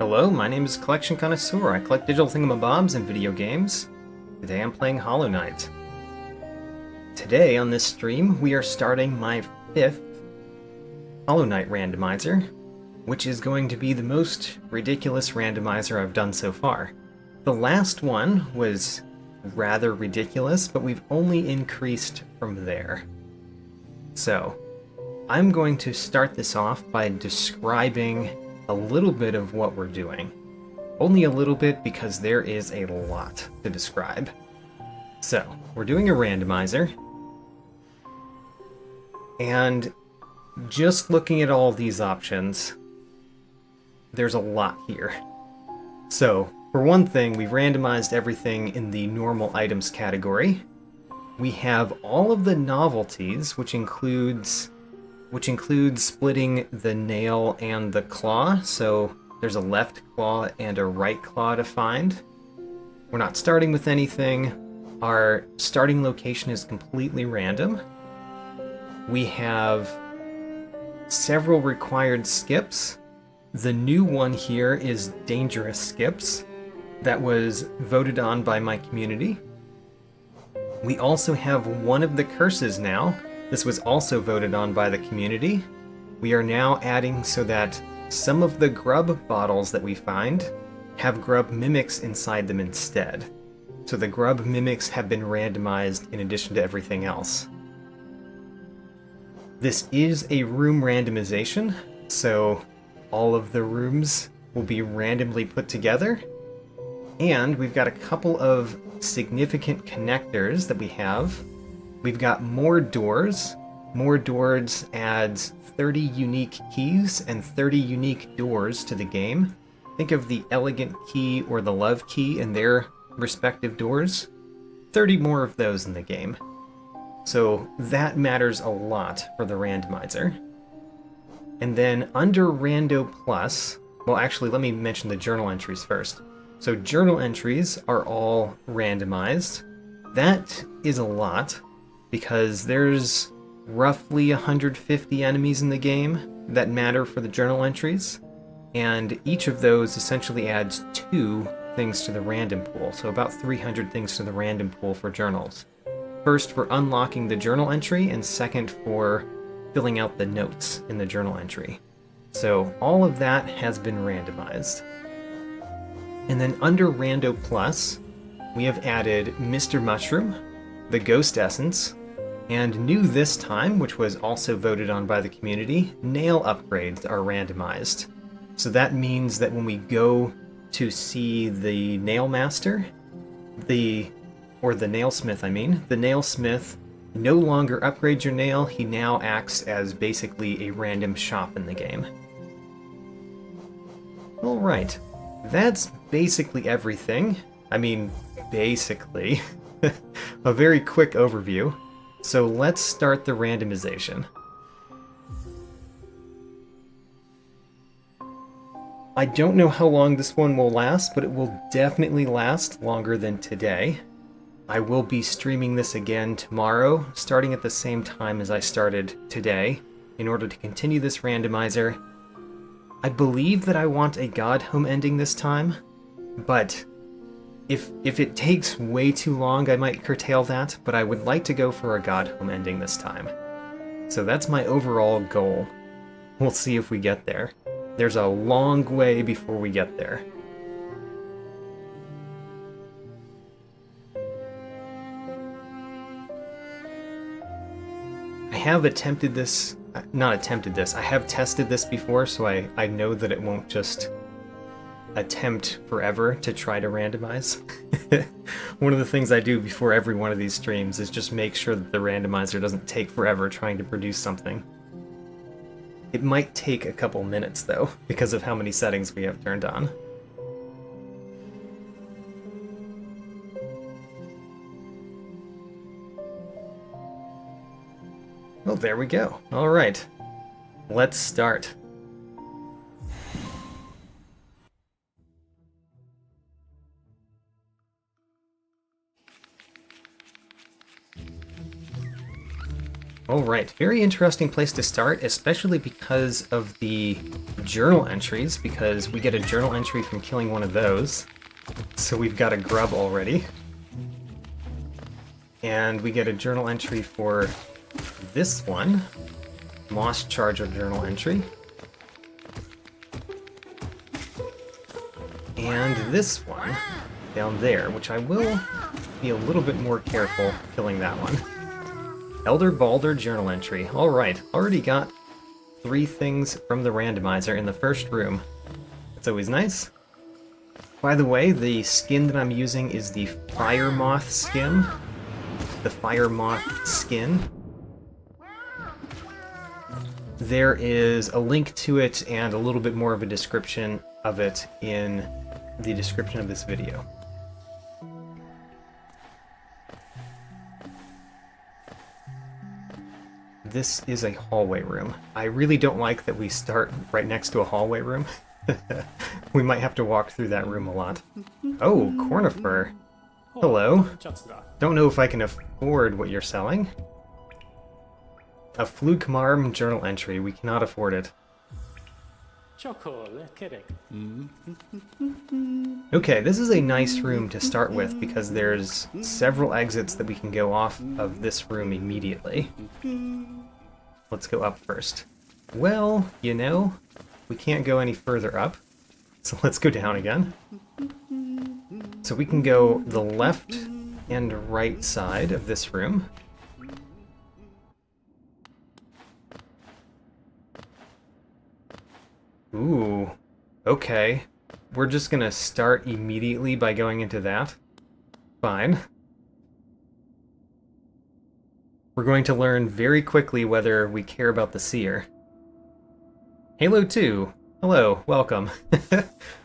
Hello, my name is Collection Connoisseur. I collect digital thingamabobs and video games. Today I'm playing Hollow Knight. Today on this stream we are starting my 5th Hollow Knight Randomizer, which is going to be the most ridiculous randomizer I've done so far. The last one was rather ridiculous, but we've only increased from there. So, I'm going to start this off by describing a little bit of what we're doing. Only a little bit because there is a lot to describe. So, we're doing a randomizer, and just looking at all these options, there's a lot here. So, for one thing, we've randomized everything in the normal items category. We have all of the novelties, which includes splitting the nail and the claw, so there's a left claw and a right claw to find. We're not starting with anything. Our starting location is completely random. We have several required skips. The new one here is dangerous skips. That was voted on by my community. We also have one of the curses now. This was also voted on by the community. We are now adding so that some of the grub bottles that we find have grub mimics inside them instead. So the grub mimics have been randomized in addition to everything else. This is a room randomization, so all of the rooms will be randomly put together. And we've got a couple of significant connectors that we have. We've got more doors. More doors adds 30 unique keys and 30 unique doors to the game. Think of the elegant key or the love key in their respective doors. 30 more of those in the game. So that matters a lot for the randomizer. And then under RandoPlus, well actually let me mention the journal entries first. So journal entries are all randomized. That is a lot, because there's roughly 150 enemies in the game that matter for the journal entries, and each of those essentially adds 2 things to the random pool, so about 300 things to the random pool for journals. First for unlocking the journal entry, and second for filling out the notes in the journal entry. So all of that has been randomized. And then under RandoPlus, we have added Mr. Mushroom, the Ghost Essence, and new this time, which was also voted on by the community, nail upgrades are randomized. So that means that when we go to see the nail master, the nailsmith, the nailsmith no longer upgrades your nail, he now acts as basically a random shop in the game. Alright, that's basically everything. Basically. A very quick overview. So let's start the randomization. I don't know how long this one will last, but it will definitely last longer than today. I will be streaming this again tomorrow, starting at the same time as I started today, in order to continue this randomizer. I believe that I want a God Home ending this time, but if it takes way too long, I might curtail that, but I would like to go for a God Home ending this time. So that's my overall goal. We'll see if we get there. There's a long way before we get there. I have attempted this, not attempted this, I have tested this before, so I know that it won't just attempt forever to try to randomize. One of the things I do before every one of these streams is just make sure that the randomizer doesn't take forever trying to produce something. It might take a couple minutes though, because of how many settings we have turned on. Well, there we go. Alright, let's start. Alright, very interesting place to start, especially because of the journal entries, because we get a journal entry from killing one of those. So we've got a grub already. And we get a journal entry for this one. Moss Charger journal entry. And this one down there, which I will be a little bit more careful killing that one. Elder Balder journal entry. Alright, already got 3 things from the randomizer in the first room. That's always nice. By the way, the skin that I'm using is the Fire Moth skin. The Fire Moth skin. There is a link to it and a little bit more of a description of it in the description of this video. This is a hallway room. I really don't like that we start right next to a hallway room. We might have to walk through that room a lot. Oh, Cornifer. Hello. Don't know if I can afford what you're selling. A Flugmarm journal entry. We cannot afford it. Okay, this is a nice room to start with because there's several exits that we can go off of this room immediately. Let's go up first. Well, you know, we can't go any further up, so let's go down again. So we can go the left and right side of this room. Ooh, okay. We're just gonna start immediately by going into that. Fine. We're going to learn very quickly whether we care about the seer. Halo 2. Hello, welcome.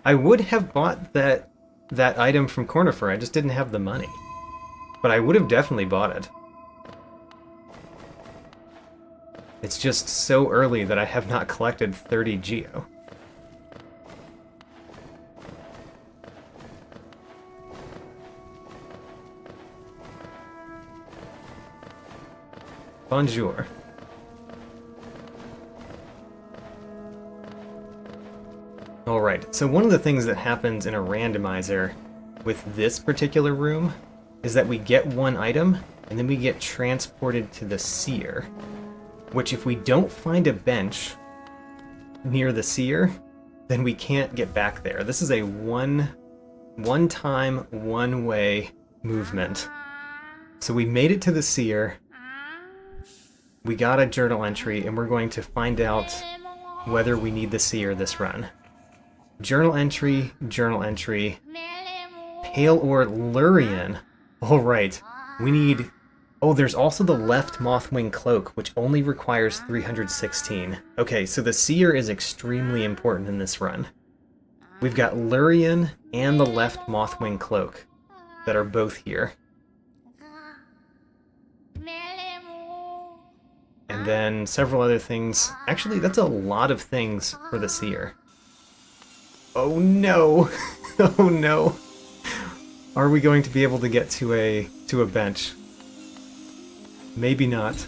I would have bought that item from Cornifer, I just didn't have the money. But I would have definitely bought it. It's just so early that I have not collected 30 Geo. Bonjour. Alright, so one of the things that happens in a randomizer with this particular room is that we get one item, and then we get transported to the seer. Which if we don't find a bench near the seer, then we can't get back there. This is a one-time, one-way movement. So we made it to the seer, we got a journal entry, and we're going to find out whether we need the seer this run. Journal entry, Pale or Lurian. Alright, we need... Oh, there's also the left Mothwing Cloak, which only requires 316. Okay, so the seer is extremely important in this run. We've got Lurian and the left Mothwing Cloak that are both here. And then several other things. Actually, that's a lot of things for the seer. Oh no! Oh no! Are we going to be able to get to a bench? Maybe not.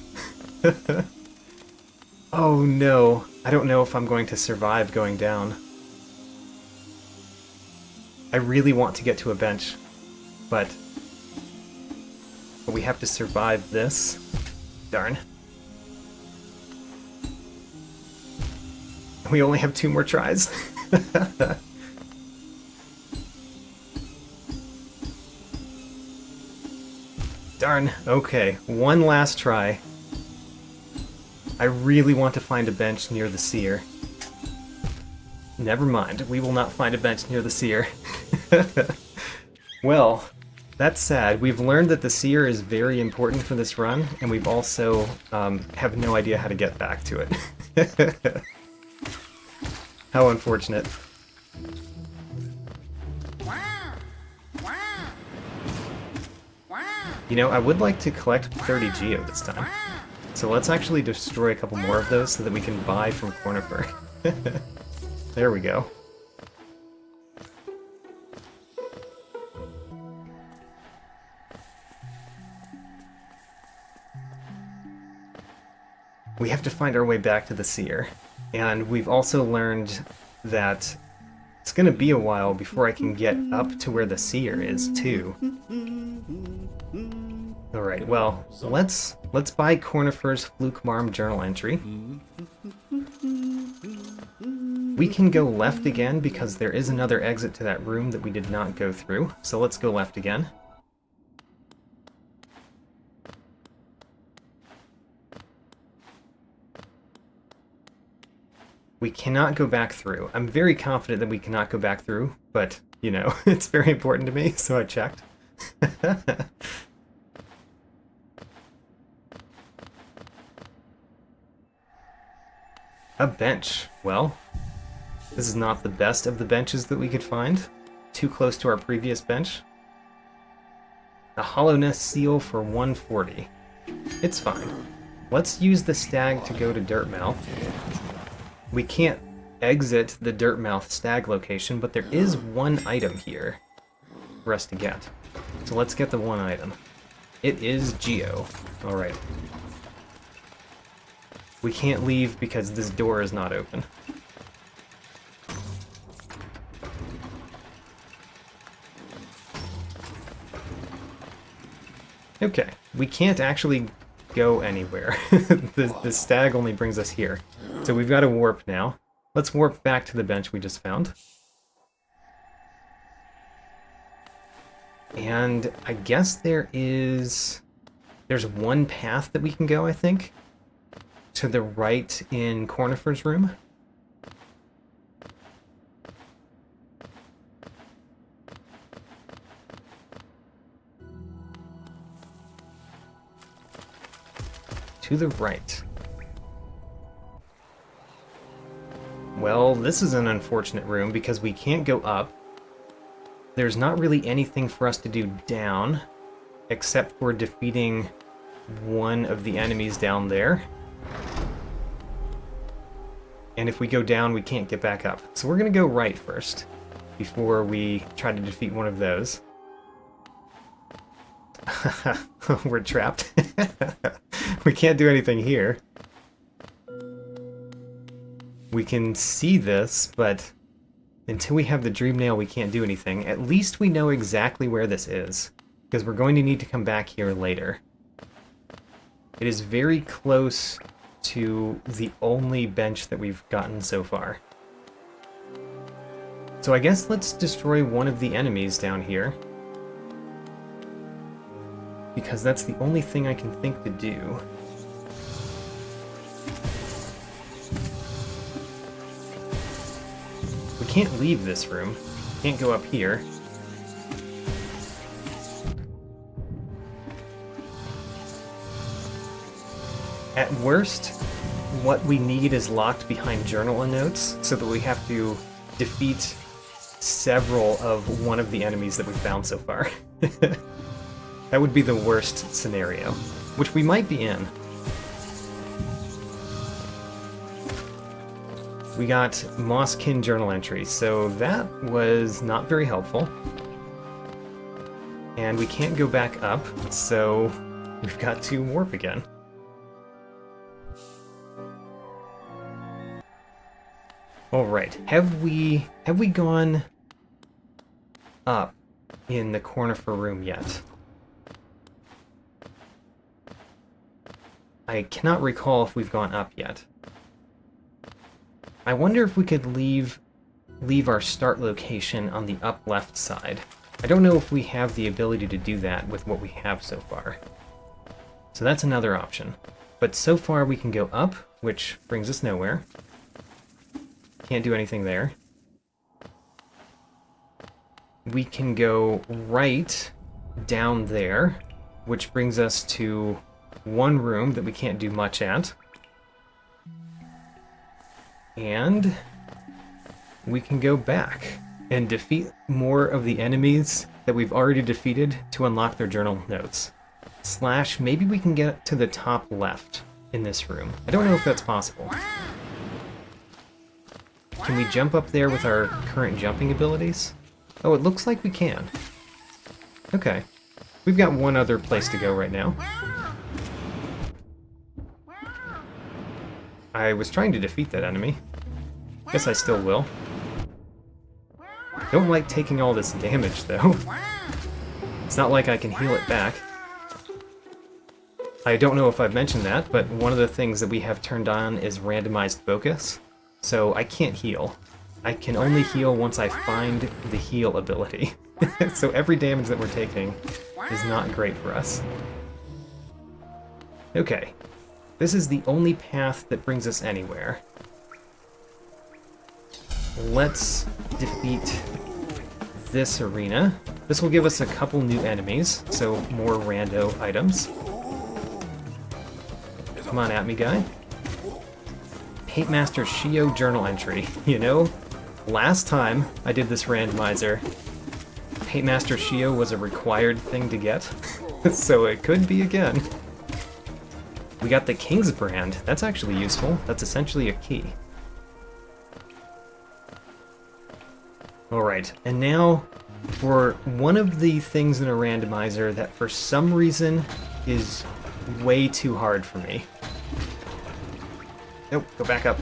Oh no! I don't know if I'm going to survive going down. I really want to get to a bench, but we have to survive this. Darn. We only have 2 more tries. Darn. Okay, one last try. I really want to find a bench near the seer. Never mind, we will not find a bench near the seer. Well, that's sad. We've learned that the seer is very important for this run, and we've also have no idea how to get back to it. How unfortunate. You know, I would like to collect 30 Geo this time. So let's actually destroy a couple more of those so that we can buy from Cornifer. There we go. we have to find our way back to the seer. And we've also learned that it's going to be a while before I can get up to where the seer is, too. Alright, well, let's buy Cornifer's Fluke Marm journal entry. We can go left again because there is another exit to that room that we did not go through. So let's go left again. We cannot go back through. I'm very confident that we cannot go back through, but, you know, it's very important to me, so I checked. A bench. Well, this is not the best of the benches that we could find. Too close to our previous bench. A Hollow Nest seal for 140. It's fine. Let's use the stag to go to Dirtmouth. We can't exit the Dirtmouth stag location, but there is one item here for us to get. So let's get the one item. It is Geo. Alright. We can't leave because this door is not open. Okay, we can't actually go anywhere. The stag only brings us here. So we've got to warp now. Let's warp back to the bench we just found. And I guess there's one path that we can go, I think. To the right in Cornifer's room. To the right. Well, this is an unfortunate room because we can't go up. There's not really anything for us to do down, except for defeating one of the enemies down there. And if we go down, we can't get back up. So we're going to go right first, before we try to defeat one of those. We're trapped. We can't do anything here. We can see this, but until we have the Dream Nail, we can't do anything. At least we know exactly where this is, because we're going to need to come back here later. It is very close to the only bench that we've gotten so far. So I guess let's destroy one of the enemies down here, because that's the only thing I can think to do. We can't leave this room. Can't go up here. At worst, what we need is locked behind journal and notes, so that we have to defeat several of one of the enemies that we've found so far. That would be the worst scenario, which we might be in. We got Mosskin journal entry, so that was not very helpful. And we can't go back up, so we've got to warp again. Alright, have we gone up in the Cornifer room yet? I cannot recall if we've gone up yet. I wonder if we could leave our start location on the up left side. I don't know if we have the ability to do that with what we have so far. So that's another option. But so far we can go up, which brings us nowhere. Can't do anything there. We can go right down there, which brings us to one room that we can't do much at. And we can go back and defeat more of the enemies that we've already defeated to unlock their journal notes. Slash, maybe we can get to the top left in this room. I don't know if that's possible. Can we jump up there with our current jumping abilities? Oh, it looks like we can. Okay. We've got one other place to go right now. I was trying to defeat that enemy. Guess I still will. Don't like taking all this damage, though. It's not like I can heal it back. I don't know if I've mentioned that, but one of the things that we have turned on is randomized focus. So I can't heal. I can only heal once I find the heal ability. So every damage that we're taking is not great for us. Okay. This is the only path that brings us anywhere. Let's defeat this arena. This will give us a couple new enemies, so more rando items. Come on at me, guy. Hate Master Shio journal entry. You know, last time I did this randomizer, Hate Master Shio was a required thing to get, so it could be again. We got the King's Brand. That's actually useful. That's essentially a key. Alright, and now for one of the things in a randomizer that for some reason is way too hard for me. Nope, go back up.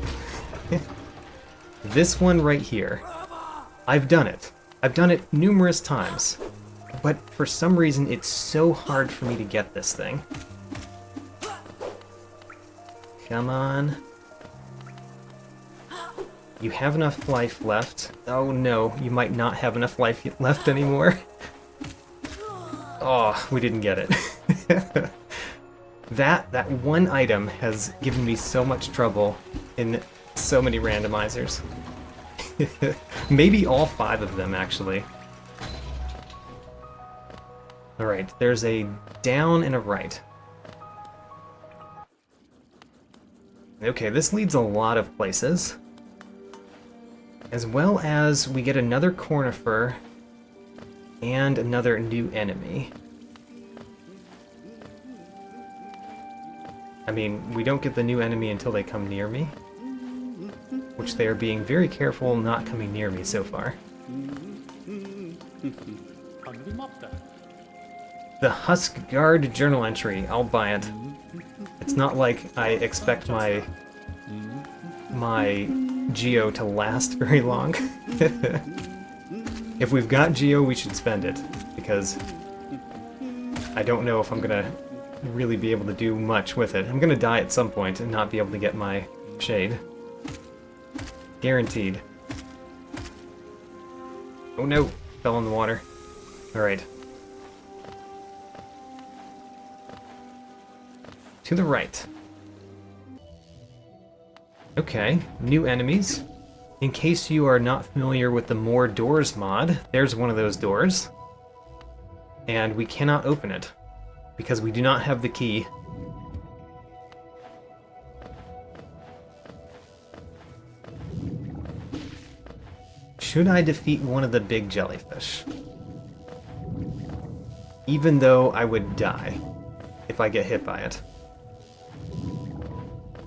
This one right here. I've done it. I've done it numerous times. But for some reason, it's so hard for me to get this thing. Come on. You have enough life left. Oh no, you might not have enough life left anymore. Oh, we didn't get it. That one item has given me so much trouble in so many randomizers. Maybe all 5 of them, actually. Alright, there's a down and a right. Okay, this leads a lot of places. As well as we get another Cornifer and another new enemy. I mean, we don't get the new enemy until they come near me, which they are being very careful not coming near me so far. The Husk Guard journal entry, I'll buy it. It's not like I expect my Geo to last very long. If we've got Geo, we should spend it, because I don't know if I'm gonna really be able to do much with it. I'm gonna die at some point and not be able to get my shade. Guaranteed. Oh no, fell in the water. Alright. To the right. Okay, new enemies. In case you are not familiar with the More Doors mod, there's one of those doors. And we cannot open it, because we do not have the key. Should I defeat one of the big jellyfish? Even though I would die if I get hit by it.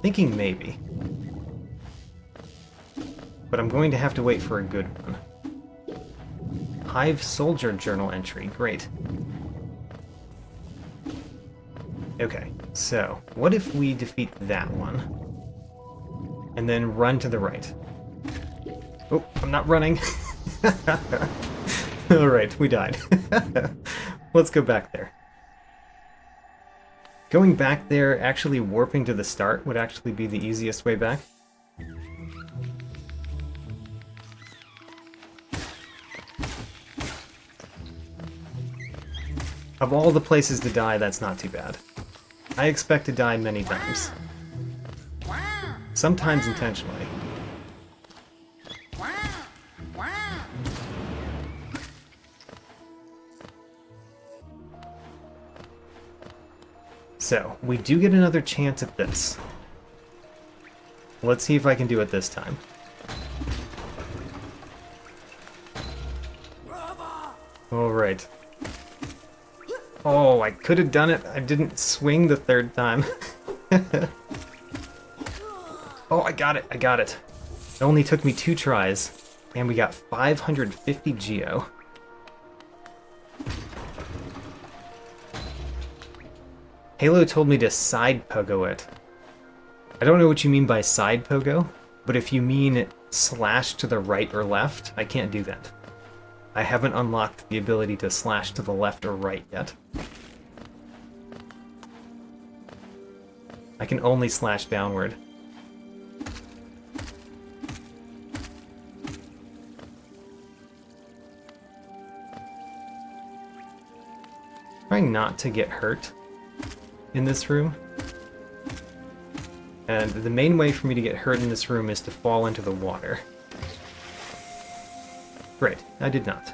Thinking maybe. But I'm going to have to wait for a good one. Hive Soldier journal entry, great. Okay, so what if we defeat that one? And then run to the right. Oh, I'm not running. Alright, we died. Let's go back there. Going back there, actually warping to the start would actually be the easiest way back. Of all the places to die, that's not too bad. I expect to die many times. Sometimes intentionally. So, we do get another chance at this. Let's see if I can do it this time. Alright. Oh, I could have done it. I didn't swing the third time. Oh, I got it. I got it. It only took me 2 tries. And we got 550 Geo. Halo told me to side pogo it. I don't know what you mean by side pogo, but if you mean slash to the right or left, I can't do that. I haven't unlocked the ability to slash to the left or right yet. I can only slash downward. Trying not to get hurt in this room. And the main way for me to get hurt in this room is to fall into the water. Great, I did not.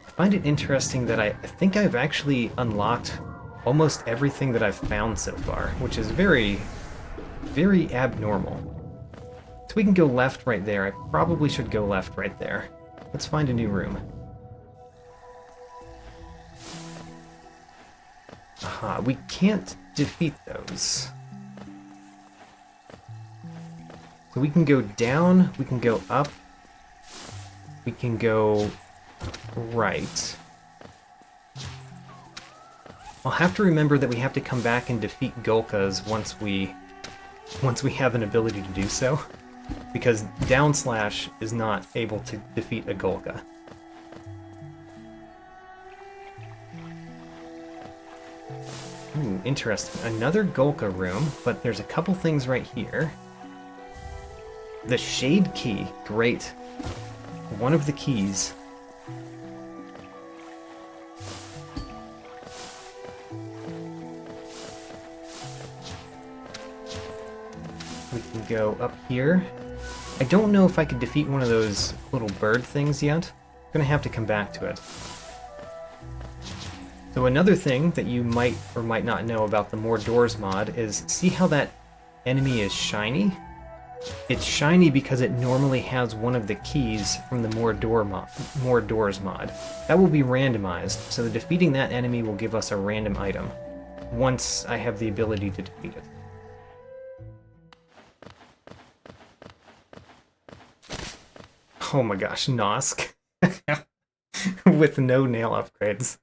I find it interesting that I think I've actually unlocked almost everything that I've found so far, which is very, very abnormal. So we can go left right there. I probably should go left right there. Let's find a new room. Aha, we can't defeat those. So we can go down, we can go up, we can go right. I'll have to remember that we have to come back and defeat Gulkas once we have an ability to do so, because down slash is not able to defeat a Gulka. Ooh, interesting. Another Gulka room, but there's a couple things right here. The Shade Key, great. One of the keys. We can go up here. I don't know if I could defeat one of those little bird things yet. I'm gonna have to come back to it. So another thing that you might or might not know about the More Doors mod is, see how that enemy is shiny? It's shiny because it normally has one of the keys from the More Doors mod. That will be randomized, so defeating that enemy will give us a random item once I have the ability to defeat it. Oh my gosh, Nosk. With no nail upgrades.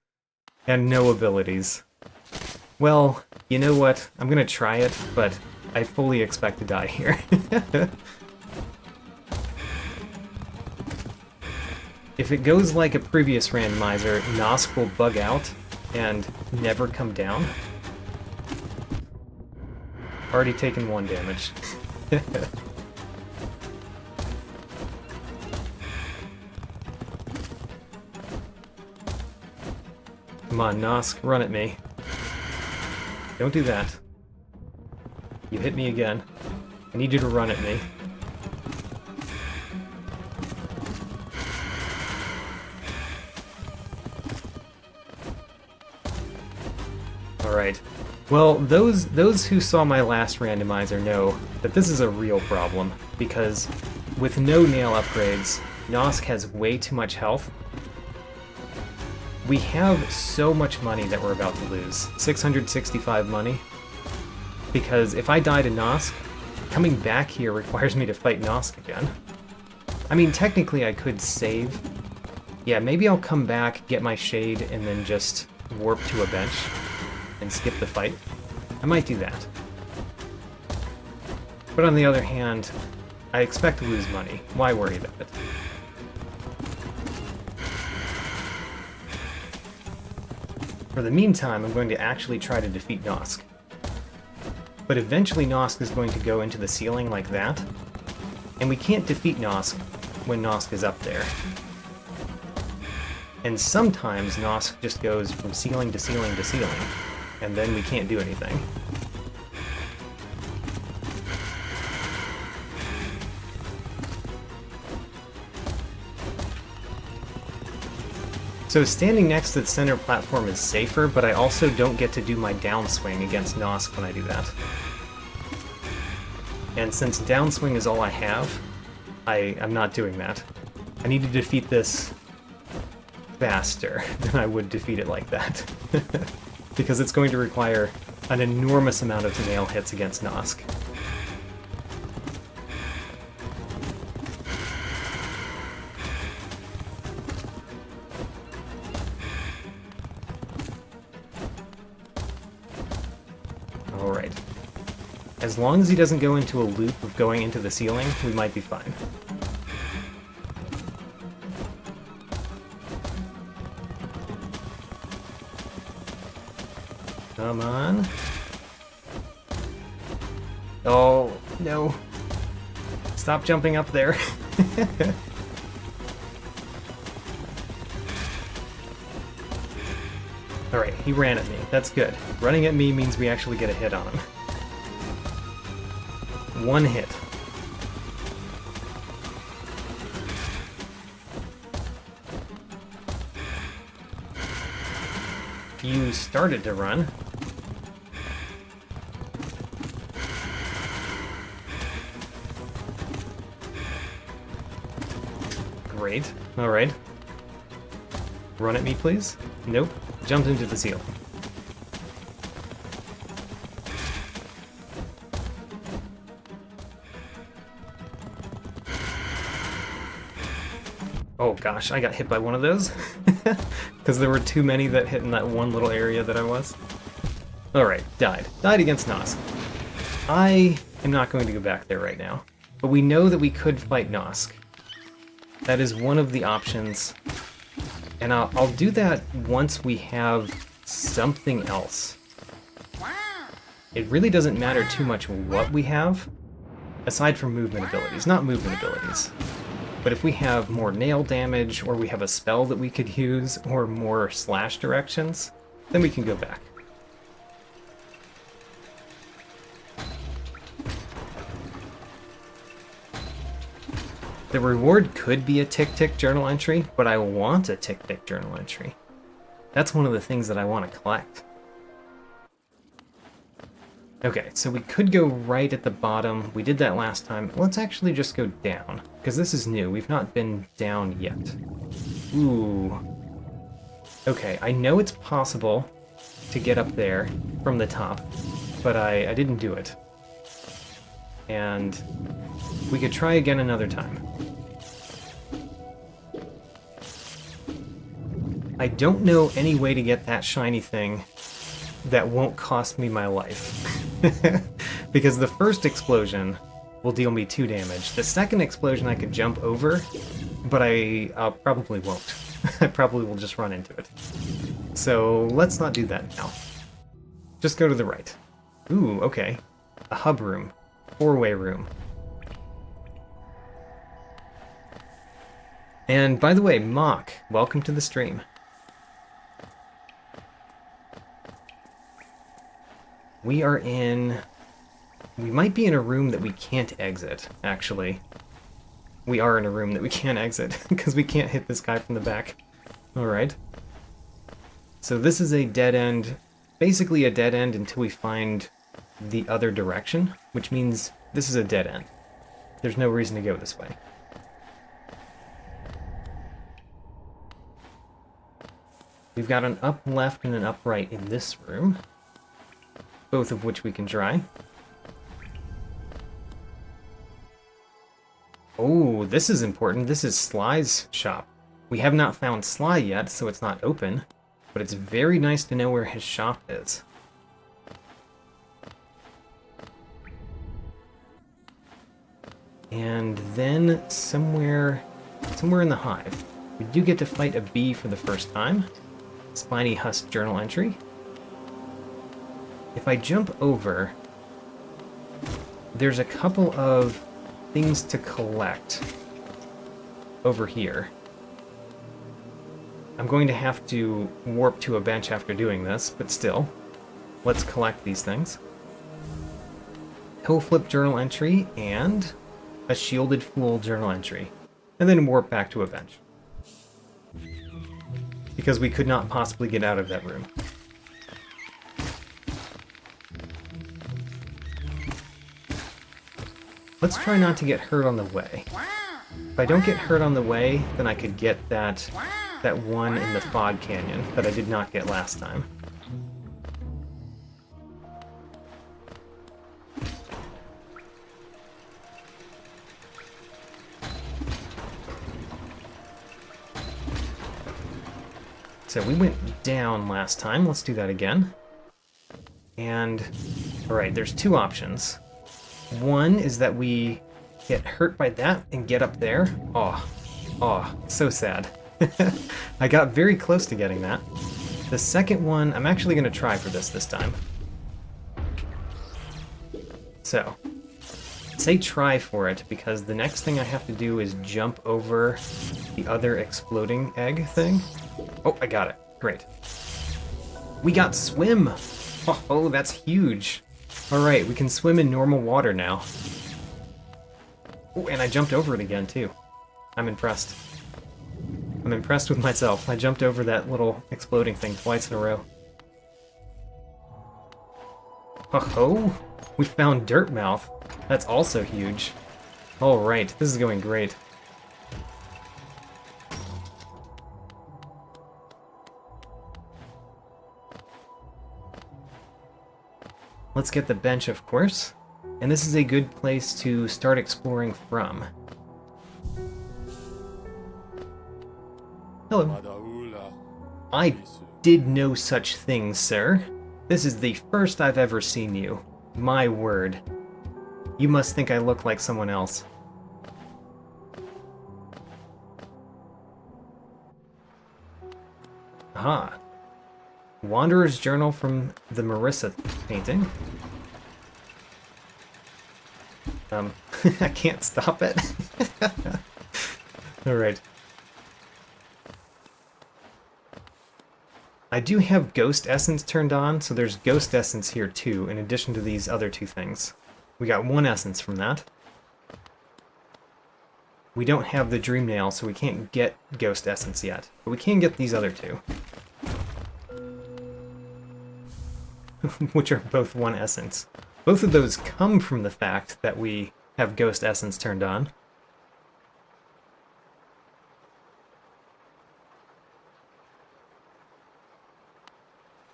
And no abilities. Well, you know what? I'm gonna try it, but I fully expect to die here. If it goes like a previous randomizer, Nosk will bug out and never come down. Already taken 1 damage. Come on, Nosk, run at me. Don't do that. You hit me again. I need you to run at me. Alright. Well, those who saw my last randomizer know that this is a real problem, because with no nail upgrades, Nosk has way too much health. We have so much money that we're about to lose. 665 money. Because if I die to Nosk, coming back here requires me to fight Nosk again. I mean, technically I could save. Yeah, maybe I'll come back, get my shade, and then just warp to a bench and skip the fight. I might do that. But on the other hand, I expect to lose money. Why worry about it? For the meantime, I'm going to actually try to defeat Nosk. But eventually Nosk is going to go into the ceiling like that, and we can't defeat Nosk when Nosk is up there. And sometimes Nosk just goes from ceiling to ceiling to ceiling, and then we can't do anything. So standing next to the center platform is safer, but I also don't get to do my downswing against Nosk when I do that. And since downswing is all I have, I'm not doing that. I need to defeat this faster than I would defeat it like that. Because it's going to require an enormous amount of nail hits against Nosk. Alright. As long as he doesn't go into a loop of going into the ceiling, we might be fine. Come on. Oh, no. Stop jumping up there. Alright, he ran at me. That's good. Running at me means we actually get a hit on him. One hit. You started to run. Great. Alright. Run at me, please. Nope. Jumped into the ceiling. Oh gosh, I got hit by one of those. Because there were too many that hit in that one little area that I was. Alright, died. Died against Nosk. I am not going to go back there right now. But we know that we could fight Nosk. That is one of the options. And I'll do that once we have something else. It really doesn't matter too much what we have, aside from movement abilities. Not movement abilities. But if we have more nail damage, or we have a spell that we could use, or more slash directions, then we can go back. The reward could be a tick-tick journal entry, but I want a tick-tick journal entry. That's one of the things that I want to collect. Okay, so we could go right at the bottom. We did that last time. Let's actually just go down, because this is new. We've not been down yet. Ooh. Okay, I know it's possible to get up there from the top, but I didn't do it. And we could try again another time. I don't know any way to get that shiny thing that won't cost me my life. Because the first explosion will deal me 2 damage. The second explosion I could jump over, but I probably won't. I probably will just run into it. So let's not do that now. Just go to the right. Ooh, okay. A hub room. 4-way room. And by the way, Mock, welcome to the stream. We are in... We might be in a room that we can't exit, actually. We are in a room that we can't exit, because we can't hit this guy from the back. Alright. So this is a dead end, basically a dead end until we find the other direction, which means this is a dead end. There's no reason to go this way. We've got an up left and an up right in this room, both of which we can try. Oh, this is important. This is Sly's shop. We have not found Sly yet, so it's not open, but it's very nice to know where his shop is. And then somewhere in the hive, we do get to fight a bee for the first time. Spiny Husk journal entry. If I jump over, there's a couple of things to collect over here. I'm going to have to warp to a bench after doing this, but still, let's collect these things. Hill flip journal entry and a shielded fool journal entry, and then warp back to a bench. Because we could not possibly get out of that room. Let's try not to get hurt on the way. If I don't get hurt on the way, then I could get that one in the fog canyon that I did not get last time. So we went down last time. Let's do that again. And, alright, there's two options. One is that we get hurt by that and get up there. Oh, so sad. I got very close to getting that. The second one, I'm actually going to try for this time. So, say try for it, because the next thing I have to do is jump over the other exploding egg thing. Oh, I got it. Great. We got swim! Oh, that's huge. Alright, we can swim in normal water now. Oh, and I jumped over it again, too. I'm impressed. I'm impressed with myself. I jumped over that little exploding thing twice in a row. Oh, we found Dirtmouth. That's also huge. Alright, this is going great. Let's get the bench, of course. And this is a good place to start exploring from. Hello. I did no such thing, sir. This is the first I've ever seen you. My word. You must think I look like someone else. Aha. Wanderer's Journal from the Marissa painting. I can't stop it. Alright. I do have Ghost Essence turned on, so there's Ghost Essence here too, in addition to these other two things. We got one Essence from that. We don't have the Dream Nail, so we can't get Ghost Essence yet, but we can get these other two. Which are both one Essence. Both of those come from the fact that we have Ghost Essence turned on.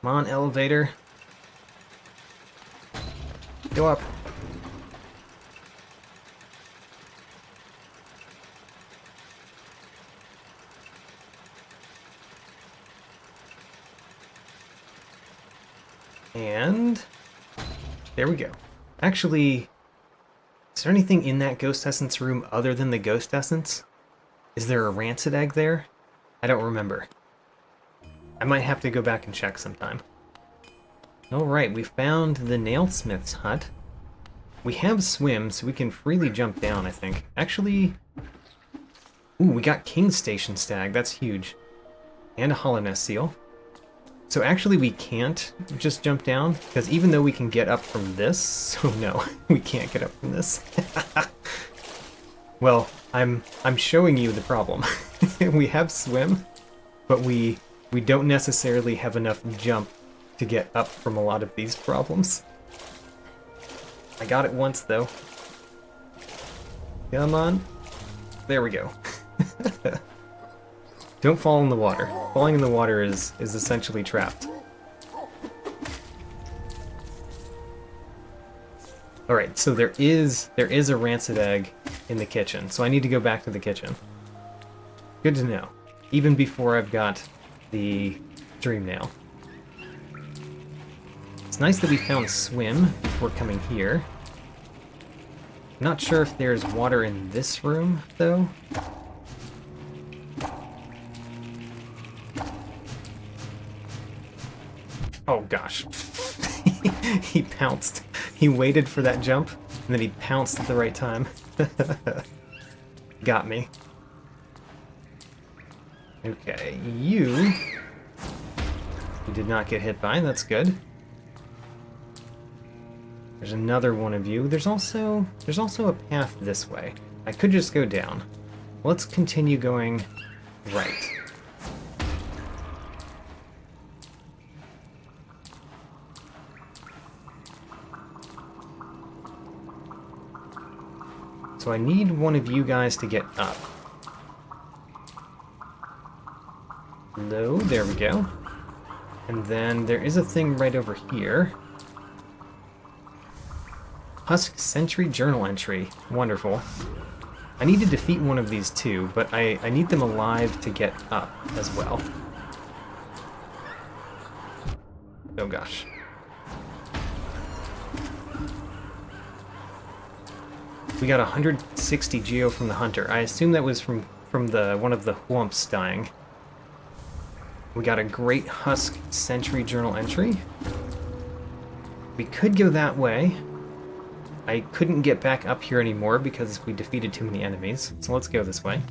Come on, elevator. Go up. And there we go. Actually, is there anything in that Ghost Essence room other than the Ghost Essence? Is there a Rancid Egg there? I don't remember. I might have to go back and check sometime. Alright, we found the Nailsmith's hut. We have swim, so we can freely jump down, I think. Actually... Ooh, we got King's Station Stag. That's huge. And a Hollow Nest Seal. So actually we can't just jump down, because even though we can get up from this... So no, we can't get up from this. Well, I'm showing you the problem. We have swim, but we don't necessarily have enough jump to get up from a lot of these problems. I got it once, though. Come on. There we go. Don't fall in the water. Falling in the water is essentially trapped. Alright, so there is a Rancid Egg in the kitchen, so I need to go back to the kitchen. Good to know. Even before I've got the Dream Nail. It's nice that we found swim before coming here. Not sure if there's water in this room, though. Oh gosh. He pounced. He waited for that jump, and then he pounced at the right time. Got me. Okay, you did not get hit by, that's good. There's another one of you. There's also a path this way. I could just go down. Let's continue going right. So I need one of you guys to get up. Low, there we go. And then there is a thing right over here. Husk Sentry Journal Entry. Wonderful. I need to defeat one of these two, but I need them alive to get up as well. Oh gosh. We got 160 geo from the hunter. I assume that was from the one of the whumps dying. We got a Great Husk Century Journal entry. We could go that way. I couldn't get back up here anymore because we defeated too many enemies, so let's go this way.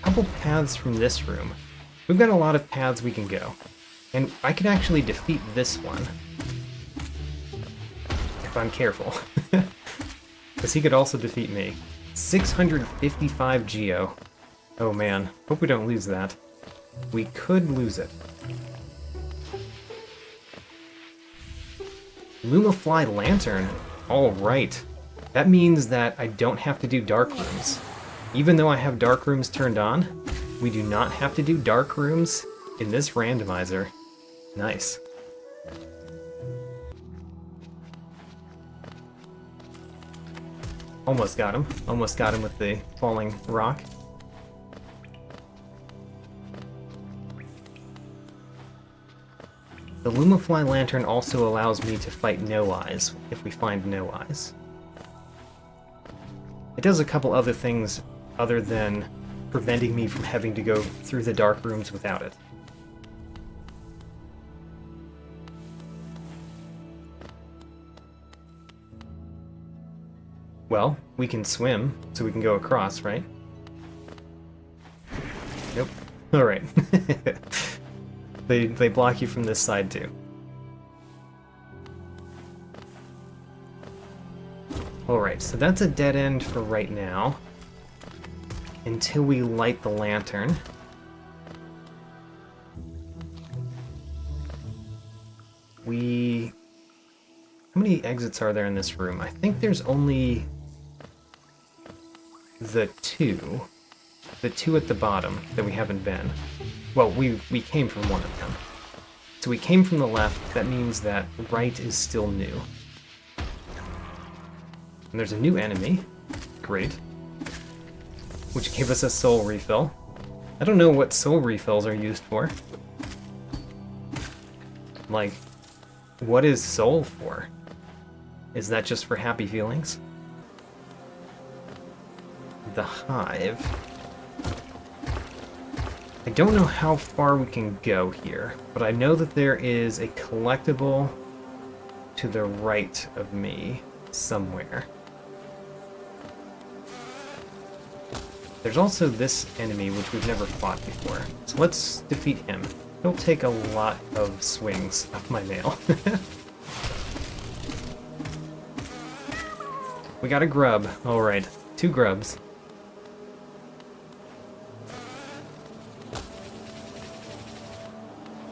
Couple paths from this room. We've got a lot of paths we can go. And I could actually defeat this one. If I'm careful. Because he could also defeat me. 655 geo. Oh man, hope we don't lose that. We could lose it. Lumafly Lantern. Alright. That means that I don't have to do dark rooms. Even though I have dark rooms turned on, we do not have to do dark rooms in this randomizer. Nice. Almost got him. Almost got him with the falling rock. The Lumafly Lantern also allows me to fight No Eyes, if we find No Eyes. It does a couple other things other than preventing me from having to go through the dark rooms without it. Well, we can swim, so we can go across, right? Nope. Alright. They block you from this side, too. Alright, so that's a dead end for right now. Until we light the lantern. How many exits are there in this room? I think there's only the two at the bottom that we haven't been. Well, we came from one of them. So we came from the left, that means that right is still new. And there's a new enemy. Great. Which gave us a soul refill. I don't know what soul refills are used for. Like, what is soul for? Is that just for happy feelings? The Hive. I don't know how far we can go here, but I know that there is a collectible to the right of me somewhere. There's also this enemy, which we've never fought before. So let's defeat him. He'll take a lot of swings of my nail. We got a grub. Alright, 2 grubs.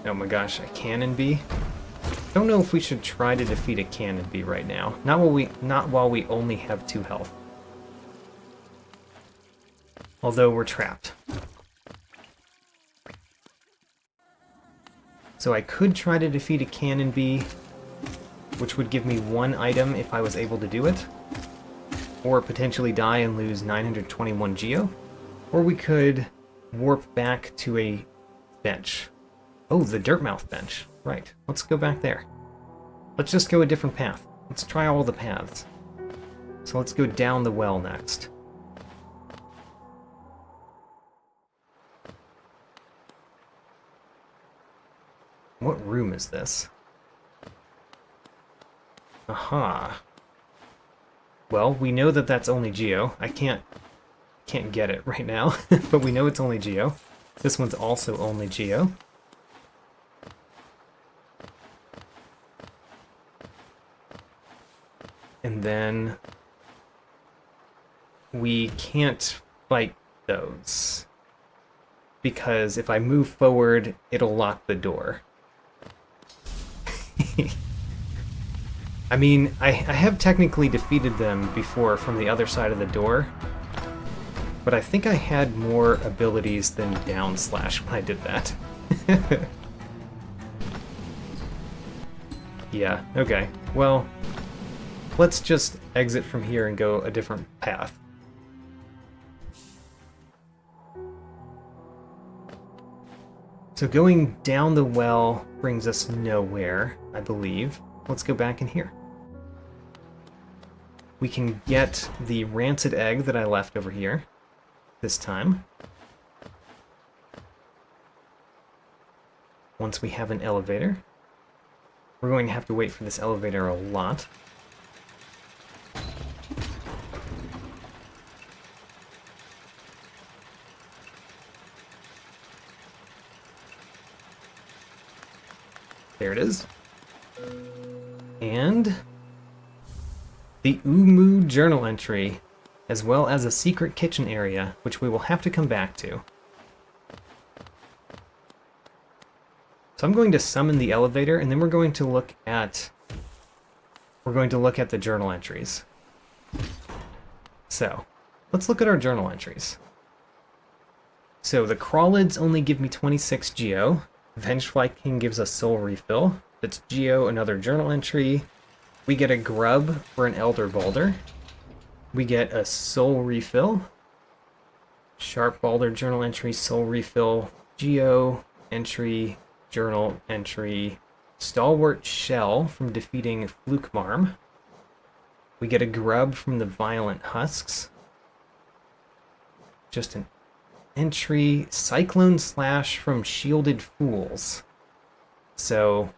Oh my gosh, a cannon bee? Don't know if we should try to defeat a cannon bee right now. Not while we only have 2 health. Although we're trapped. So I could try to defeat a cannon bee, which would give me 1 item if I was able to do it. Or potentially die and lose 921 geo. Or we could warp back to a bench. Oh, the Dirtmouth bench. Right, let's go back there. Let's just go a different path. Let's try all the paths. So let's go down the well next. What room is this? Aha. Well, we know that that's only Geo. I can't get it right now, but we know it's only Geo. This one's also only Geo. And then we can't fight those, because if I move forward, it'll lock the door. I mean, I have technically defeated them before from the other side of the door, but I think I had more abilities than down slash when I did that. Yeah, okay. Well, let's just exit from here and go a different path. So going down the well brings us nowhere, I believe. let's go back in here. We can get the rancid egg that I left over here this time. Once we have an elevator. We're going to have to wait for this elevator a lot. There it is. And the Umu journal entry, as well as a secret kitchen area, which we will have to come back to. So I'm going to summon the elevator, and then we're going to look at the journal entries. So, let's look at our journal entries. So the Crawlids only give me 26 geo. Vengefly King gives us soul refill. That's geo, another journal entry. We get a grub for an Elder Boulder. We get a soul refill. Sharp Boulder journal entry, soul refill, geo entry, journal entry. Stalwart Shell from defeating Flukemarm. We get a grub from the Violent Husks. Just an entry. Cyclone Slash from Shielded Fools. So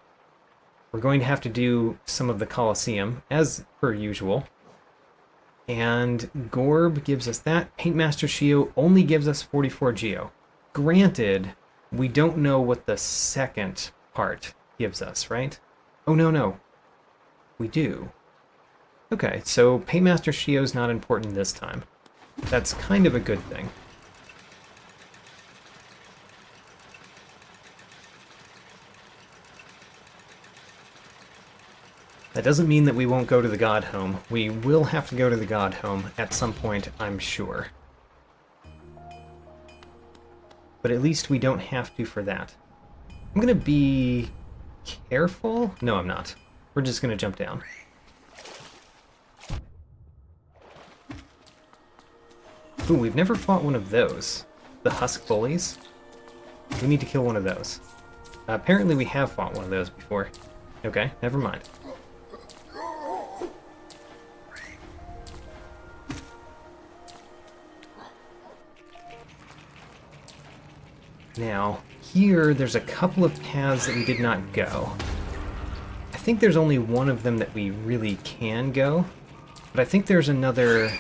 we're going to have to do some of the Colosseum, as per usual. And Gorb gives us that. Paintmaster Shio only gives us 44 geo. Granted, we don't know what the second part gives us, right? Oh, no. We do. Okay, so Paintmaster Shio's not important this time. That's kind of a good thing. That doesn't mean that we won't go to the God Home. We will have to go to the God Home at some point, I'm sure. But at least we don't have to for that. I'm gonna be careful. No, I'm not. We're just gonna jump down. Ooh, we've never fought one of those. The Husk Bullies. We need to kill one of those. Apparently we have fought one of those before. Okay, never mind. Now, here, there's a couple of paths that we did not go. I think there's only one of them that we really can go, but I think there's another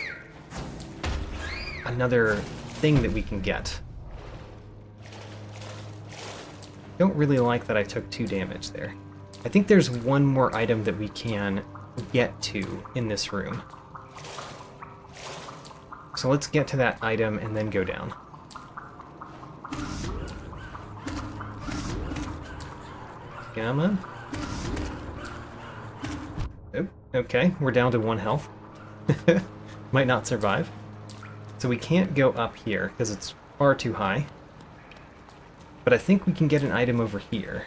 thing that we can get. Don't really like that I took 2 damage there. I think there's one more item that we can get to in this room. So let's get to that item and then go down. Come on. Oh, okay, we're down to 1 health. Might not survive. So we can't go up here because it's far too high. But I think we can get an item over here.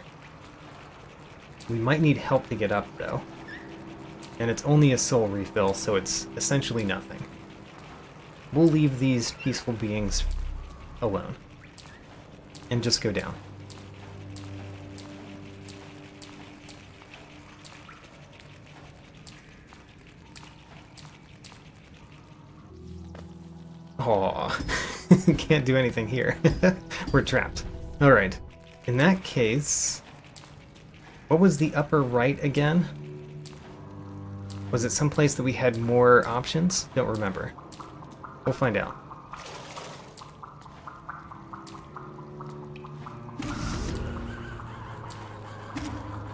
We might need help to get up, though. And it's only a soul refill, so it's essentially nothing. We'll leave these peaceful beings alone. And just go down. Aw, can't do anything here. We're trapped. Alright, in that case... What was the upper right again? Was it someplace that we had more options? Don't remember. We'll find out.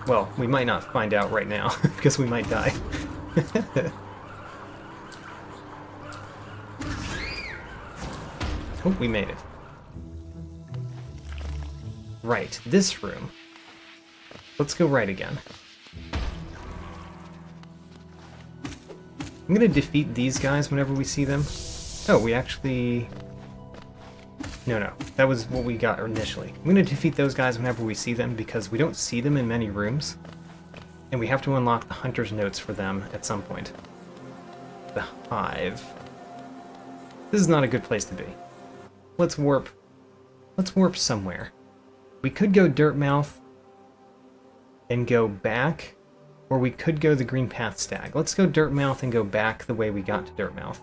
Well, we might not find out right now, because we might die. Oh, we made it. Right, this room. Let's go right again. I'm gonna defeat these guys whenever we see them. Oh, we actually... No, that was what we got initially. I'm gonna defeat those guys whenever we see them because we don't see them in many rooms. And we have to unlock the Hunter's Notes for them at some point. The Hive. This is not a good place to be. Let's warp somewhere. We could go Dirtmouth and go back, Or we could go the green path stag. Let's go Dirtmouth and go back the way we got to Dirtmouth.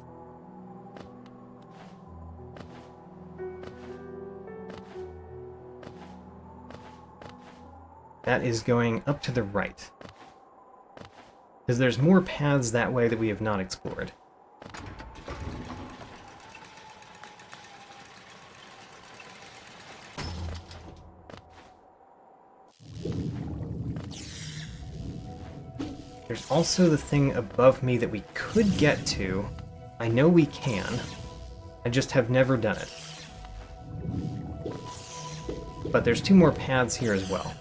That is going up to the right. Because there's more paths that way that we have not explored. There's also the thing above me that we could get to. I know we can. I just have never done it. But there's 2 more paths here as well.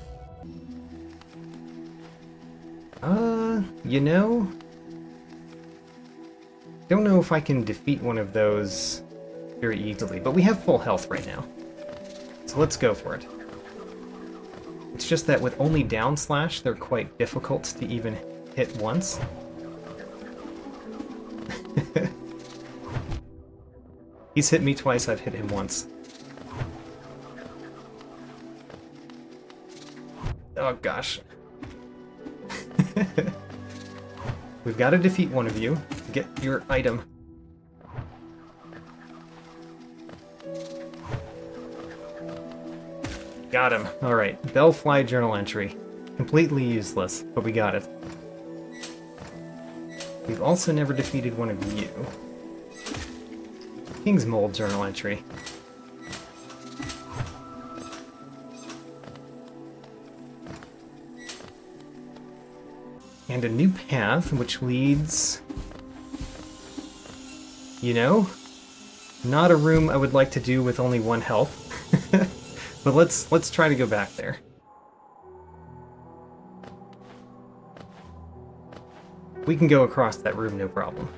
You know? Don't know if I can defeat one of those very easily, but we have full health right now. So let's go for it. It's just that with only down slash, they're quite difficult to even hit once. He's hit me twice, I've hit him once. Oh gosh. We've got to defeat one of you to get your item. Got him. Alright, Bellfly journal entry. Completely useless, but we got it. We've also never defeated one of you. King's Mold journal entry. And a new path, which leads... You know? Not a room I would like to do with only 1 health. But let's try to go back there. We can go across that room, no problem.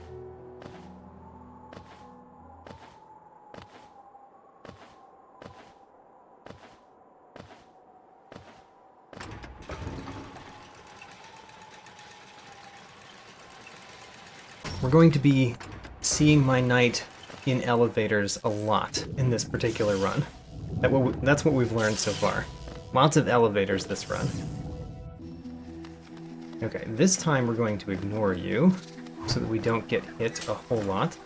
We're going to be seeing my knight in elevators a lot in this particular run. That's what we've learned so far. Lots of elevators this run. Okay, this time we're going to ignore you so that we don't get hit a whole lot.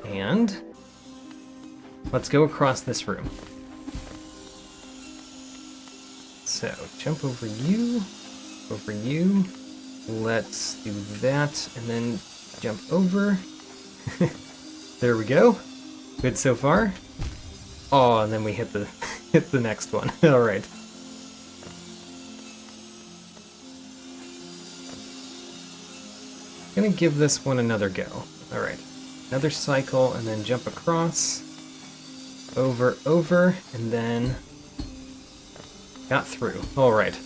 And let's go across this room. So, jump over you, let's do that, and then jump over. There we go. Good so far. Oh, and then we hit the hit the next one. Alright. Gonna give this one another go. Alright. Another cycle, and then jump across. Over, and then... got through. Alright.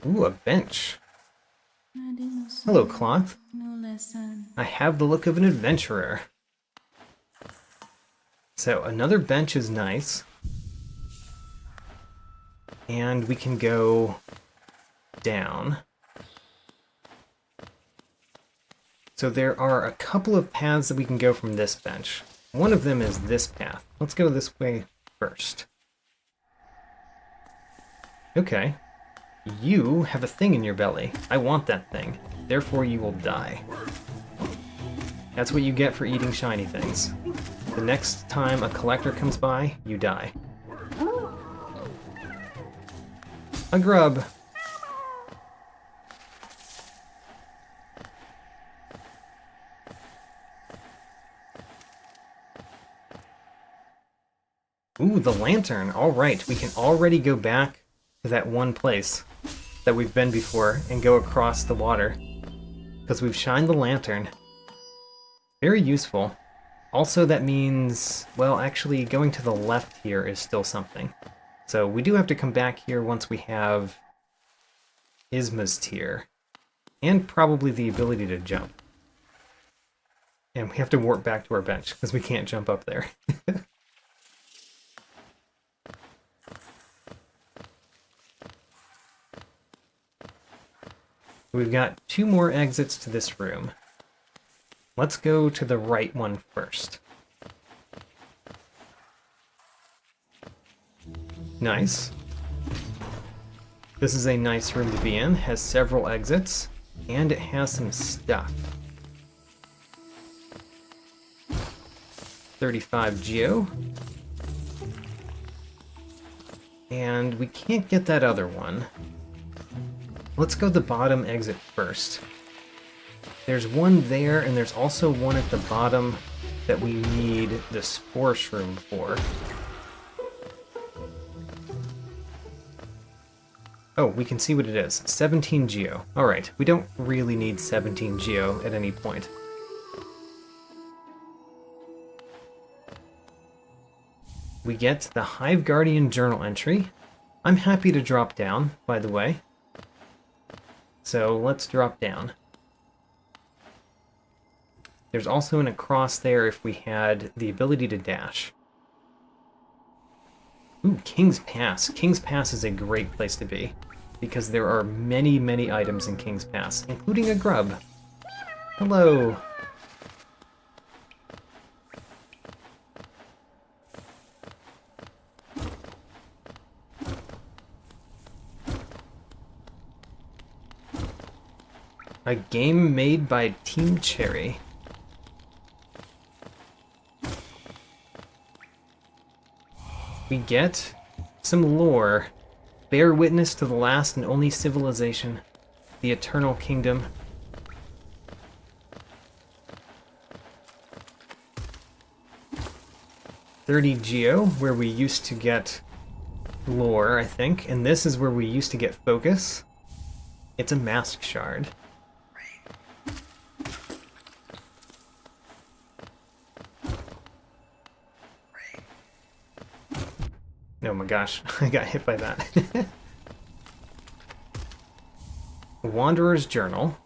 Ooh, a bench. Hello, Cloth. I have the look of an adventurer. So, another bench is nice. And we can go down. So there are a couple of paths that we can go from this bench. One of them is this path. Let's go this way first. Okay. You have a thing in your belly. I want that thing. Therefore you will die. That's what you get for eating shiny things. The next time a collector comes by, you die. A grub. Ooh, the lantern. Alright, we can already go back to that one place that we've been before and go across the water. Because we've shined the lantern. Very useful. Also, that means, well, actually, going to the left here is still something. So we do have to come back here once we have Isma's tier. And probably the ability to jump. And we have to warp back to our bench, because we can't jump up there. We've got 2 more exits to this room. Let's go to the right one first. Nice. This is a nice room to be in, has several exits, and it has some stuff. 35 geo. And we can't get that other one. Let's go the bottom exit first. There's one there, and there's also one at the bottom that we need the spore shroom for. Oh, we can see what it is. 17 geo. Alright, we don't really need 17 geo at any point. We get the Hive Guardian journal entry. I'm happy to drop down, by the way. So let's drop down. There's also an across there if we had the ability to dash. Ooh, King's Pass. King's Pass is a great place to be, because there are many, many items in King's Pass, including a grub. Hello! A game made by Team Cherry. We get some lore. Bear witness to the last and only civilization, the Eternal Kingdom. $30 geo, where we used to get lore, I think, and this is where we used to get focus. It's a mask shard. Oh my gosh, I got hit by that. Wanderer's Journal.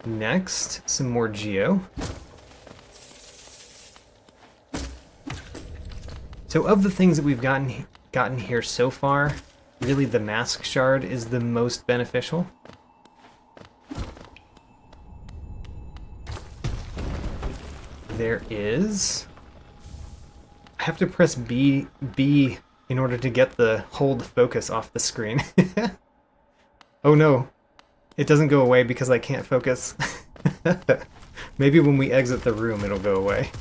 Next, some more geo. So of the things that we've gotten here so far, really the mask shard is the most beneficial. There is... I have to press B in order to get the hold focus off the screen. Oh no, it doesn't go away because I can't focus. Maybe when we exit the room it'll go away.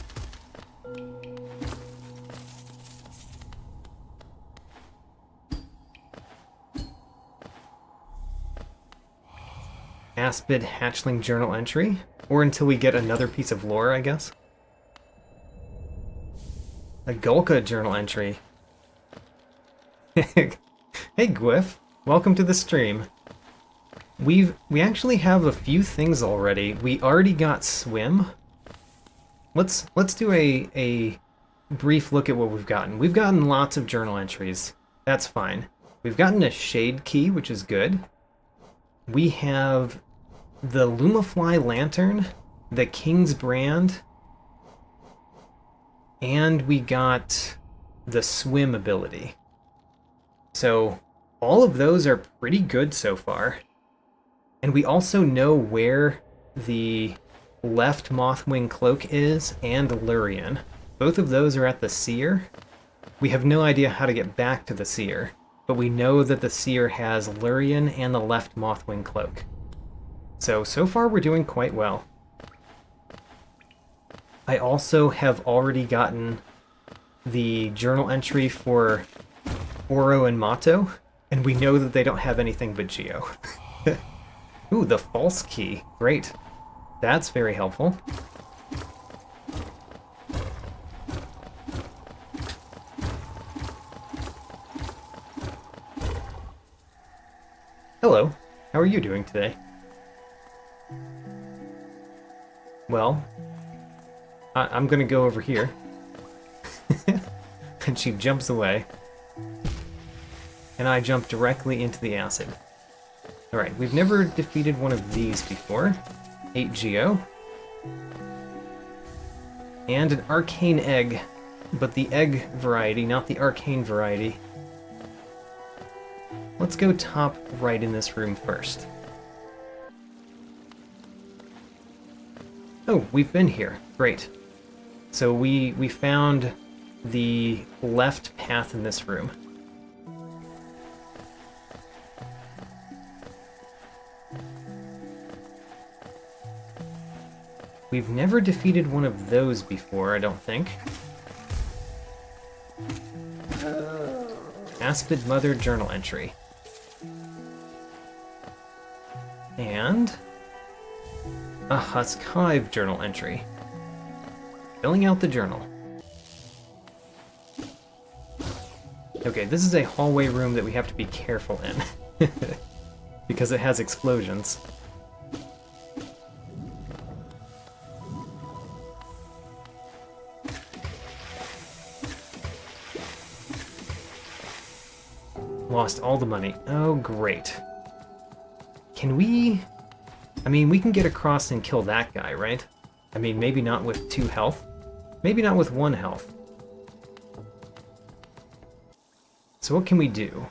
Aspid Hatchling journal entry, or until we get another piece of lore, I guess. A Golka journal entry. Hey Gwyff, welcome to the stream. We actually have a few things already. We already got swim. Let's do a brief look at what we've gotten. We've gotten lots of journal entries. That's fine. We've gotten a shade key, which is good. We have the Lumafly lantern, the King's brand, and we got the swim ability. So all of those are pretty good so far. And we also know where the left Mothwing cloak is and Lurian. Both of those are at the Seer. We have no idea how to get back to the Seer, but we know that the Seer has Lurian and the left Mothwing cloak. So far we're doing quite well. I also have already gotten the journal entry for Oro and Mato, and we know that they don't have anything but Geo. Ooh, the false key. Great. That's very helpful. Hello. How are you doing today? Well, I'm gonna go over here. And she jumps away. And I jump directly into the acid. Alright, we've never defeated one of these before. 8 Geo. And an arcane egg. But the egg variety, not the arcane variety. let's go top right in this room first. Oh, we've been here. Great. So we found the left path in this room. We've never defeated one of those before, I don't think. Aspid Mother journal entry. And a Husk Hive journal entry. Filling out the journal. Okay, this is a hallway room that we have to be careful in. Because it has explosions. Lost all the money. Oh, great. Can we... I mean, we can get across and kill that guy, right? I mean, maybe not with 2 health. Maybe not with 1 health. So what can we do?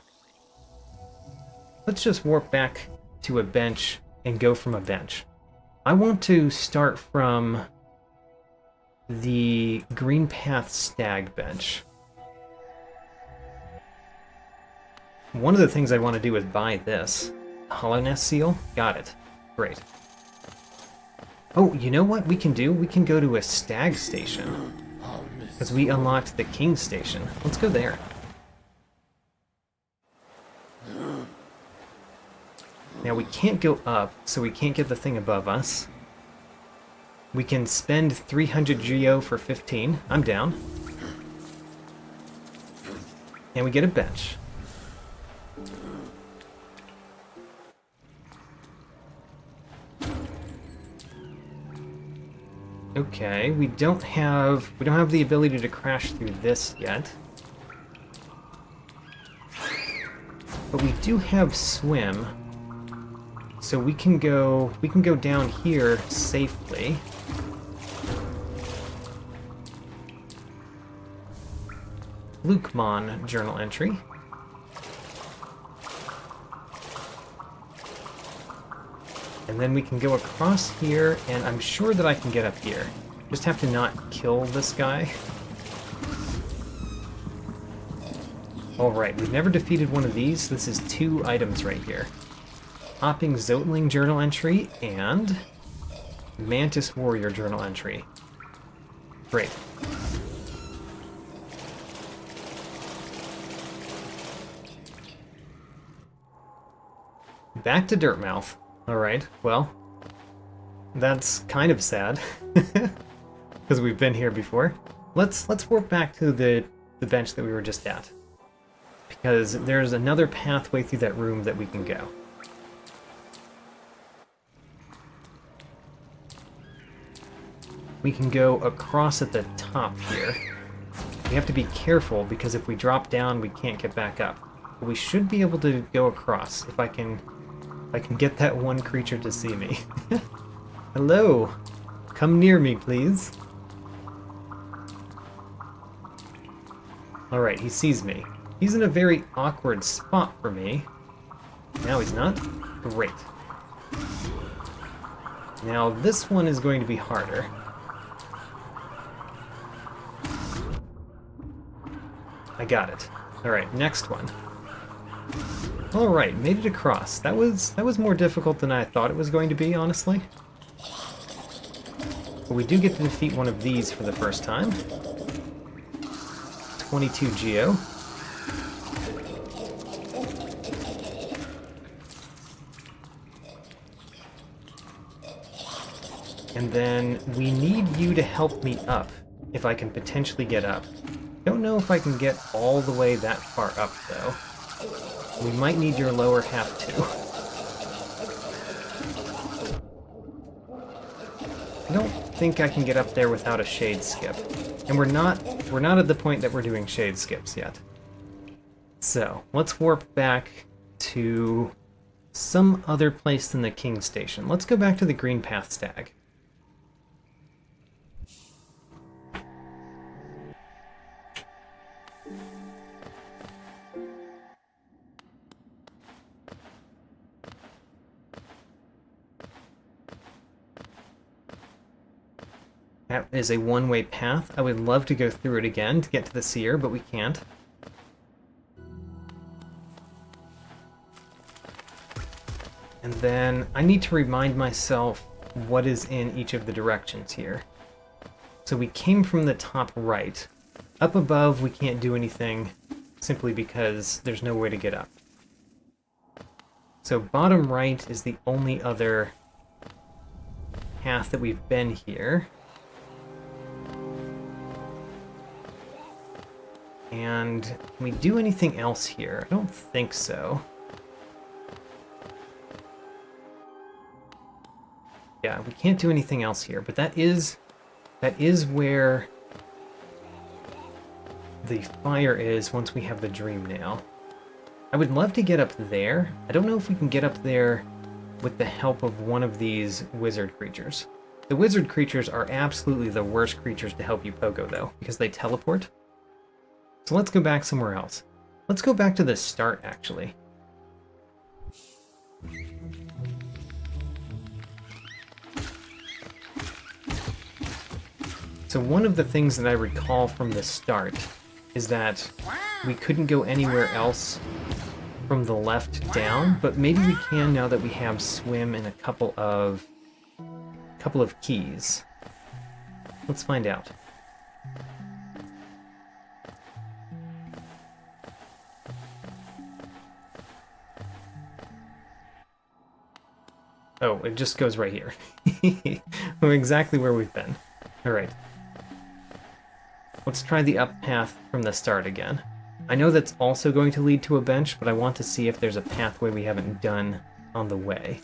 Let's just warp back to a bench and go from a bench. I want to start from the Green Path Stag bench. One of the things I want to do is buy this. Hollow Nest Seal? Got it. Great. Oh, you know what we can do? We can go to a Stag station. Because we unlocked the King station. Let's go there. Now we can't go up, so we can't get the thing above us. We can spend 300 Geo for 15. I'm down. And we get a bench. Okay, we don't have the ability to crash through this yet. But we do have swim. So we can go down here safely. Lukemon journal entry. And then we can go across here, and I'm sure that I can get up here. Just have to not kill this guy. Alright, we've never defeated one of these. This is 2 items right here. Hopping Zotling journal entry, and Mantis Warrior journal entry. Great. Back to Dirtmouth. Alright, well, that's kind of sad, because we've been here before. Let's warp back to the bench that we were just at, because there's another pathway through that room that we can go. We can go across at the top here. We have to be careful, because if we drop down, we can't get back up. But we should be able to go across, if I can get that one creature to see me. Hello! Come near me, please. Alright, he sees me. He's in a very awkward spot for me. Now he's not? Great. Now this one is going to be harder. I got it. Alright, next one. Alright, made it across. That was more difficult than I thought it was going to be, honestly. But we do get to defeat one of these for the first time. 22 Geo. And then we need you to help me up, if I can potentially get up. Don't know if I can get all the way that far up, though. We might need your lower half, too. I don't think I can get up there without a shade skip. And we're not at the point that we're doing shade skips yet. So, let's warp back to some other place than the King Station. Let's go back to the Green Path Stag. That is a one-way path. I would love to go through it again to get to the seer, but we can't. And then I need to remind myself what is in each of the directions here. So we came from the top right. Up above, we can't do anything simply because there's no way to get up. So bottom right is the only other path that we've been here. And can we do anything else here? I don't think so. Yeah, we can't do anything else here, but that is where the fire is once we have the dream nail. I would love to get up there. I don't know if we can get up there with the help of one of these wizard creatures. The wizard creatures are absolutely the worst creatures to help you pogo, though, because they teleport. So let's go back somewhere else. Let's go back to the start, actually. So one of the things that I recall from the start is that we couldn't go anywhere else from the left down, but maybe we can now that we have swim and a couple of keys. Let's find out. Oh, it just goes right here. We're exactly where we've been. Alright. Let's try the up path from the start again. I know that's also going to lead to a bench, but I want to see if there's a pathway we haven't done on the way.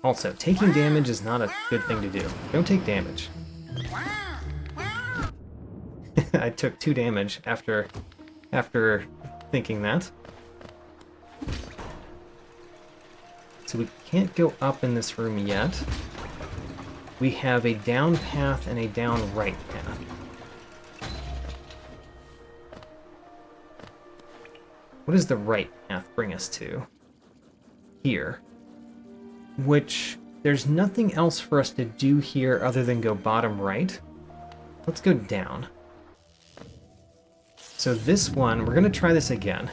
Also, taking damage is not a good thing to do. Don't take damage. I took 2 damage after thinking that. So we can't go up in this room yet. We have a down path and a down right path. What does the right path bring us to? Here. Which, there's nothing else for us to do here other than go bottom right. Let's go down. So this one, we're going to try this again.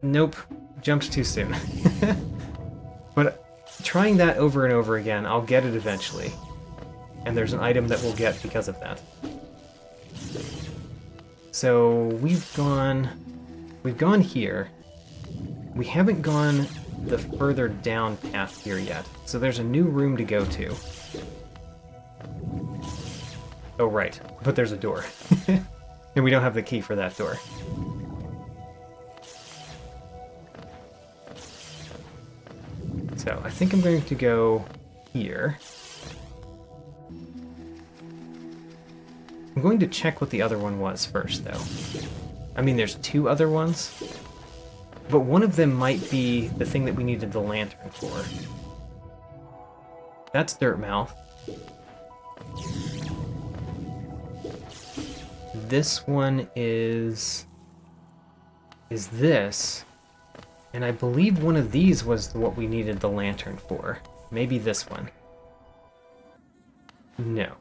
Nope, jumped too soon. But trying that over and over again, I'll get it eventually. And there's an item that we'll get because of that. So we've gone here. We haven't gone the further down path here yet. So there's a new room to go to. Oh, right. But there's a door. And we don't have the key for that door. So I think I'm going to go here. I'm going to check what the other one was first, though. I mean, there's 2 other ones. But one of them might be the thing that we needed the lantern for. That's Dirtmouth. This one is this, and I believe one of these was what we needed the lantern for. Maybe this one. No.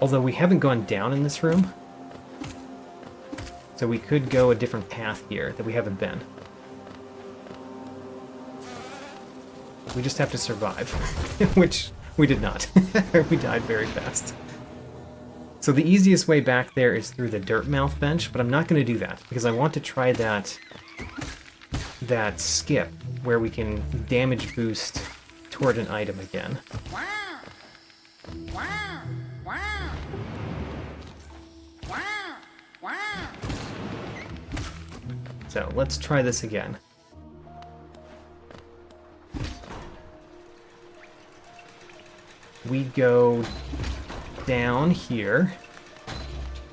Although we haven't gone down in this room, so we could go a different path here that we haven't been. We just have to survive, which we did not. We died very fast. So the easiest way back there is through the Dirtmouth bench, but I'm not going to do that, because I want to try that skip, where we can damage boost toward an item again. So let's try this again. We go down here,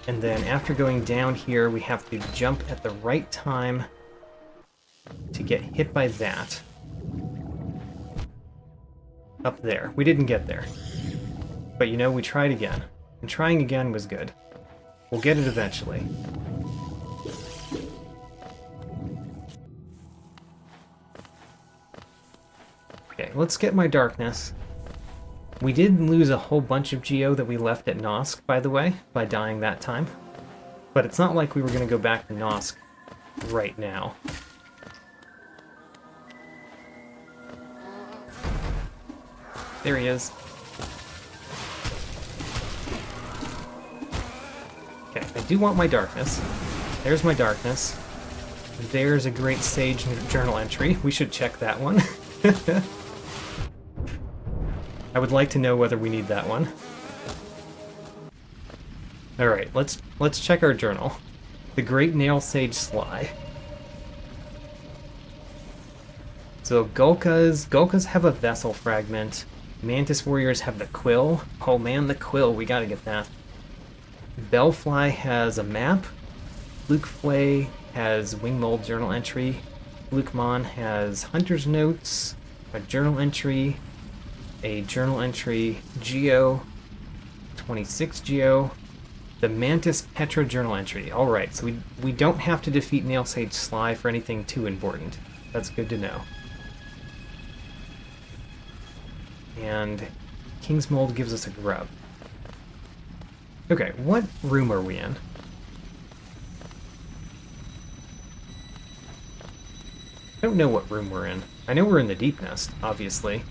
and then after going down here, we have to jump at the right time to get hit by that. Up there. We didn't get there. But you know, we tried again. And trying again was good. We'll get it eventually. Okay, let's get my darkness. We did lose a whole bunch of geo that we left at Nosk, by the way, by dying that time. But it's not like we were going to go back to Nosk right now. There he is. Okay, I do want my darkness. There's my darkness. There's a great sage journal entry. We should check that one. I would like to know whether we need that one. Alright, let's check our journal. The Great Nail Sage Sly. So Gulkas have a vessel fragment. Mantis Warriors have the quill. Oh man, the quill, we gotta get that. Bellfly has a map. Flukeflay has Wingmold journal entry. Flukemon has Hunter's Notes, a journal entry, Geo, 26 Geo, the Mantis Petra journal entry. Alright, so we don't have to defeat Nail Sage Sly for anything too important. That's good to know. And King's Mold gives us a grub. Okay, what room are we in? I don't know what room we're in. I know we're in the Deep Nest, obviously.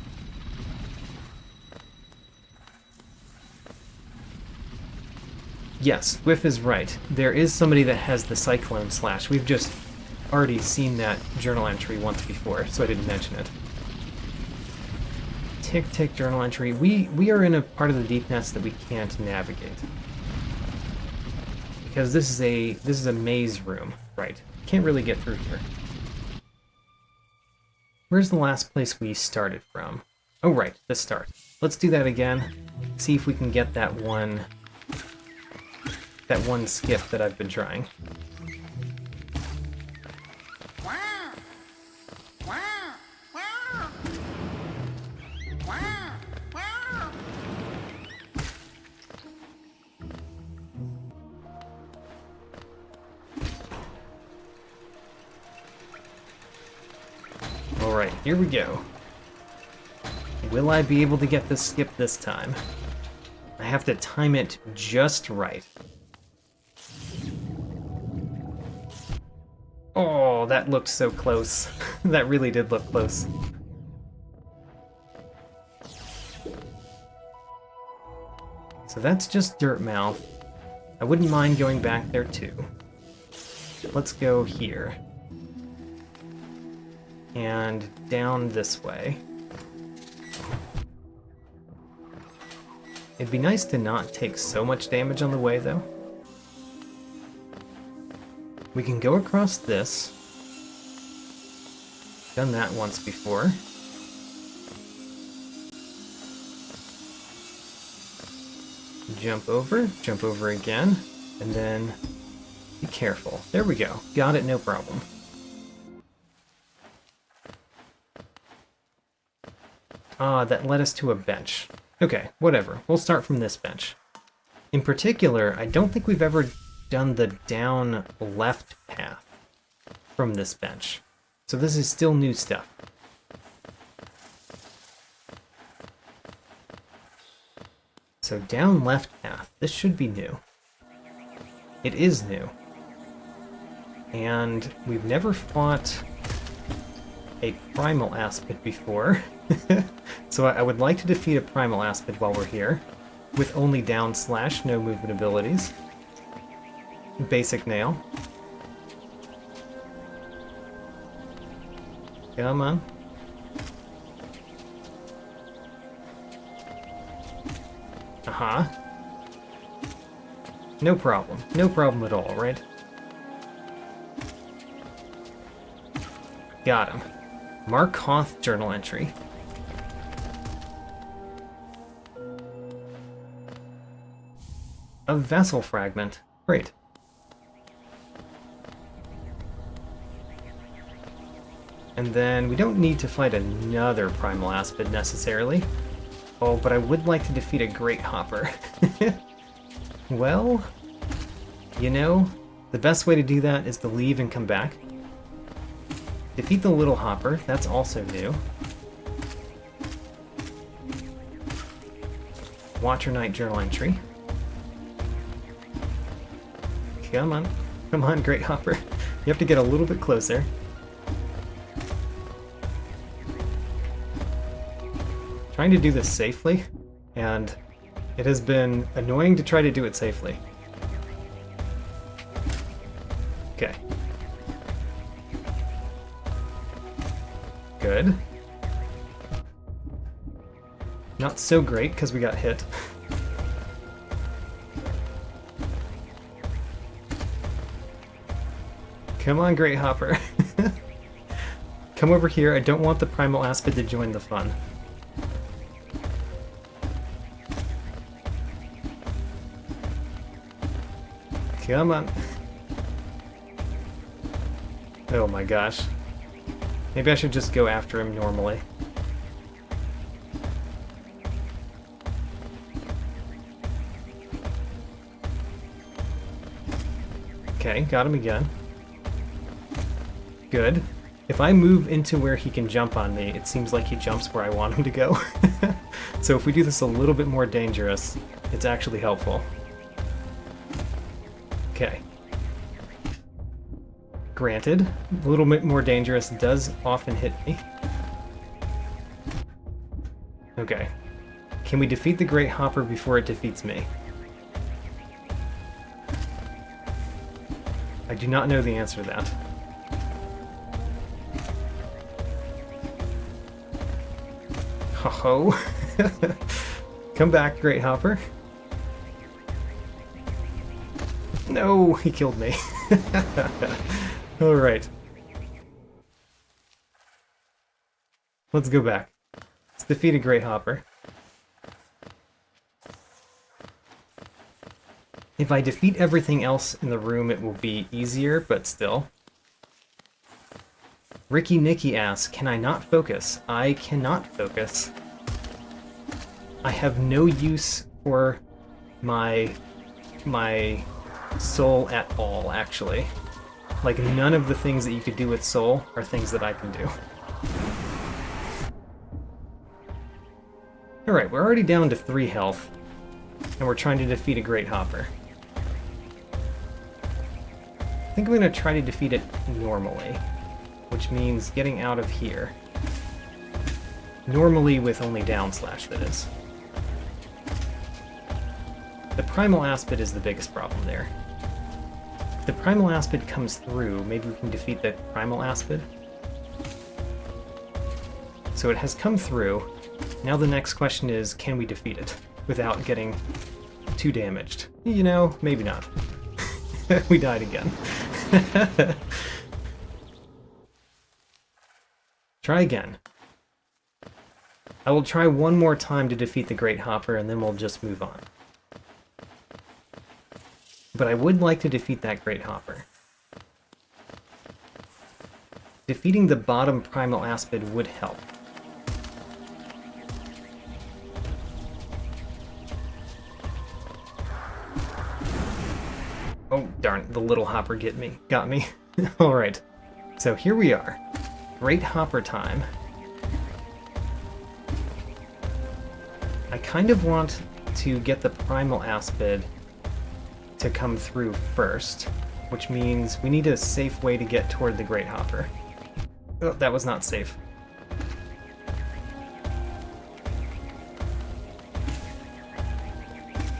Yes, Whiff is right. There is somebody that has the Cyclone Slash. We've just already seen that journal entry once before, so I didn't mention it. Tick journal entry. We are in a part of the Deep Nest that we can't navigate. Because this is a maze room. Right. Can't really get through here. Where's the last place we started from? Oh right, the start. Let's do that again. See if we can get that one skip that I've been trying. Alright, here we go. Will I be able to get this skip this time? I have to time it just right. Oh, that looked so close. That really did look close. So that's just Dirtmouth. I wouldn't mind going back there too. Let's go here. And down this way. It'd be nice to not take so much damage on the way, though. We can go across this. Done that once before. Jump over again, and then be careful. There we go. Got it, no problem. Ah, that led us to a bench. Okay, whatever. We'll start from this bench. In particular, I don't think we've ever done the down left path from this bench. So this is still new stuff. So down left path. This should be new. It is new. And we've never fought a primal aspid before. So I would like to defeat a primal aspid while we're here, with only down slash, no movement abilities. Basic nail. Come on. Aha. No problem. No problem at all, right? Got him. Mark Hoth journal entry. A vessel fragment. Great. And then we don't need to fight another primal aspid necessarily. Oh, but I would like to defeat a great hopper. Well, you know, the best way to do that is to leave and come back. Defeat the little hopper, that's also new. Watch your night journal entry. Come on. Come on, Great Hopper. You have to get a little bit closer. Trying to do this safely, and it has been annoying to try to do it safely. Okay. Good. Not so great, because we got hit. Come on, Great Hopper. Come over here. I don't want the primal aspid to join the fun. Come on. Oh my gosh. Maybe I should just go after him normally. Okay, got him again. Good. If I move into where he can jump on me, it seems like he jumps where I want him to go. So if we do this a little bit more dangerous, it's actually helpful. Okay. Granted, a little bit more dangerous does often hit me. Okay. Can we defeat the Great Hopper before it defeats me? I do not know the answer to that. Ho-ho. Come back, Great Hopper. No, he killed me. Alright. Let's go back. Let's defeat a Great Hopper. If I defeat everything else in the room, it will be easier, but still. Ricky Nicky asks, can I not focus? I cannot focus. I have no use for my soul at all, actually. Like, none of the things that you could do with soul are things that I can do. Alright, we're already down to 3 health, and we're trying to defeat a Great Hopper. I think I'm going to try to defeat it normally, which means getting out of here. Normally with only down slash, that is. The primal aspid is the biggest problem there. If the primal aspid comes through, maybe we can defeat the primal aspid. So it has come through. Now the next question is, can we defeat it without getting too damaged? You know, maybe not. We died again. Try again. I will try one more time to defeat the Great Hopper, and then we'll just move on. But I would like to defeat that Great Hopper. Defeating the bottom primal aspid would help. Oh, darn, the little hopper got me. Alright, so here we are. Great Hopper time. I kind of want to get the primal aspid to come through first, which means we need a safe way to get toward the Great Hopper. Oh, that was not safe.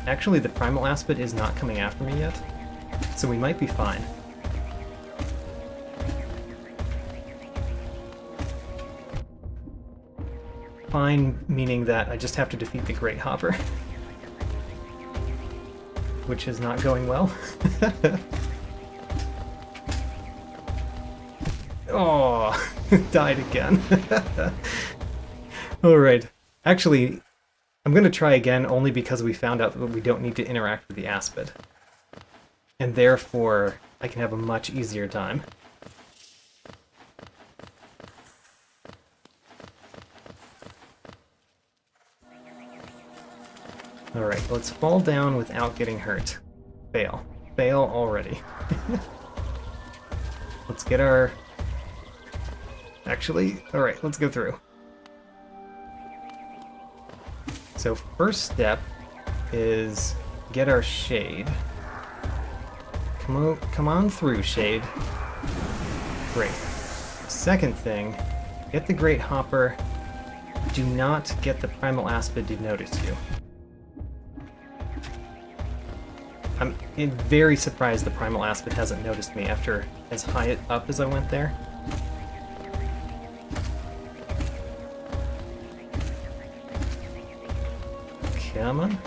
Actually, the primal aspid is not coming after me yet, so we might be fine. Fine, meaning that I just have to defeat the Great Hopper. Which is not going well. Oh, died again. Alright. Actually, I'm going to try again only because we found out that we don't need to interact with the aspid. And therefore, I can have a much easier time. Alright, let's fall down without getting hurt. Fail. Fail already. Let's get our... Actually, alright, let's go through. So first step is get our shade. Come on through, shade. Great. Second thing, get the Great Hopper. Do not get the Primal Aspid to notice you. I'm very surprised the Primal Aspid hasn't noticed me after as high up as I went there. Come on.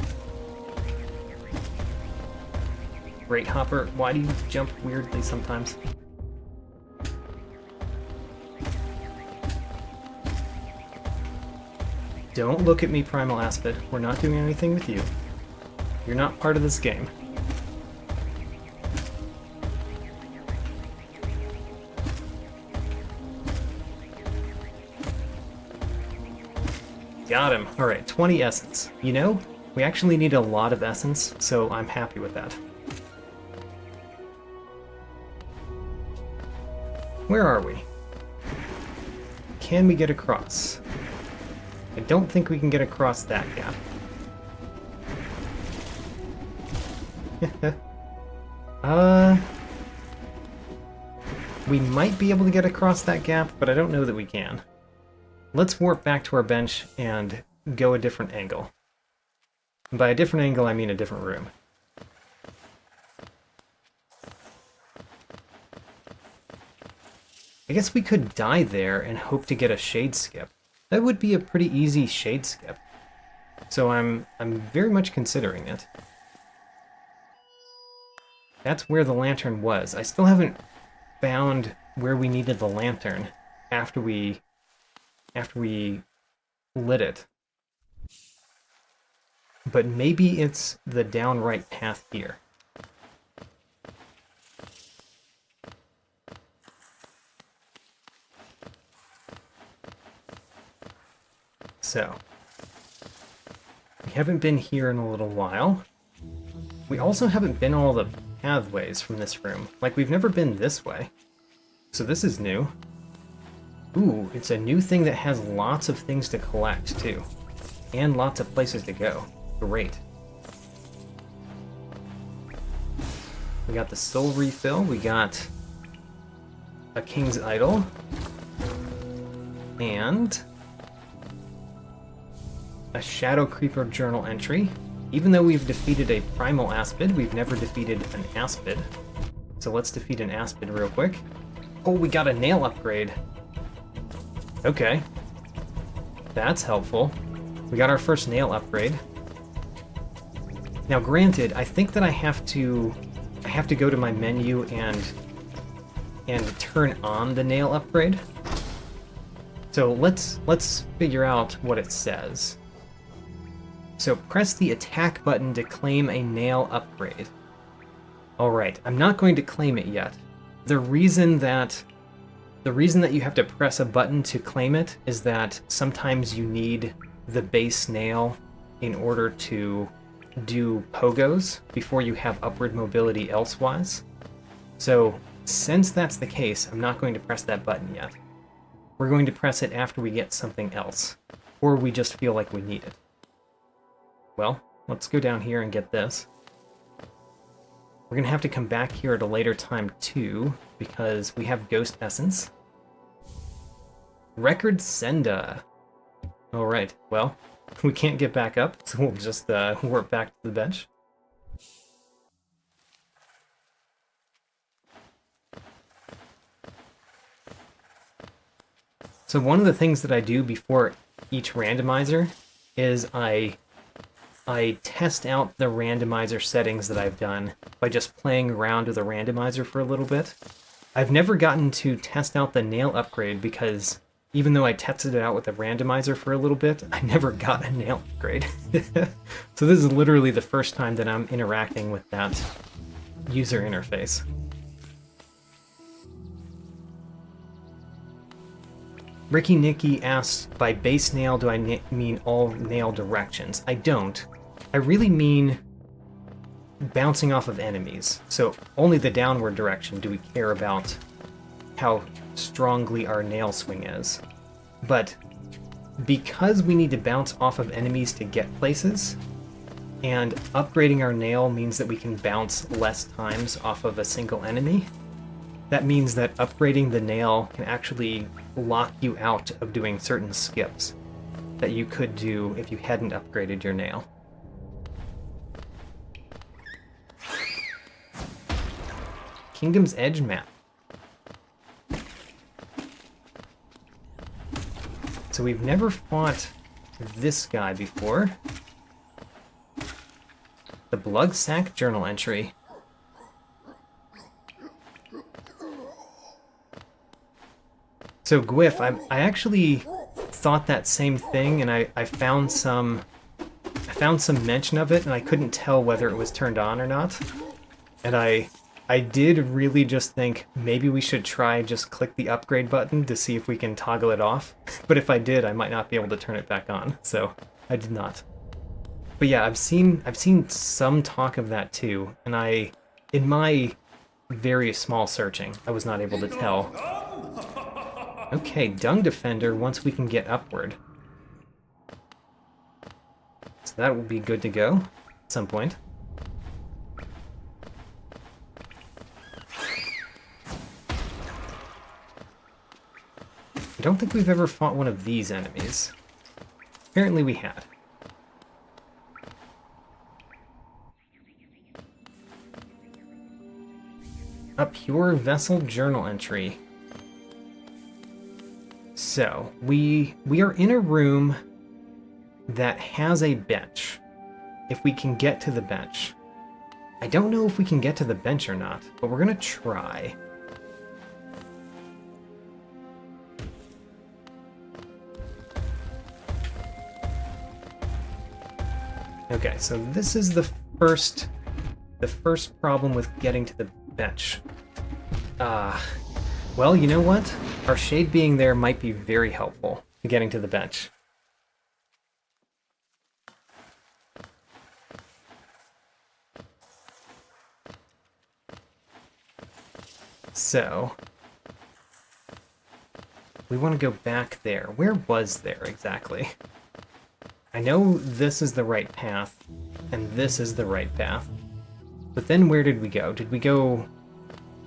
Great Hopper, why do you jump weirdly sometimes? Don't look at me, Primal Aspid. We're not doing anything with you. You're not part of this game. Got him. Alright, 20 essence. You know, we actually need a lot of essence, so I'm happy with that. Where are we? Can we get across? I don't think we can get across that gap. We might be able to get across that gap, but I don't know that we can. Let's warp back to our bench and go a different angle. And by a different angle, I mean a different room. I guess we could die there and hope to get a shade skip. That would be a pretty easy shade skip. So I'm very much considering it. That's where the lantern was. I still haven't found where we needed the lantern after we lit it. But maybe it's the downright path here. So, we haven't been here in a little while. We also haven't been all the pathways from this room. Like, we've never been this way. So this is new. Ooh, it's a new thing that has lots of things to collect, too. And lots of places to go. Great. We got the soul refill, we got a King's Idol, and a Shadow Creeper journal entry. Even though we've defeated a Primal Aspid, we've never defeated an Aspid. So let's defeat an Aspid real quick. Oh, we got a nail upgrade. Okay. That's helpful. We got our first nail upgrade. Now granted, I think that I have to go to my menu and turn on the nail upgrade. So let's figure out what it says. So press the attack button to claim a nail upgrade. Alright, I'm not going to claim it yet. The reason that you have to press a button to claim it is that sometimes you need the base nail in order to do pogos before you have upward mobility elsewise. So since that's the case, I'm not going to press that button yet. We're going to press it after we get something else, or we just feel like we need it. Well, let's go down here and get this. We're going to have to come back here at a later time too, because we have Ghost Essence. Record Senda. Alright, well, we can't get back up, so we'll just warp back to the bench. So one of the things that I do before each randomizer is I test out the randomizer settings that I've done by just playing around with the randomizer for a little bit. I've never gotten to test out the nail upgrade because even though I tested it out with the randomizer for a little bit, I never got a nail upgrade. So this is literally the first time that I'm interacting with that user interface. Ricky Nicky asks, by base nail do I mean all nail directions? I don't. I really mean bouncing off of enemies. So only the downward direction do we care about how strongly our nail swing is. But because we need to bounce off of enemies to get places, And upgrading our nail means that we can bounce less times off of a single enemy. That means that upgrading the nail can actually lock you out of doing certain skips that you could do if you hadn't upgraded your nail. Kingdom's Edge map. So we've never fought this guy before. The Bloodsack journal entry. So Gwyff, I actually thought that same thing, and I found some mention of it, and I couldn't tell whether it was turned on or not. And I did really just think maybe we should try just click the upgrade button to see if we can toggle it off. But if I did, I might not be able to turn it back on, so I did not. But yeah, I've seen some talk of that too, and in my very small searching, I was not able to tell. Okay, Dung Defender once we can get upward. So that will be good to go at some point. I don't think we've ever fought one of these enemies. Apparently we had. A pure vessel journal entry. So, we are in a room that has a bench. If we can get to the bench. I don't know if we can get to the bench or not, but we're gonna try. Okay, so this is the first problem with getting to the bench. Well, you know what? Our shade being there might be very helpful to getting to the bench. So, we want to go back there. Where was there exactly? I know this is the right path, and this is the right path. But then where did we go? Did we go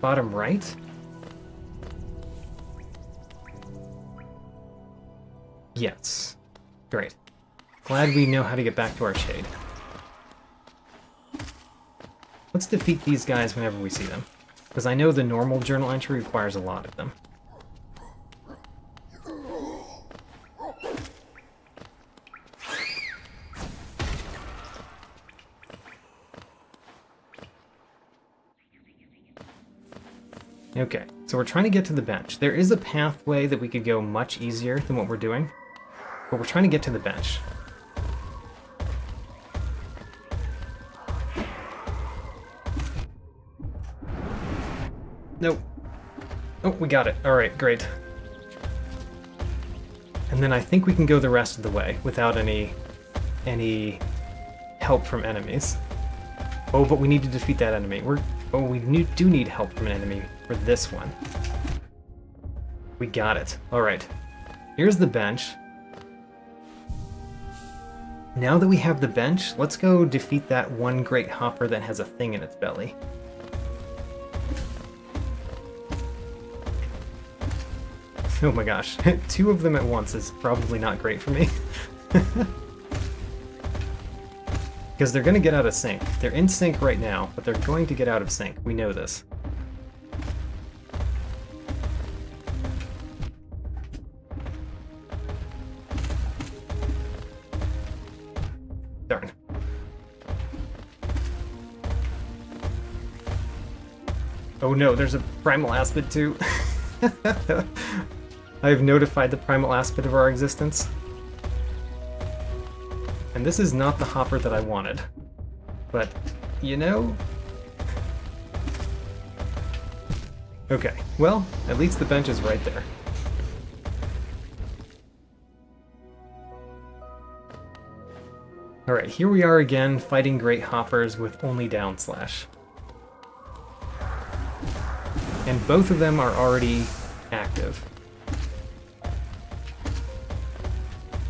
bottom right? Yes. Great. Glad we know how to get back to our shade. Let's defeat these guys whenever we see them, because I know the normal journal entry requires a lot of them. Okay, so we're trying to get to the bench. There is a pathway that we could go much easier than what we're doing, but we're trying to get to the bench. Nope. Oh, we got it. Alright, great. And then I think we can go the rest of the way without any help from enemies. Oh, but we need to defeat that enemy. We do need help from an enemy for this one. We got it. Alright. Here's the bench. Now that we have the bench, let's go defeat that one great hopper that has a thing in its belly. Oh my gosh. 2 of them at once is probably not great for me. Because they're going to get out of sync. They're in sync right now, but they're going to get out of sync. We know this. Darn. Oh no, there's a primal aspid too. I have notified the primal aspid of our existence. And this is not the hopper that I wanted. But, you know... Okay, well, at least the bench is right there. Alright, here we are again, fighting great hoppers with only down slash. And both of them are already active.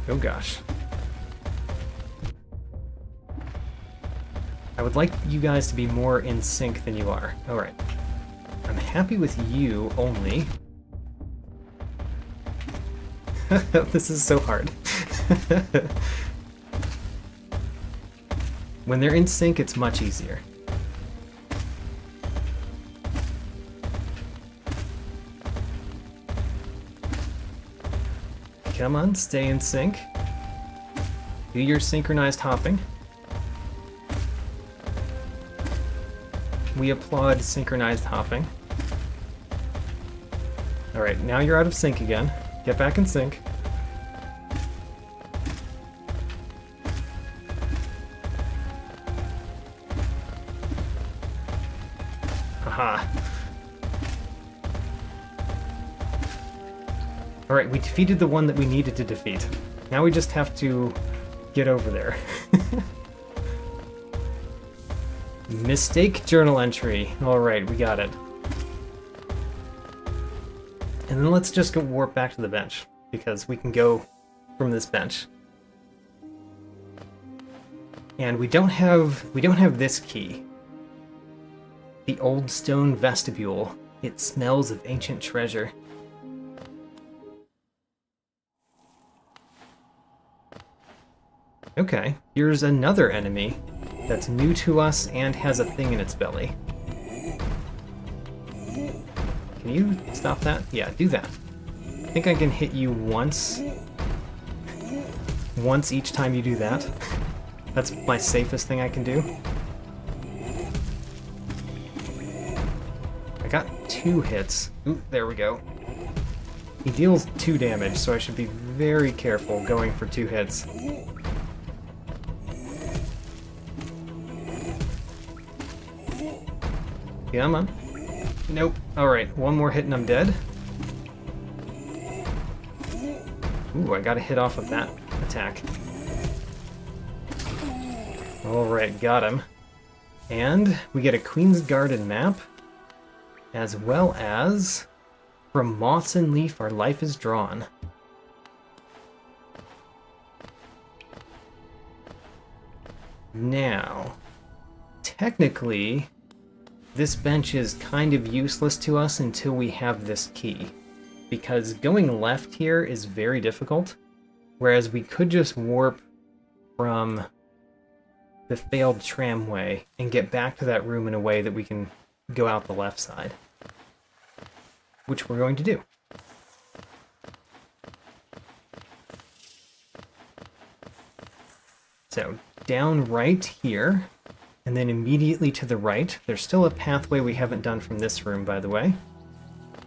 Oh gosh. would like you guys to be more in sync than you are. Alright. I'm happy with you only. This is so hard. When they're in sync, it's much easier. Come on, stay in sync. Do your synchronized hopping. We applaud synchronized hopping. Alright, now you're out of sync again. Get back in sync. Haha. Alright, we defeated the one that we needed to defeat. Now we just have to get over there. Mistake journal entry. Alright, we got it. And then let's just go warp back to the bench, because we can go from this bench. And we don't have this key. The old stone vestibule. It smells of ancient treasure. Okay, here's another enemy that's new to us and has a thing in its belly. Can you stop that? Yeah, do that. I think I can hit you once. Once each time you do that. That's my safest thing I can do. I got 2 hits. Ooh, there we go. He deals 2 damage, so I should be very careful going for 2 hits. Come on. Nope. Alright, 1 more hit and I'm dead. Ooh, I got a hit off of that attack. Alright, got him. And we get a Queen's Garden map, as well as from Moss and Leaf Our Life is Drawn. Now, technically, this bench is kind of useless to us until we have this key, because going left here is very difficult, whereas we could just warp from the failed tramway and get back to that room in a way that we can go out the left side, which we're going to do. So, down right here, and then immediately to the right, there's still a pathway we haven't done from this room, by the way.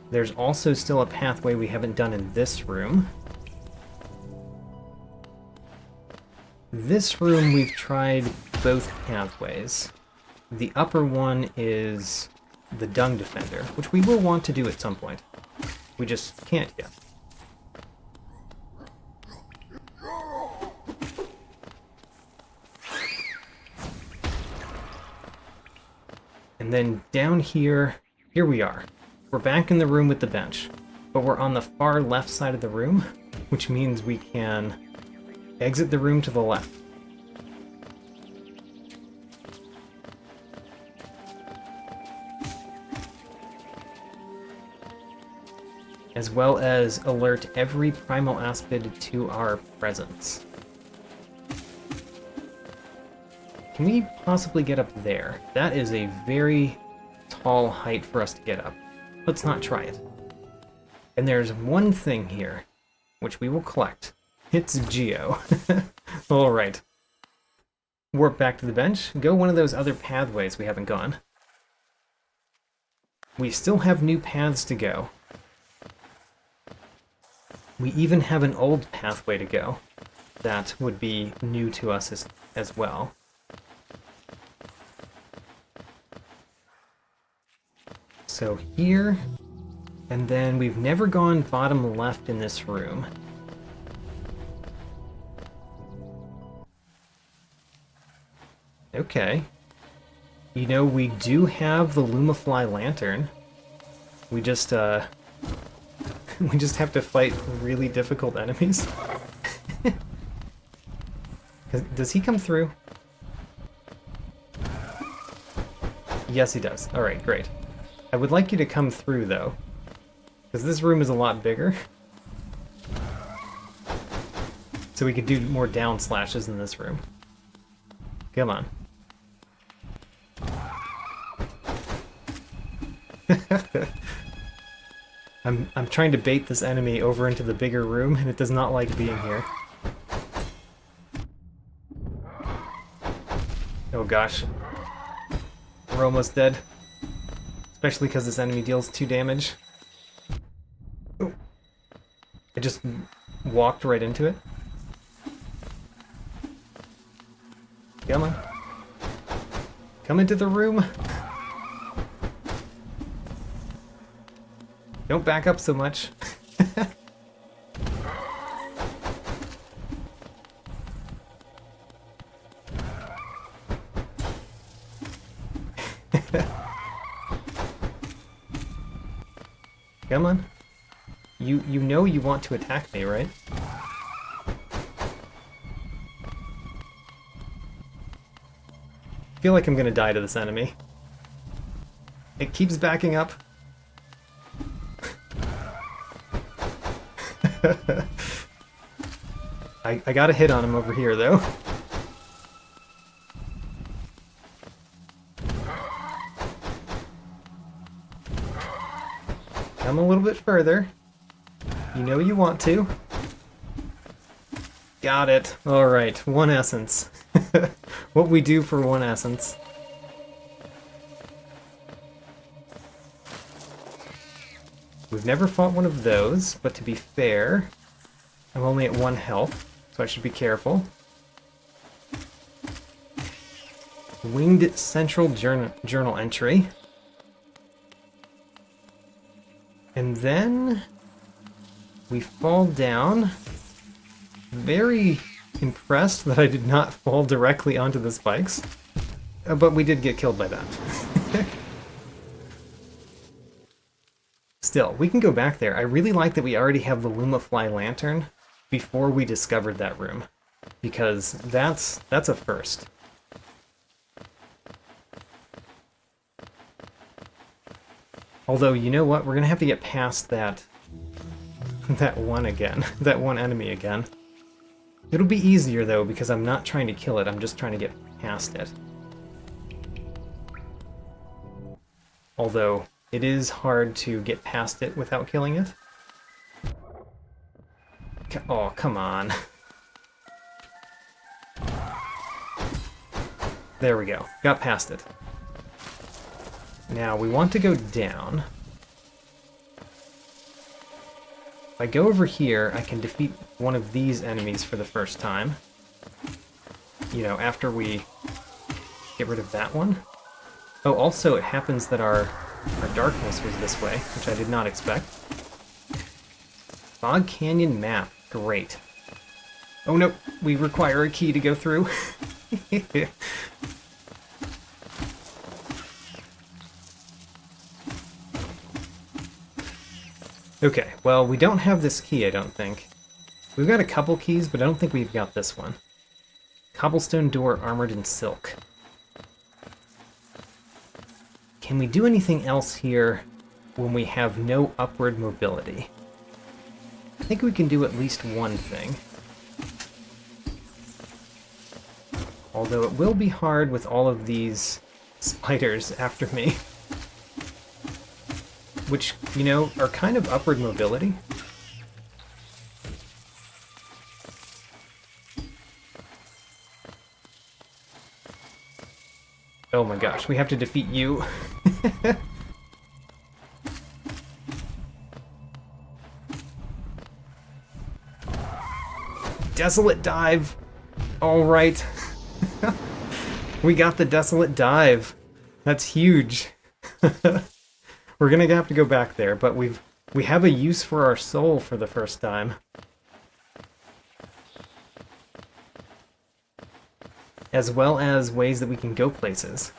There's also still a pathway we haven't done in this room. This room we've tried both pathways. The upper one is the Dung Defender, which we will want to do at some point. We just can't yet. And then down here, here we are. We're back in the room with the bench, but we're on the far left side of the room, which means we can exit the room to the left. As well as alert every primal aspid to our presence. Can we possibly get up there? That is a very tall height for us to get up. Let's not try it. And there's one thing here, which we will collect. It's Geo. Alright. Warp back to the bench. Go one of those other pathways we haven't gone. We still have new paths to go. We even have an old pathway to go. That would be new to us as well. So here, and then we've never gone bottom left in this room. Okay. You know, we do have the Lumafly Lantern. We just have to fight really difficult enemies. Does he come through? Yes, he does. Alright, great. I would like you to come through, though. Because this room is a lot bigger. So we could do more down slashes in this room. Come on. I'm trying to bait this enemy over into the bigger room, and it does not like being here. Oh gosh. We're almost dead. Especially because this enemy deals 2 damage. Ooh. I just walked right into it. Come on. Come into the room. Don't back up so much. Come on. You know you want to attack me, right? I feel like I'm gonna die to this enemy. It keeps backing up. I got a hit on him over here, though. Come a little bit further. You know you want to. Got it. Alright, 1 essence. What we do for 1 essence. We've never fought one of those, but to be fair, I'm only at 1 health, so I should be careful. Winged Central Journal entry. And then we fall down. Very impressed that I did not fall directly onto the spikes. But we did get killed by that. Still, we can go back there. I really like that we already have the Lumafly lantern before we discovered that room. Because that's a first. Although, you know what? We're gonna have to get past that one again. That one enemy again. It'll be easier, though, because I'm not trying to kill it. I'm just trying to get past it. Although, it is hard to get past it without killing it. Oh, come on. There we go. Got past it. Now, we want to go down. If I go over here, I can defeat one of these enemies for the first time. You know, after we get rid of that one. Oh, also, it happens that our darkness was this way, which I did not expect. Fog Canyon map. Great. Oh no, we require a key to go through. Okay, well, we don't have this key, I don't think. We've got a couple keys, but I don't think we've got this one. Cobblestone door armored in silk. Can we do anything else here when we have no upward mobility? I think we can do at least one thing. Although it will be hard with all of these spiders after me. Which, you know, are kind of upward mobility. Oh my gosh, we have to defeat you. Desolate dive! Alright. We got the desolate dive. That's huge. We're gonna have to go back there, but we have a use for our soul for the first time. As well as ways that we can go places.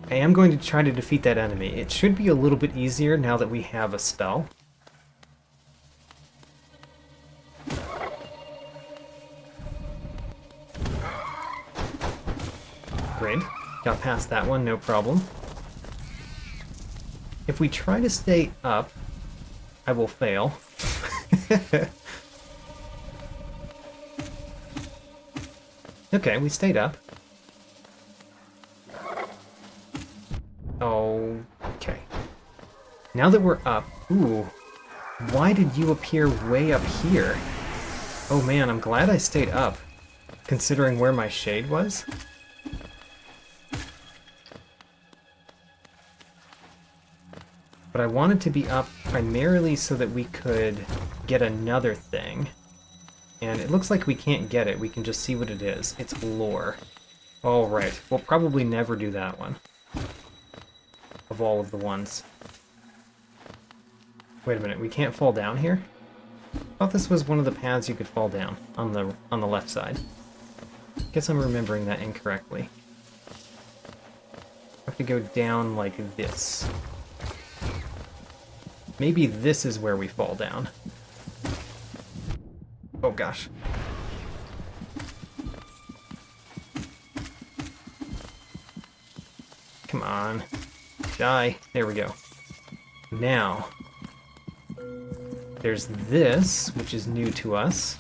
I am going to try to defeat that enemy. It should be a little bit easier now that we have a spell. Got past that one, no problem. If we try to stay up, I will fail. Okay, we stayed up. Okay. Now that we're up... Ooh. Why did you appear way up here? Oh man, I'm glad I stayed up, considering where my shade was. But I wanted to be up primarily so that we could get another thing. And it looks like we can't get it, we can just see what it is. It's lore. Alright, we'll probably never do that one. Of all of the ones. Wait a minute, we can't fall down here? I thought this was one of the paths you could fall down, on the left side. Guess I'm remembering that incorrectly. I have to go down like this. Maybe this is where we fall down. Oh gosh. Come on. Die. There we go. Now, there's this, which is new to us.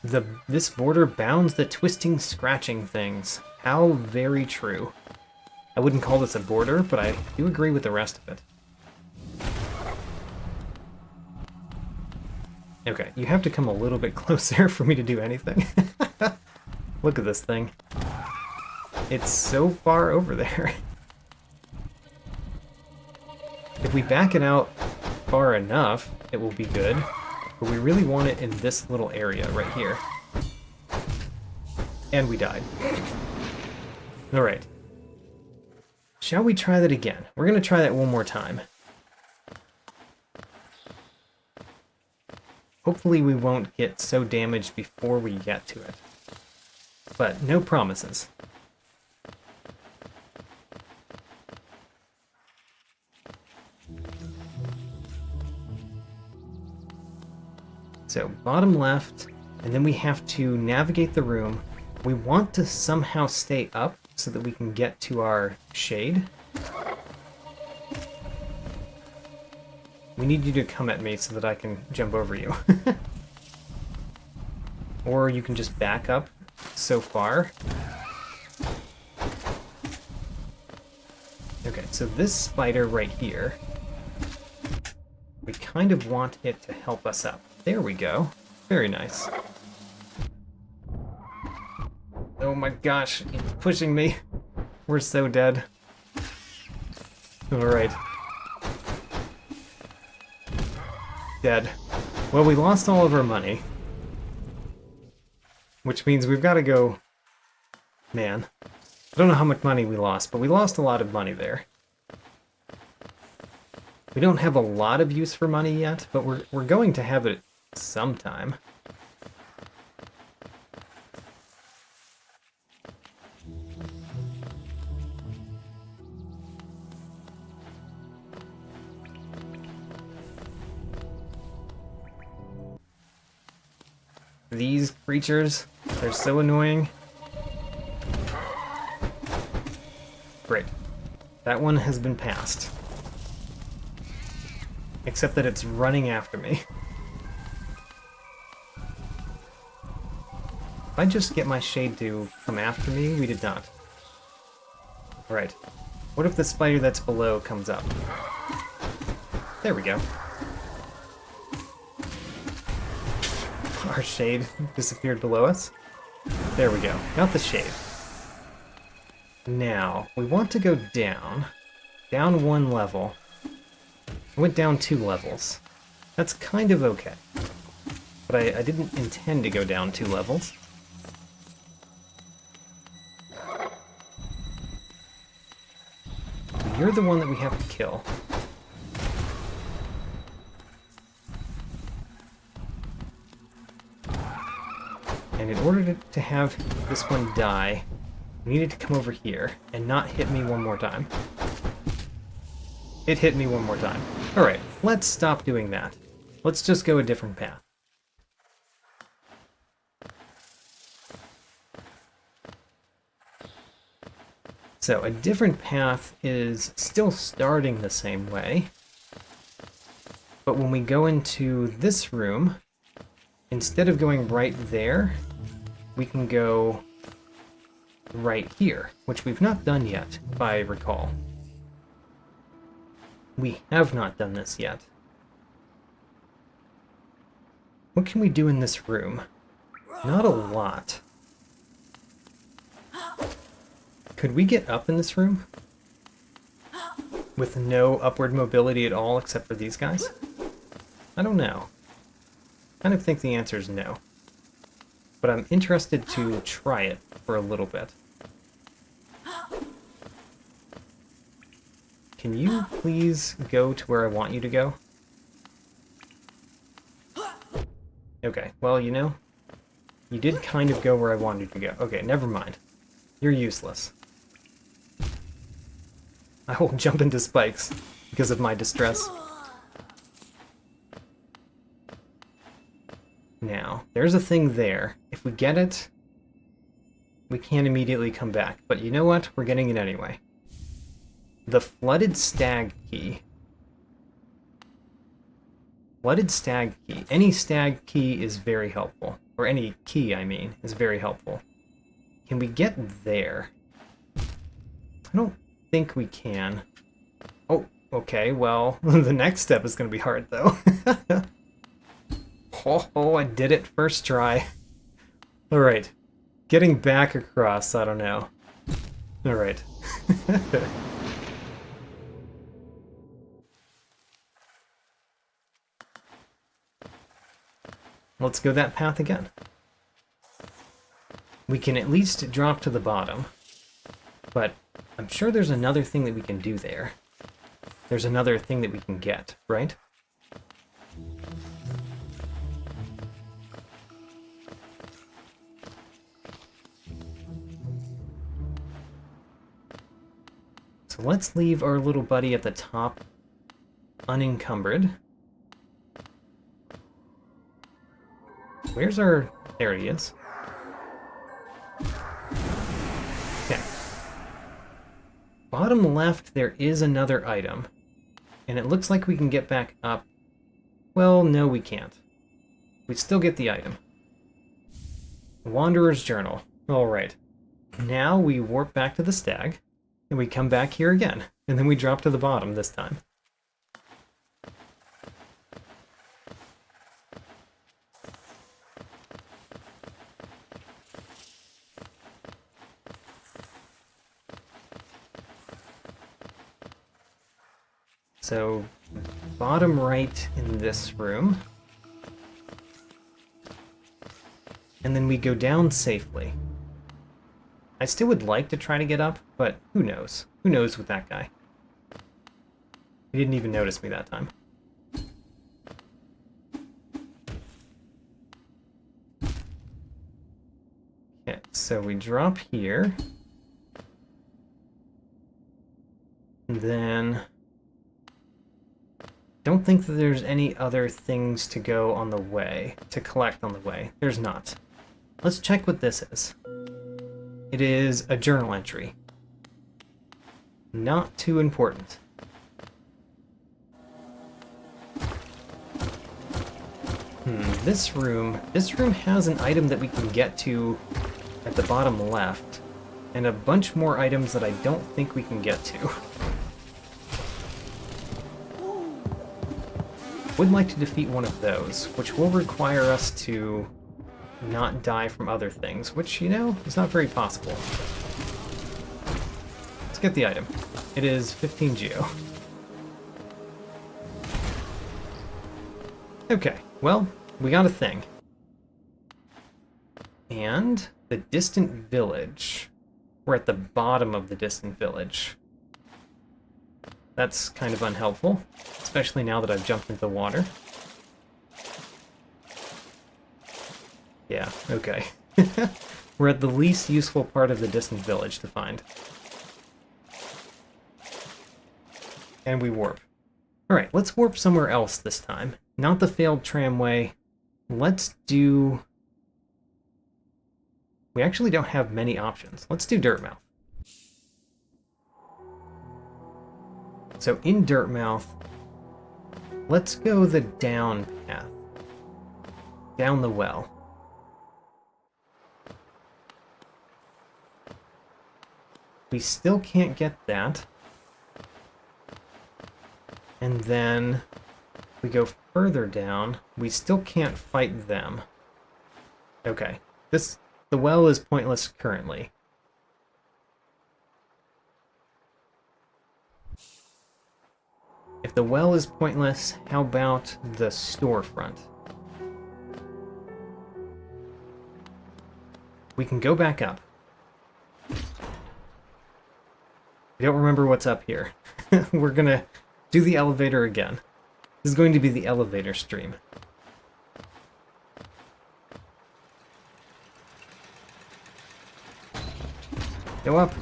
This border bounds the twisting, scratching things. How very true. I wouldn't call this a border, but I do agree with the rest of it. Okay, you have to come a little bit closer for me to do anything. Look at this thing. It's so far over there. If we back it out far enough, it will be good. But we really want it in this little area right here. And we died. Alright. Shall we try that again? We're going to try that one more time. Hopefully we won't get so damaged before we get to it. But no promises. So, bottom left, and then we have to navigate the room. We want to somehow stay up so that we can get to our shade. We need you to come at me so that I can jump over you. Or you can just back up so far. Okay, so this spider right here, we kind of want it to help us up. There we go. Very nice. Oh my gosh, it's pushing me. We're so dead. Alright. Dead. Well, we lost all of our money. Which means we've got to go... Man. I don't know how much money we lost, but we lost a lot of money there. We don't have a lot of use for money yet, but we're going to have it sometime. These creatures, they're so annoying. Great. That one has been passed. Except that it's running after me. If I just get my shade to come after me, we did not. Alright. What if the spider that's below comes up? There we go. Our shade disappeared below us. There we go. Got the shade. Now, we want to go down. Down one level. I went down 2 levels. That's kind of okay. But I didn't intend to go down 2 levels. You're the one that we have to kill. And in order to have this one die, we needed to come over here and not hit me one more time. It hit me one more time. Alright, let's stop doing that. Let's just go a different path. So a different path is still starting the same way. But when we go into this room, instead of going right there, we can go right here, which we've not done yet, if I recall. We have not done this yet. What can we do in this room? Not a lot. Could we get up in this room? With no upward mobility at all except for these guys? I don't know. I kind of think the answer is no. But I'm interested to try it for a little bit. Can you please go to where I want you to go? Okay, well, you know, you did kind of go where I wanted to go. Okay, never mind. You're useless. I will jump into spikes because of my distress. Now, there's a thing there. If we get it, we can't immediately come back. But you know what? We're getting it anyway. The flooded stag key. Flooded stag key. Any stag key is very helpful. Or any key, I mean, is very helpful. Can we get there? I don't think we can. Oh, okay, well, the next step is going to be hard, though. Oh, I did it first try. Alright. Getting back across, I don't know. Alright. Let's go that path again. We can at least drop to the bottom, but I'm sure there's another thing that we can do there. There's another thing that we can get, right? So let's leave our little buddy at the top unencumbered. Where's our... There he is. Okay. Bottom left, there is another item. And it looks like we can get back up. Well, no, we can't. We still get the item. Wanderer's Journal. Alright. Now we warp back to the stag, and we come back here again. And then we drop to the bottom this time. So, bottom right in this room. And then we go down safely. I still would like to try to get up, but who knows? Who knows with that guy? He didn't even notice me that time. Okay, so we drop here. And then... don't think that there's any other things to go on the way, to collect on the way. There's not. Let's check what this is. It is a journal entry. Not too important. This room has an item that we can get to at the bottom left, and a bunch more items that I don't think we can get to. Would like to defeat one of those, which will require us to not die from other things, which, you know, is not very possible. Let's get the item. It is 15 geo. Okay, well, we got a thing. And the distant village. We're at the bottom of the distant village. That's kind of unhelpful, especially now that I've jumped into the water. Yeah, okay. We're at the least useful part of the distant village to find. And we warp. Alright, let's warp somewhere else this time. Not the failed tramway. Let's do... we actually don't have many options. Let's do Dirtmouth. So in Dirtmouth, let's go the down path. Down the well. We still can't get that. And then we go further down. We still can't fight them. Okay. The well is pointless currently. If the well is pointless, how about the storefront? We can go back up. I don't remember what's up here. We're gonna do the elevator again. This is going to be the elevator stream. Go up.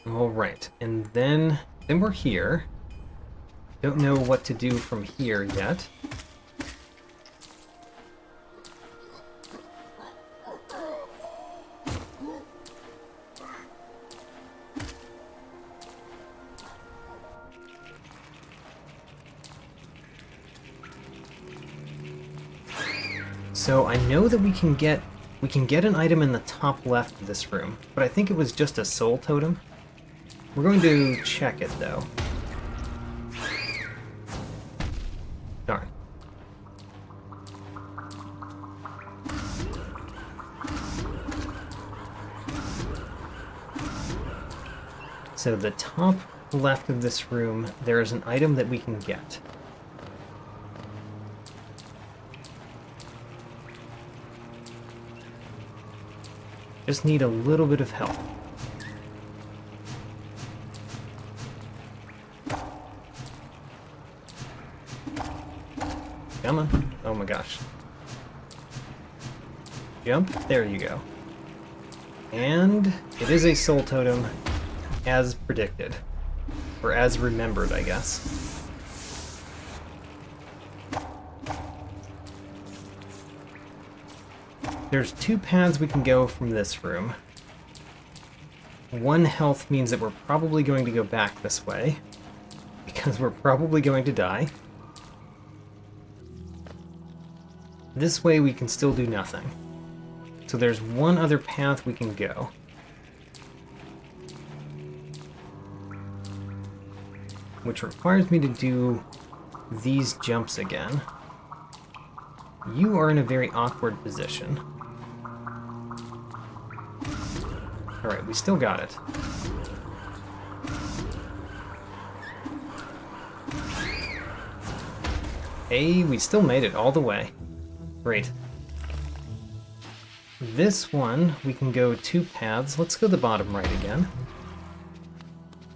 All right, and then we're here. Don't know what to do from here yet. So I know that we can get an item in the top left of this room, but I think it was just a soul totem. We're going to check it, though. Darn. So the top left of this room, there is an item that we can get. Just need a little bit of help. Come on. Oh my gosh. Jump. There you go. And it is a soul totem, as predicted. Or as remembered, I guess. There's two paths we can go from this room. One health means that we're probably going to go back this way, because we're probably going to die. This way we can still do nothing. So there's one other path we can go. Which requires me to do these jumps again. You are in a very awkward position. Alright, we still got it. Hey, we still made it all the way. Great. This one, we can go two paths. Let's go the bottom right again.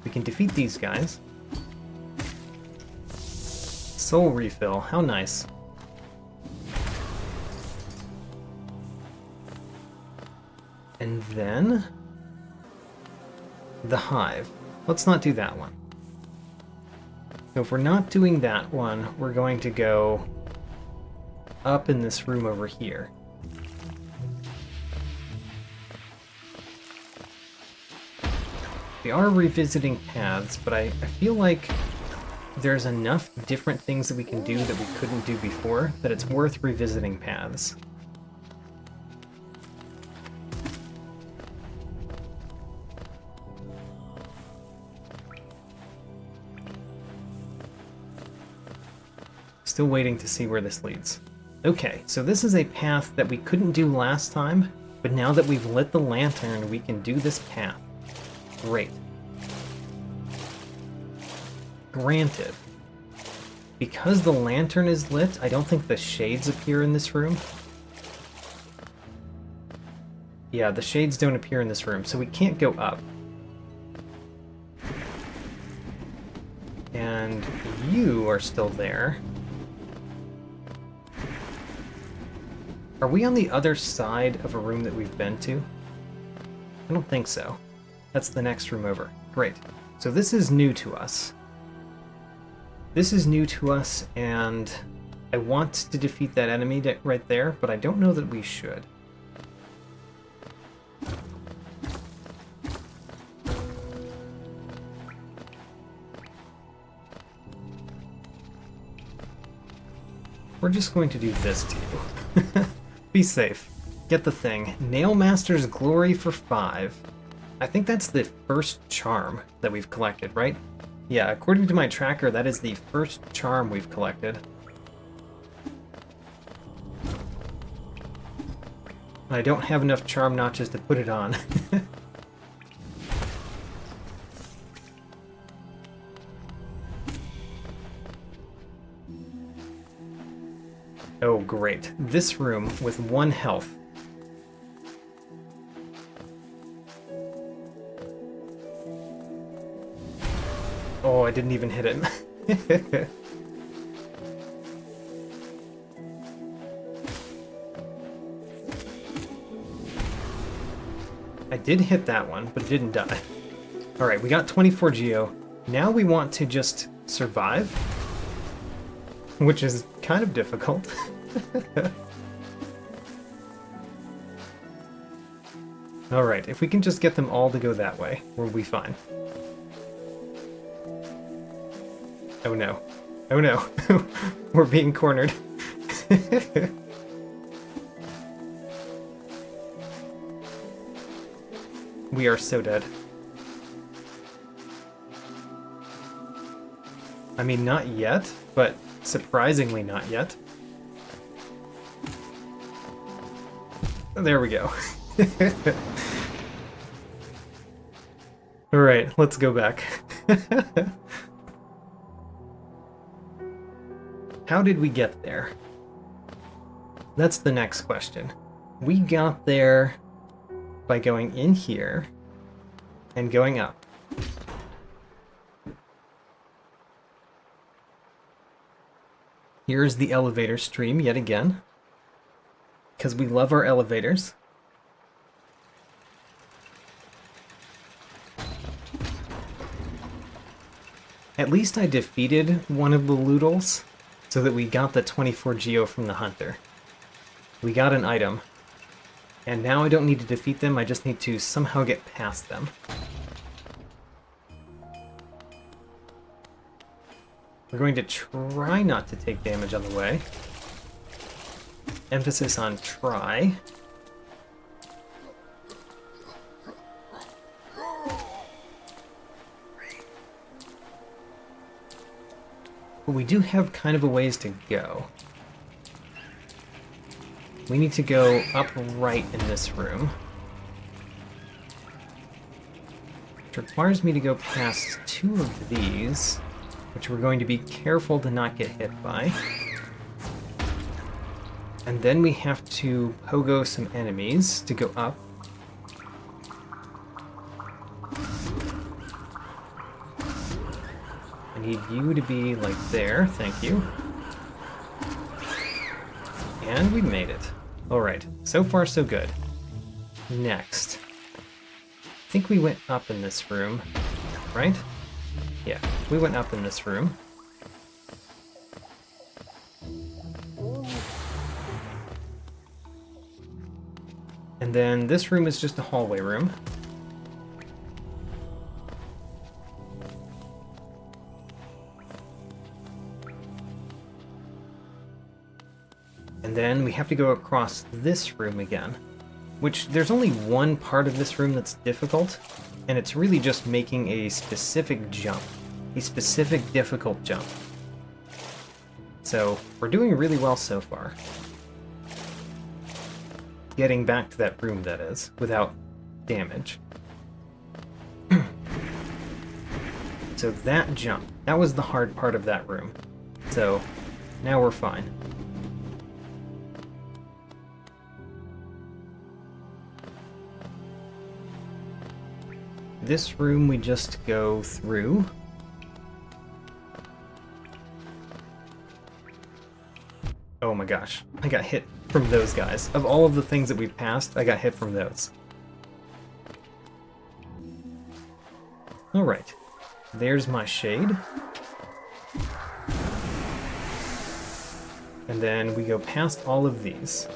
We can defeat these guys. Soul refill, how nice. And then the hive. Let's not do that one. So if we're not doing that one, we're going to go up in this room over here. We are revisiting paths, but I feel like there's enough different things that we can do that we couldn't do before that it's worth revisiting paths. Still waiting to see where this leads. Okay, so this is a path that we couldn't do last time, but now that we've lit the lantern, we can do this path. Great. Granted, because the lantern is lit, I don't think the shades appear in this room. Yeah, the shades don't appear in this room, so we can't go up. And you are still there. Are we on the other side of a room that we've been to? I don't think so. That's the next room over. Great. So this is new to us. This is new to us, and I want to defeat that enemy right there, but I don't know that we should. We're just going to do this to you. Be safe. Get the thing. Nailmaster's Glory for 5. I think that's the first charm that we've collected, right? Yeah, according to my tracker, that is the first charm we've collected. I don't have enough charm notches to put it on. Oh, great. This room with 1 health. Oh, I didn't even hit it. I did hit that one, but it didn't die. Alright, we got 24 Geo. Now we want to just survive, which is kind of difficult. Alright, if we can just get them all to go that way, we'll be fine. Oh no. Oh no. We're being cornered. We are so dead. I mean, not yet, but surprisingly not yet. There we go. Alright, let's go back. How did we get there? That's the next question. We got there by going in here and going up. Here's the elevator stream yet again, because we love our elevators. At least I defeated one of the Loodles, so that we got the 24 Geo from the Hunter. We got an item. And now I don't need to defeat them, I just need to somehow get past them. We're going to try not to take damage on the way. Emphasis on try. But we do have kind of a ways to go. We need to go up right in this room. Which requires me to go past 2 of these, which we're going to be careful to not get hit by. And then we have to pogo some enemies to go up. I need you to be like there, thank you. And we made it. Alright, so far so good. Next. I think we went up in this room, right? Yeah, we went up in this room. And then this room is just a hallway room. And then we have to go across this room again, which there's only one part of this room that's difficult, and it's really just making a specific jump, a specific difficult jump. So we're doing really well so far. Getting back to that room, that is, without damage. So that jump, that was the hard part of that room. So now we're fine. This room we just go through. Oh my gosh, I got hit from those guys. Of all of the things that we've passed, I got hit from those. Alright, There's my shade. And then we go past all of these.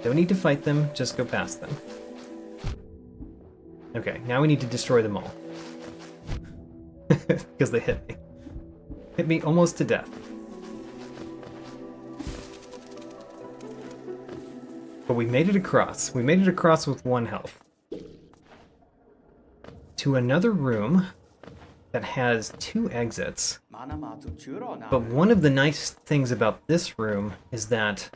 Don't need to fight them, just go past them. Okay, now we need to destroy them all. Because they hit me. Hit me almost to death. But we made it across. We made it across with 1 health. To another room that has 2 exits. But one of the nice things about this room is that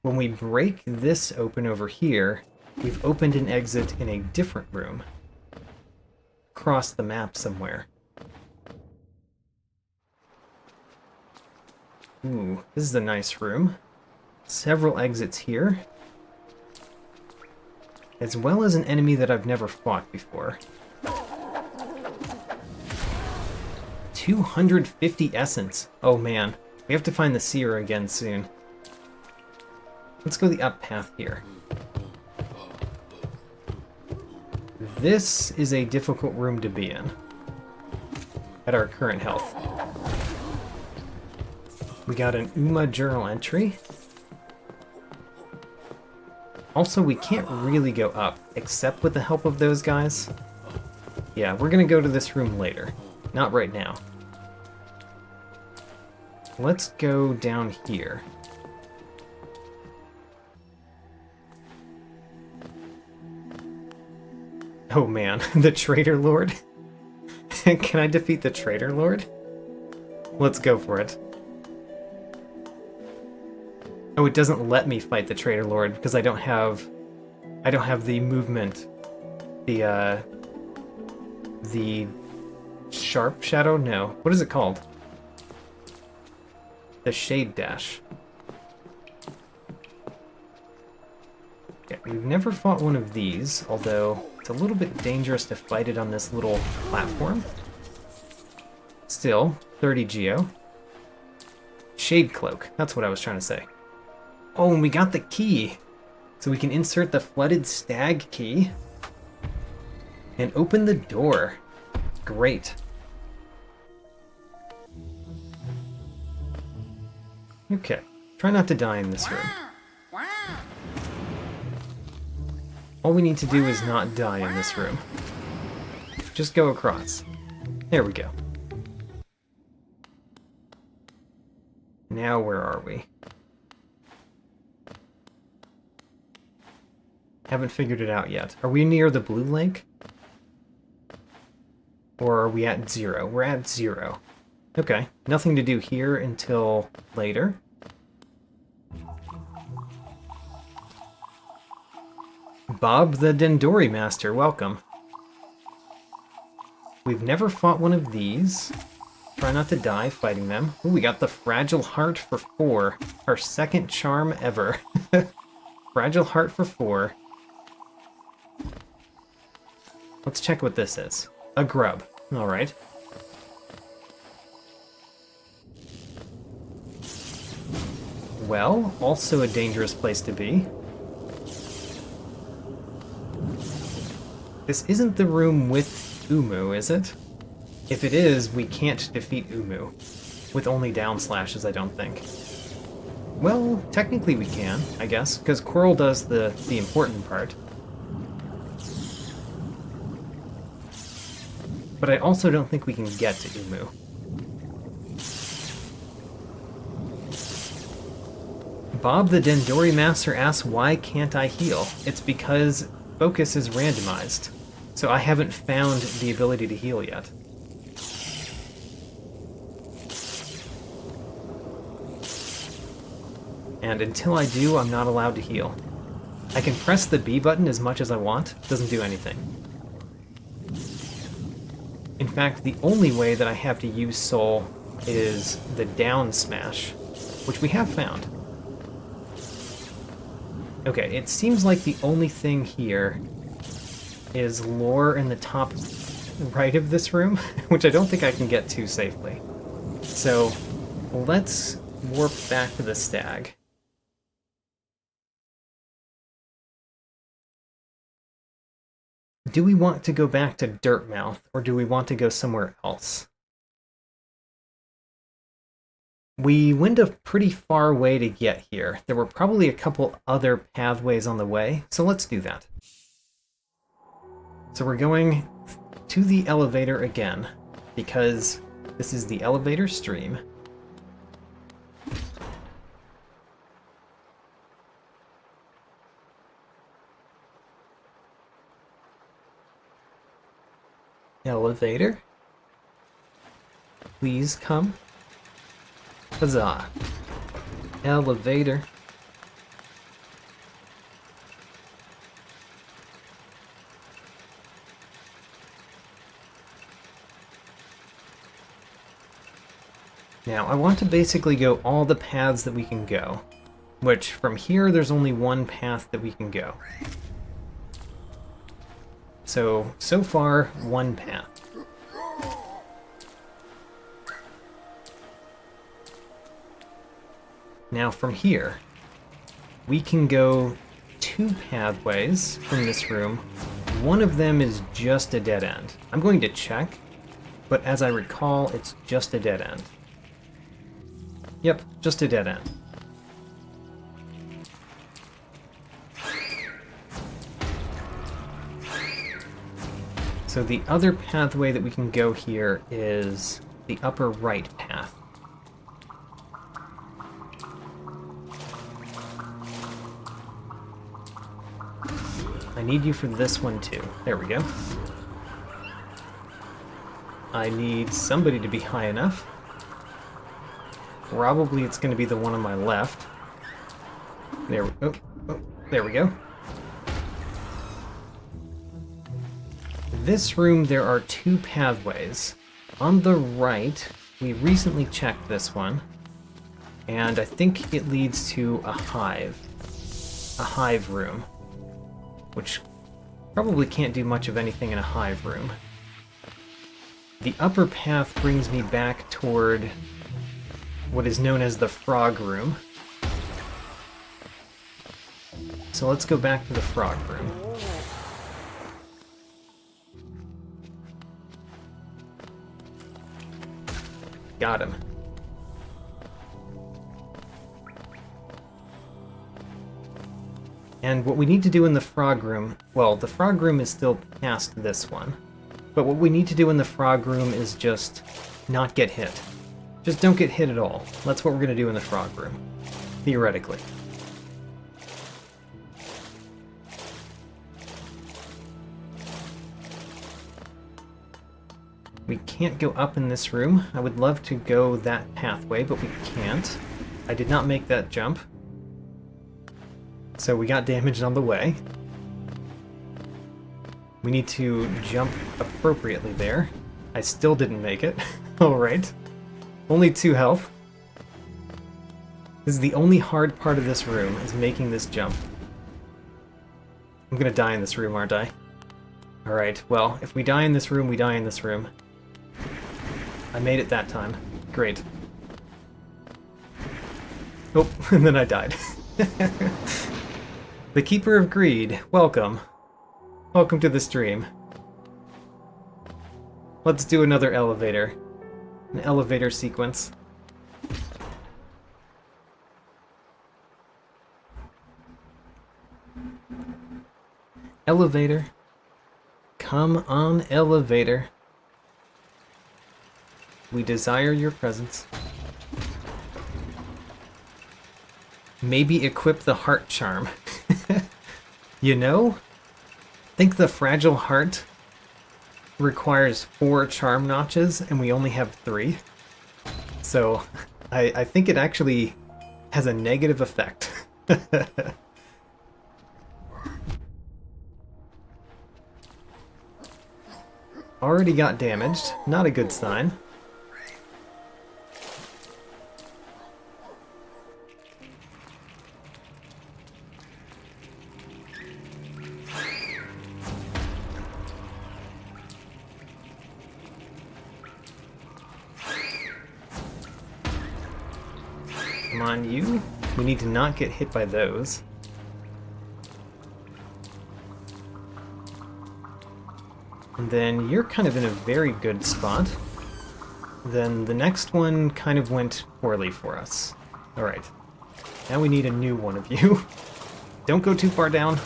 when we break this open over here, we've opened an exit in a different room. Across the map somewhere. Ooh, this is a nice room. Several exits here. As well as an enemy that I've never fought before. 250 essence. Oh man, we have to find the seer again soon. Let's go the up path here. This is a difficult room to be in. At our current health. We got an UMA journal entry. Also, we can't really go up, except with the help of those guys. Yeah, we're gonna go to this room later. Not right now. Let's go down here. Oh man, the Traitor Lord? Can I defeat the Traitor Lord? Let's go for it. Oh, it doesn't let me fight the Traitor Lord because I don't have the movement. The Sharp Shadow? No. What is it called? The Shade Dash. Okay, we've never fought one of these, although it's a little bit dangerous to fight it on this little platform. Still, 30 Geo. Shade Cloak, that's what I was trying to say. Oh, and we got the key! So we can insert the Flooded Stag key and open the door. Great. Okay, try not to die in this room. All we need to do is not die in this room. Just go across. There we go. Now where are we? Haven't figured it out yet. Are we near the blue lake? Or are we at 0? We're at 0. Okay, nothing to do here until later. Bob the Dendori Master, welcome. We've never fought one of these. Try not to die fighting them. Ooh, we got the Fragile Heart for 4. Our second charm ever. Fragile Heart for 4. Let's check what this is. A grub. Alright. Well, also a dangerous place to be. This isn't the room with Umu, is it? If it is, we can't defeat Umu. With only down slashes, I don't think. Well, technically we can, I guess, because Quirrell does the important part. But I also don't think we can get to Umu. Bob the Dendori Master asks, why can't I heal? It's because focus is randomized, so I haven't found the ability to heal yet. And until I do, I'm not allowed to heal. I can press the B button as much as I want, doesn't do anything. In fact, the only way that I have to use Soul is the down smash, which we have found. Okay, it seems like the only thing here is lore in the top right of this room, which I don't think I can get to safely. So, let's warp back to the stag. do we want to go back to Dirtmouth, or do we want to go somewhere else? We went a pretty far way to get here. There were probably a couple other pathways on the way, so let's do that. So we're going to the elevator again, because this is the elevator stream. Elevator, please come. Huzzah. Elevator. Now, I want to basically go all the paths that we can go, which from here there's only one path that we can go. So far, one path. Now from here, we can go two pathways from this room. One of them is just a dead end. I'm going to check, but as I recall, it's just a dead end. Yep, just a dead end. So the other pathway that we can go here is the upper right path. I need you for this one too. There we go. I need somebody to be high enough. Probably it's going to be the one on my left. There we go. Oh, there we go. This room, there are two pathways. On the right, we recently checked this one, and I think it leads to a hive room, which probably can't do much of anything in a hive room. The upper path brings me back toward what is known as the frog room. So let's go back to the frog room. Got him. And what we need to do in the frog room, well, the frog room is still past this one, but what we need to do in the frog room is just not get hit. Just don't get hit at all. That's what we're going to do in the frog room, theoretically. We can't go up in this room. I would love to go that pathway, but we can't. I did not make that jump. So we got damaged on the way. We need to jump appropriately there. I still didn't make it. Alright. Only 2 health. This is the only hard part of this room, is making this jump. I'm gonna die in this room, aren't I? Alright, well, if we die in this room, we die in this room. I made it that time. Great. Oh, and then I died. The Keeper of Greed, welcome. Welcome to the stream. Let's do another elevator. An elevator sequence. Elevator. Come on, elevator. We desire your presence. Maybe equip the heart charm. You know? I think the fragile heart requires 4 charm notches, and we only have 3. So, I think it actually has a negative effect. Already got damaged. Not a good sign. Come on, you. We need to not get hit by those. And then you're kind of in a very good spot. Then the next one kind of went poorly for us. Alright. Now we need a new one of you. Don't go too far down.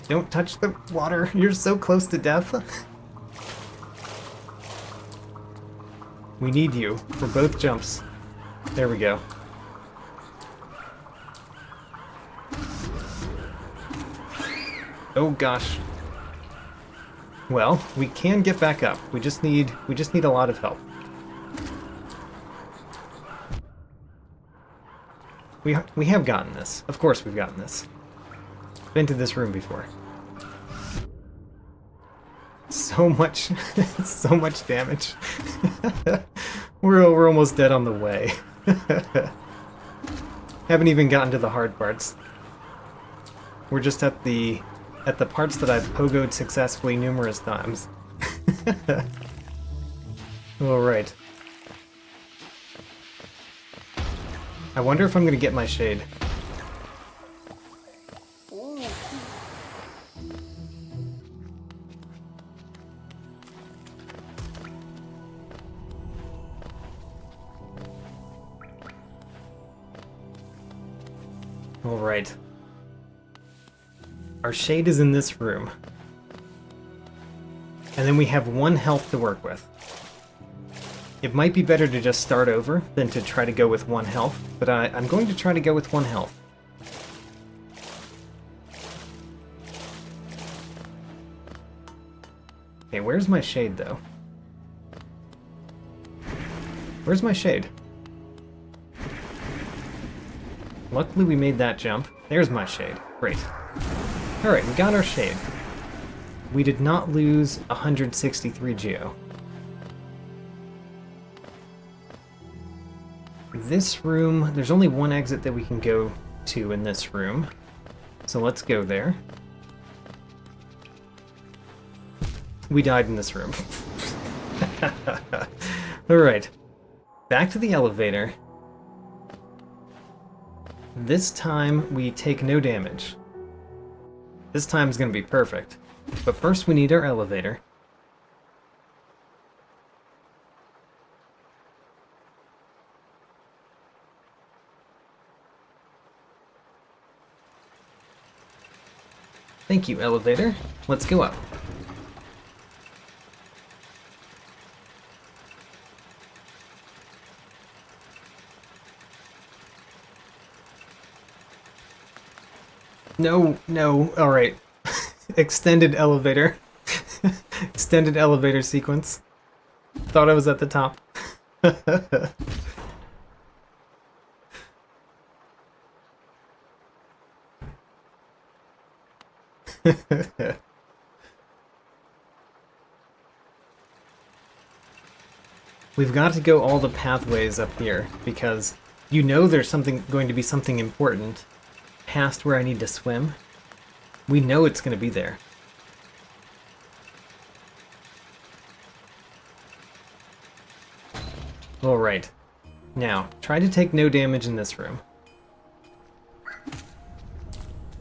Don't touch the water. You're so close to death. We need you for both jumps. There we go. Oh gosh. Well, we can get back up. We just need a lot of help. We have gotten this. Of course we've gotten this. Been to this room before. So much so much damage. We're almost dead on the way. Haven't even gotten to the hard parts. We're just at the parts that I've pogoed successfully numerous times. Alright. I wonder if I'm gonna get my shade. Alright. Our shade is in this room. And then we have 1 health to work with. It might be better to just start over than to try to go with 1 health, but I'm going to try to go with 1 health. Okay, where's my shade, though? Where's my shade? Luckily we made that jump. There's my shade. Great. Alright, we got our shade. We did not lose 163 geo. This room, there's only 1 exit that we can go to in this room. So let's go there. We died in this room. Alright. Back to the elevator. This time we take no damage. This time's gonna be perfect. But first we need our elevator. Thank you, elevator. Let's go up. No, no, alright. Extended elevator. Extended elevator sequence. Thought I was at the top. We've got to go all the pathways up here, because you know there's going to be something important past where I need to swim. We know it's going to be there. Alright. Now, try to take no damage in this room.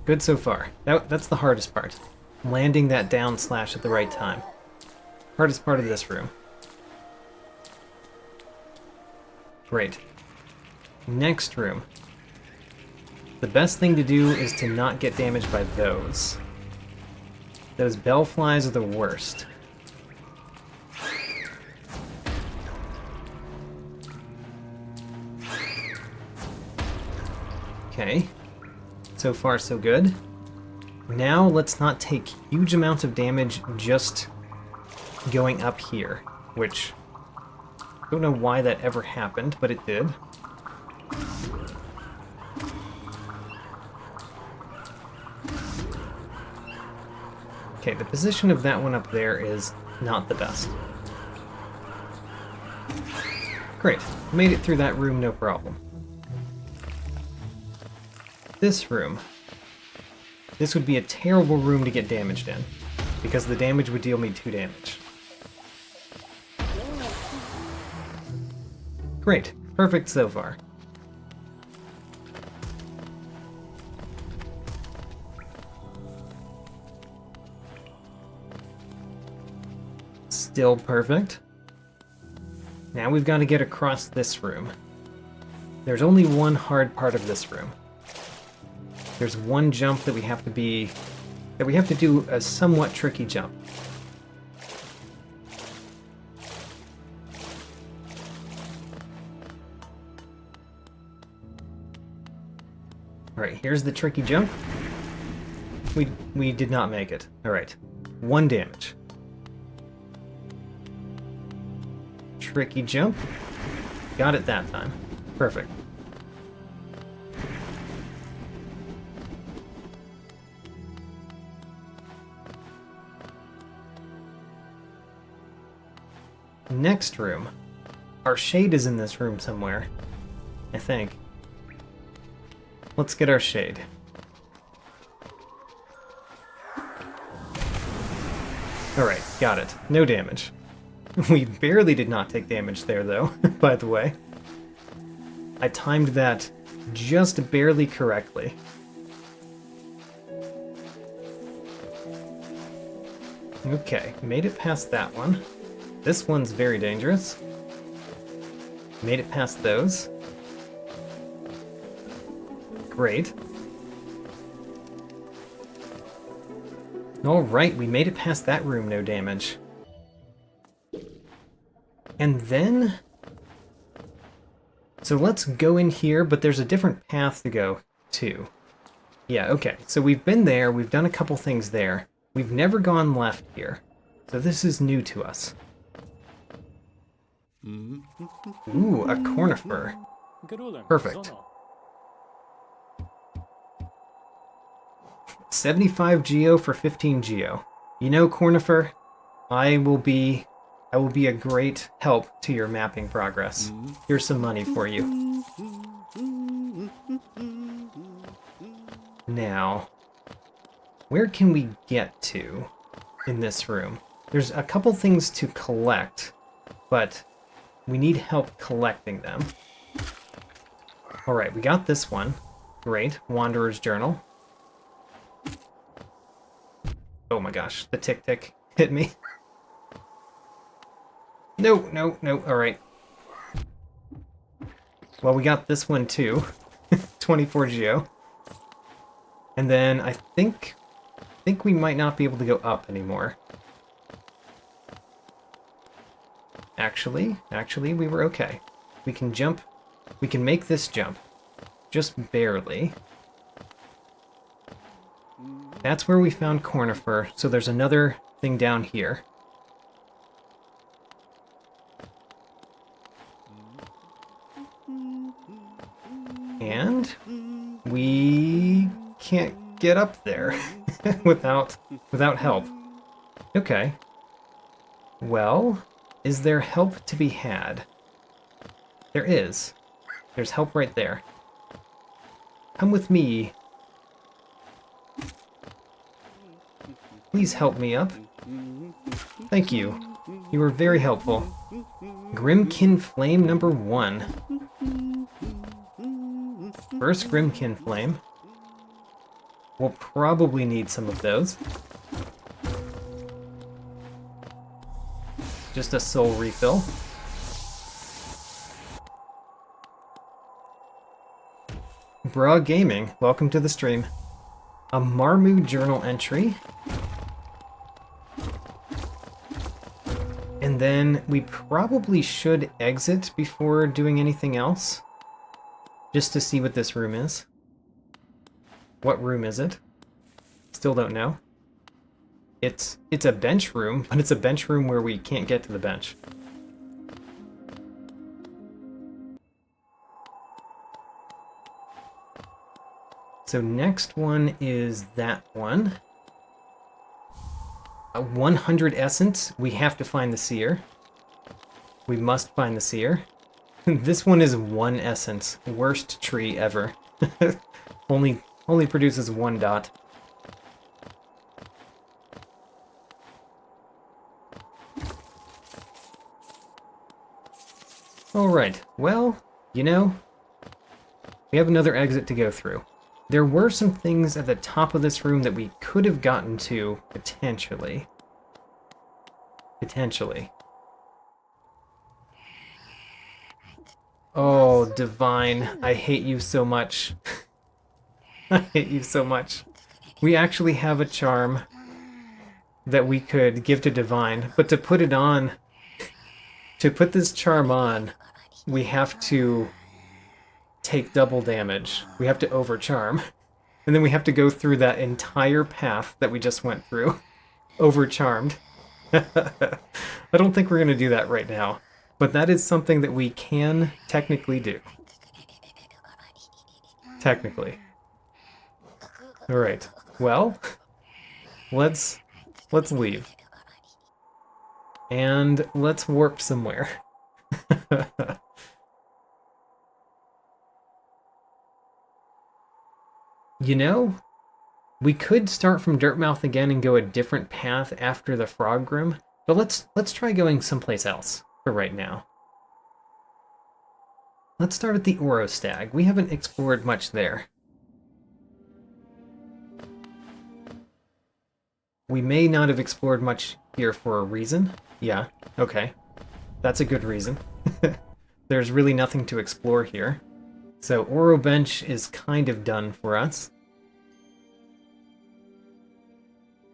Good so far. That's the hardest part. Landing that down slash at the right time. Hardest part of this room. Great. Next room. The best thing to do is to not get damaged by those. Those bellflies are the worst. Okay. So far, so good. Now, let's not take huge amounts of damage just going up here, which I don't know why that ever happened, but it did. Okay, the position of that one up there is not the best. Great, made it through that room no problem. This room. This would be a terrible room to get damaged in, because the damage would deal me 2 damage. Great, perfect so far. Still perfect. Now we've got to get across this room. There's only one hard part of this room. There's one jump that we have to do a somewhat tricky jump. Alright, here's the tricky jump. We did not make it. Alright. 1 damage. Tricky jump. Got it that time. Perfect. Next room. Our shade is in this room somewhere, I think. Let's get our shade. Alright, got it. No damage. We barely did not take damage there, though, by the way. I timed that just barely correctly. Okay, made it past that one. This one's very dangerous. Made it past those. Great. Alright, we made it past that room, no damage. And then... So let's go in here, but there's a different path to go to. Yeah, okay. So we've been there, we've done a couple things there. We've never gone left here. So this is new to us. Ooh, a conifer. Perfect. 75 geo for 15 geo. You know, conifer, I will be a great help to your mapping progress. Here's some money for you. Now, where can we get to in this room? There's a couple things to collect, but we need help collecting them. Alright, we got this one. Great. Wanderer's Journal. Oh my gosh, the tick-tick hit me. No, no, no, alright. Well, we got this one too. 24 geo. And then I think we might not be able to go up anymore. Actually, we were okay. We can jump. We can make this jump. Just barely. That's where we found conifer, so there's another thing down here. And we can't get up there without help. Okay. Well, is there help to be had? There is. There's help right there. Come with me. Please help me up. Thank you. You were very helpful. Grimkin Flame number 1. First Grimkin Flame. We'll probably need some of those. Just a soul refill. Bra Gaming, welcome to the stream. A Marmu journal entry. And then we probably should exit before doing anything else. Just to see what this room is. What room is it? Still don't know. It's a bench room, but it's a bench room where we can't get to the bench. So next one is that one. A 100 essence. We have to find the seer. We must find the seer. This one is 1 essence. Worst tree ever. only produces 1 dot. Alright, well, you know, we have another exit to go through. There were some things at the top of this room that we could have gotten to, potentially. Potentially. Oh, Divine, I hate you so much. I hate you so much. We actually have a charm that we could give to Divine, but to put it on, to put this charm on, we have to take double damage. We have to overcharm. And then we have to go through that entire path that we just went through. Overcharmed. I don't think we're going to do that right now. But that is something that we can technically do. Technically. Alright. Well, let's leave. And let's warp somewhere. You know, we could start from Dirtmouth again and go a different path after the Frog Room, but let's try going someplace else for right now. Let's start at the Orostag. We haven't explored much there. We may not have explored much here for a reason. Yeah, okay. That's a good reason. There's really nothing to explore here. So Oro Bench is kind of done for us.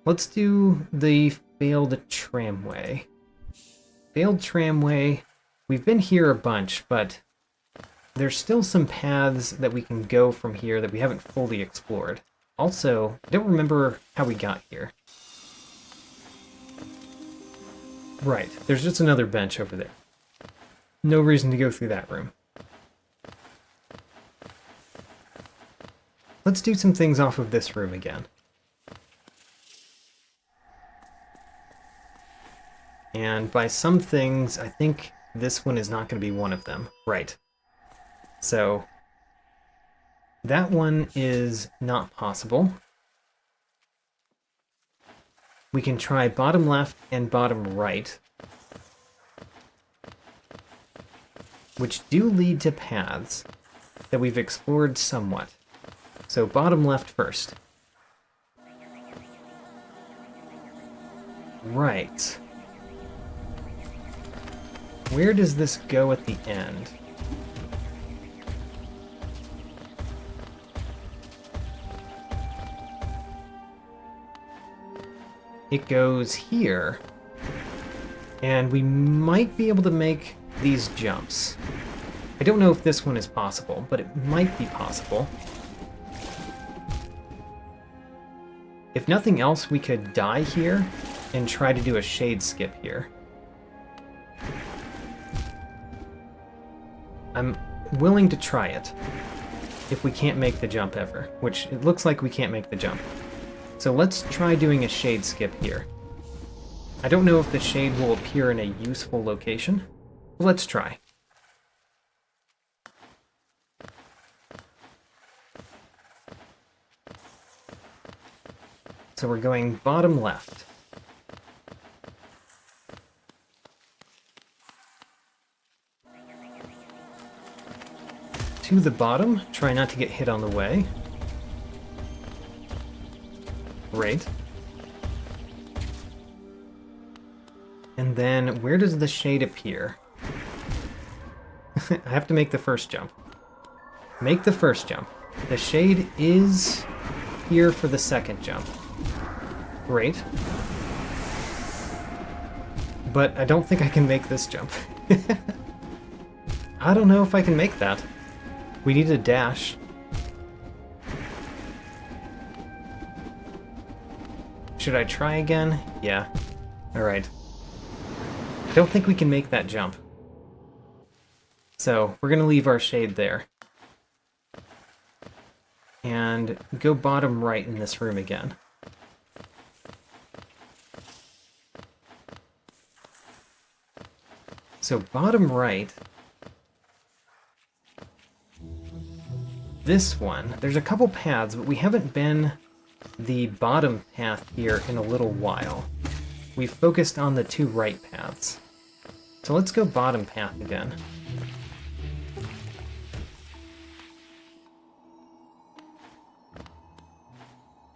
Let's do the Failed Tramway. Failed Tramway, we've been here a bunch, but there's still some paths that we can go from here that we haven't fully explored. Also, I don't remember how we got here. Right, there's just another bench over there. No reason to go through that room. Let's do some things off of this room again. And by some things, I think this one is not going to be one of them. Right. So, that one is not possible. We can try bottom left and bottom right, which do lead to paths that we've explored somewhat. So bottom left first. Right. Where does this go at the end? It goes here. And we might be able to make these jumps. I don't know if this one is possible, but it might be possible. If nothing else, we could die here and try to do a shade skip here. I'm willing to try it if we can't make the jump ever, which it looks like we can't make the jump. So let's try doing a shade skip here. I don't know if the shade will appear in a useful location, but let's try. So we're going bottom left. To the bottom, try not to get hit on the way. Great. And then, where does the shade appear? I have to make the first jump. Make the first jump. The shade is here for the second jump. Great. But I don't think I can make this jump. I don't know if I can make that. We need a dash. Should I try again? Yeah. Alright. I don't think we can make that jump. So, we're gonna leave our shade there. And go bottom right in this room again. So, bottom right... This one, there's a couple paths, but we haven't been the bottom path here in a little while. We've focused on the two right paths. So let's go bottom path again.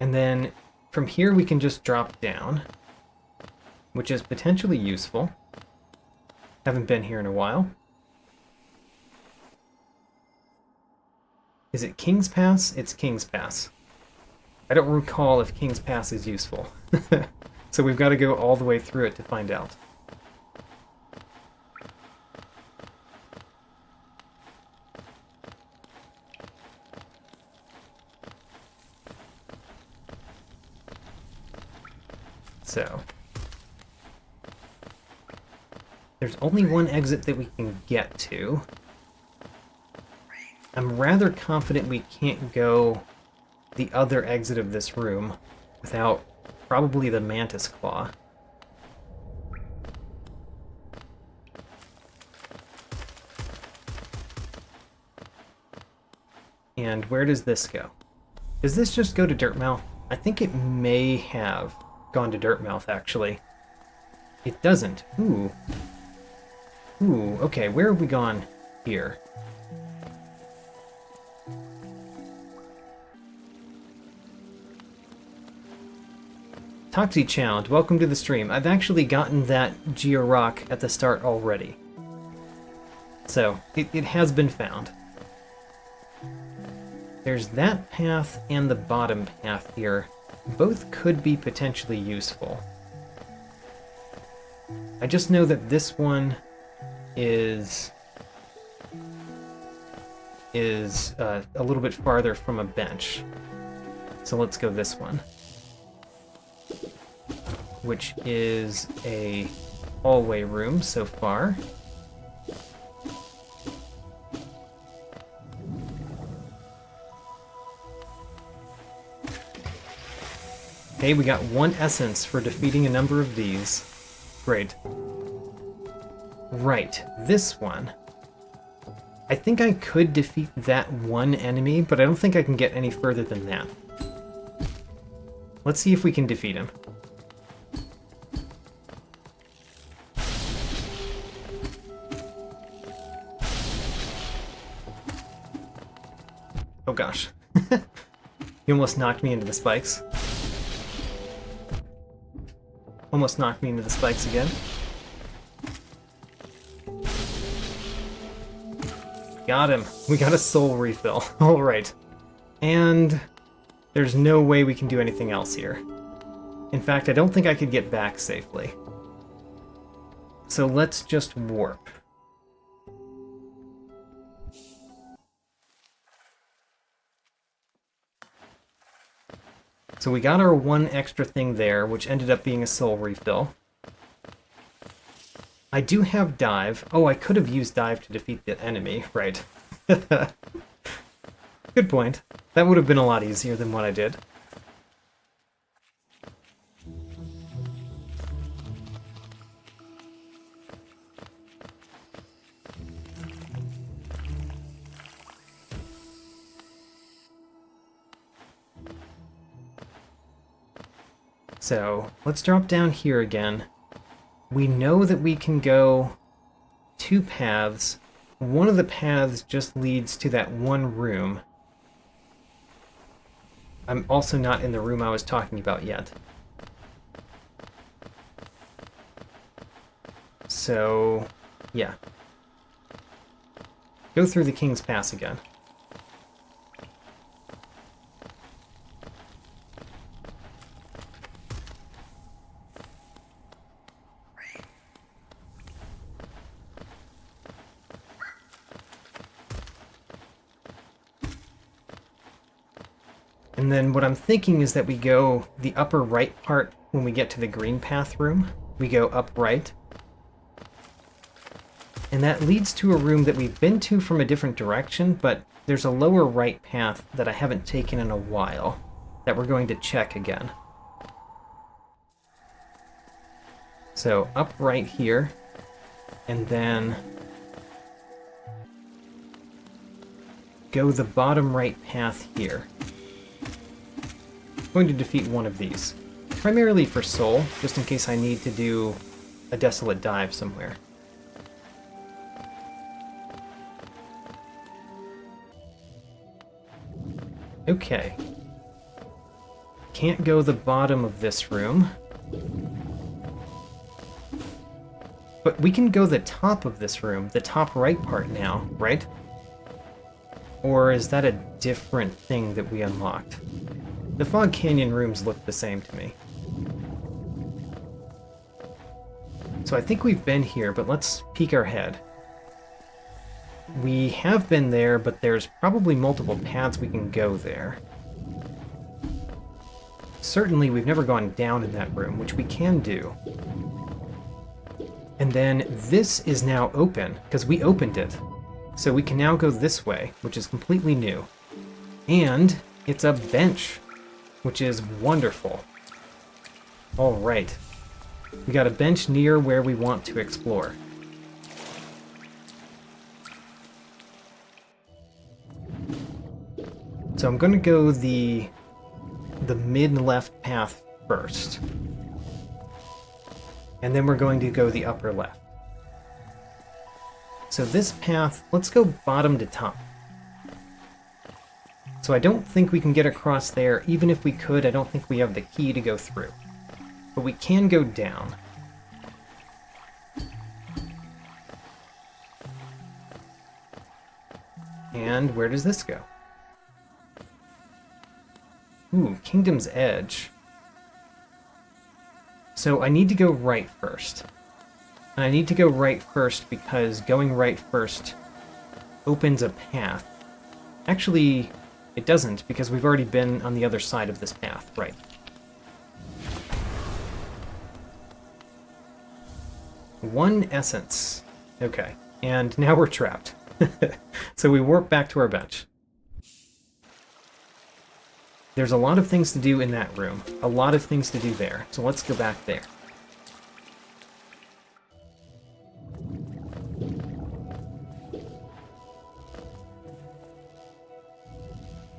And then from here we can just drop down. which is potentially useful. Haven't been here in a while. Is it King's Pass? It's King's Pass. I don't recall if King's Pass is useful. So we've got to go all the way through it to find out. So, there's only one exit that we can get to. I'm rather confident we can't go the other exit of this room without probably the Mantis Claw. And where does this go? Does this just go to Dirtmouth? I think it may have gone to Dirtmouth, actually. It doesn't. Ooh. Ooh, okay, where have we gone here? Toxie Challenge, welcome to the stream. I've actually gotten that Geo-Rock at the start already. So, it has been found. There's that path and the bottom path here. Both could be potentially useful. I just know that this one is a little bit farther from a bench. So let's go this one, which is a hallway room so far. Okay, we got 1 essence for defeating a number of these. Great. Right, this one. I think I could defeat that one enemy, but I don't think I can get any further than that. Let's see if we can defeat him. Oh gosh. He almost knocked me into the spikes. Almost knocked me into the spikes again. Got him. We got a soul refill. Alright. And there's no way we can do anything else here. In fact, I don't think I could get back safely. So let's just warp. So we got our 1 extra thing there, which ended up being a soul refill. I do have dive. Oh, I could have used dive to defeat the enemy, right. Good point. That would have been a lot easier than what I did. So, let's drop down here again. We know that we can go 2 paths. One of the paths just leads to that one room. I'm also not in the room I was talking about yet. So, yeah. Go through the King's Pass again. And then what I'm thinking is that we go the upper right part when we get to the green path room. We go up right. And that leads to a room that we've been to from a different direction, but there's a lower right path that I haven't taken in a while that we're going to check again. So up right here, and then go the bottom right path here. Going to defeat one of these. Primarily for soul, just in case I need to do a desolate dive somewhere. Okay. Can't go the bottom of this room. But we can go the top of this room, the top right part now, right? Or is that a different thing that we unlocked? The Fog Canyon rooms look the same to me. So I think we've been here, but let's peek our head. We have been there, but there's probably multiple paths we can go there. Certainly we've never gone down in that room, which we can do. And then this is now open, because we opened it. So we can now go this way, which is completely new. And it's a bench, which is wonderful. All right. We got a bench near where we want to explore. So I'm going to go the mid-left path first. And then we're going to go the upper left. So this path, let's go bottom to top. So I don't think we can get across there. Even if we could, I don't think we have the key to go through. But we can go down. And where does this go? Ooh, Kingdom's Edge. So I need to go right first. And I need to go right first because going right first opens a path. Actually, it doesn't, because we've already been on the other side of this path. Right. One essence. Okay. And now we're trapped. So we warp back to our bench. There's a lot of things to do in that room. A lot of things to do there. So let's go back there.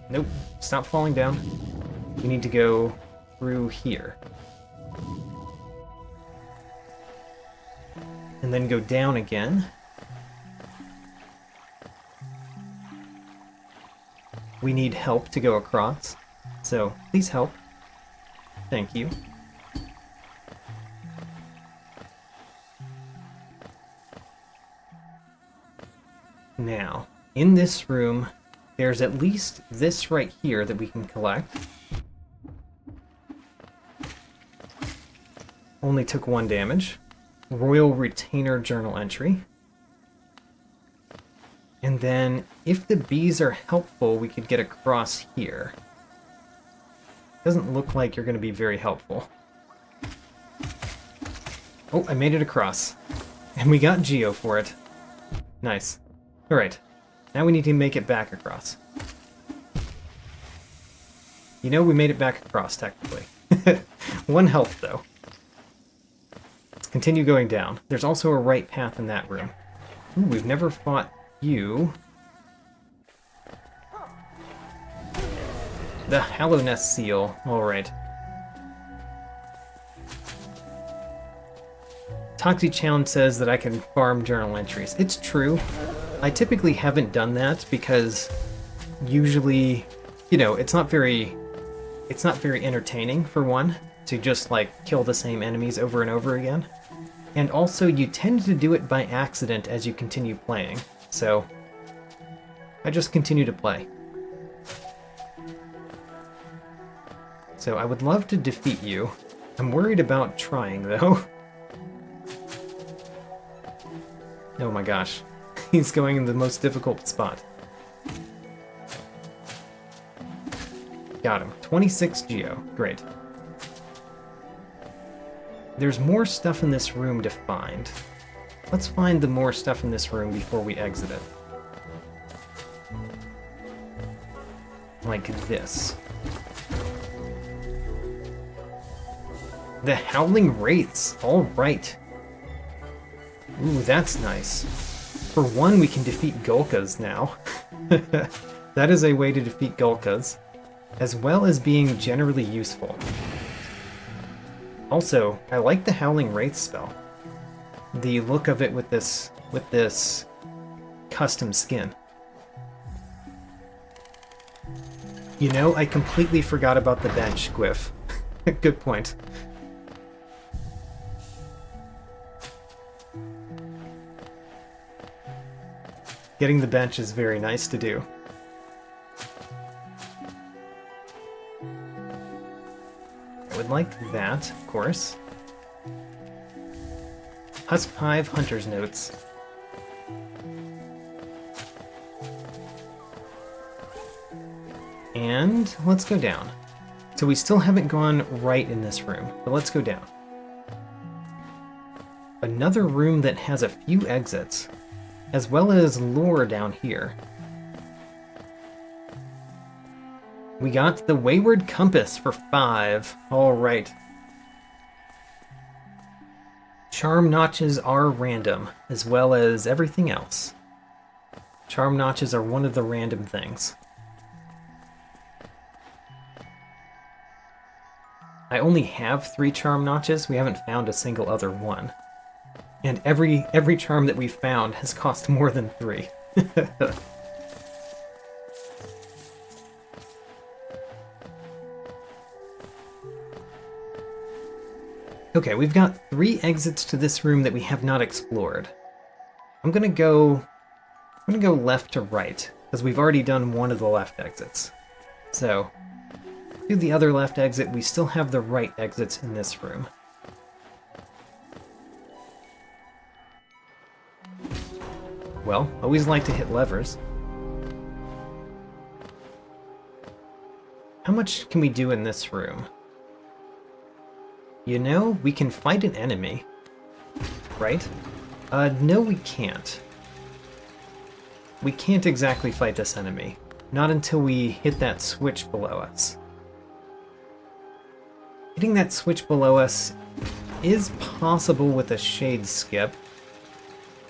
Nope. Stop falling down. We need to go through here. And then go down again. We need help to go across. So, please help. Thank you. Now, in this room, there's at least this right here that we can collect. Only took 1 damage. Royal Retainer Journal Entry. And then, if the bees are helpful, we could get across here. Doesn't look like you're going to be very helpful. Oh, I made it across. And we got Geo for it. Nice. Alright. Now we need to make it back across. You know, we made it back across, technically. 1 health, though. Let's continue going down. There's also a right path in that room. Ooh, we've never fought you. The Hollow Nest Seal. Alright. Toxie Challenge says that I can farm journal entries. It's true. I typically haven't done that because usually, you know, it's not very entertaining, for one, to just, like, kill the same enemies over and over again. And also, you tend to do it by accident as you continue playing. So, I just continue to play. So I would love to defeat you. I'm worried about trying, though. Oh my gosh. He's going in the most difficult spot. Got him. 26 Geo. Great. There's more stuff in this room to find. Let's find the more stuff in this room before we exit it. Like this. The Howling Wraiths. All right. Ooh, that's nice. For one, we can defeat Gulkas now. That is a way to defeat Gulkas, as well as being generally useful. Also, I like the Howling Wraith spell. The look of it with this custom skin. You know, I completely forgot about the bench, Gwyff. Good point. Getting the bench is very nice to do. I would like that, of course. Husk Hive Hunter's Notes. And let's go down. So we still haven't gone right in this room, but let's go down. Another room that has a few exits, as well as lore down here. We got the Wayward Compass for 5. Alright. Charm notches are random, as well as everything else. Charm notches are one of the random things. I only have 3 charm notches. We haven't found a single other one. And every charm that we've found has cost more than 3. Okay, we've got 3 exits to this room that we have not explored. I'm gonna go left to right, because we've already done one of the left exits. So, do the other left exit, we still have the right exits in this room. Well, always like to hit levers. How much can we do in this room? You know, we can fight an enemy, right? No we can't. We can't exactly fight this enemy. Not until we hit that switch below us. Hitting that switch below us is possible with a shade skip.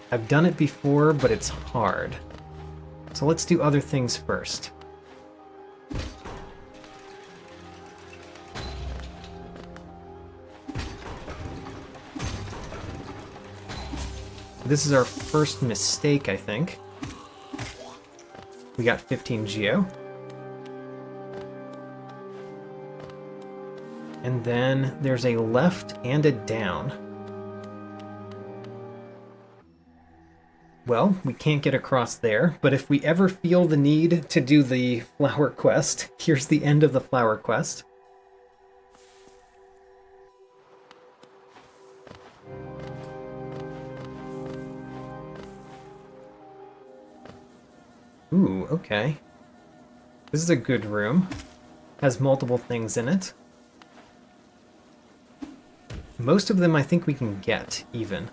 I've done it before, but it's hard. So let's do other things first. This is our first mistake, I think. We got 15 Geo. And then there's a left and a down. Well, we can't get across there, but if we ever feel the need to do the flower quest, here's the end of the flower quest. Ooh, okay. This is a good room. Has multiple things in it. Most of them I think we can get, even.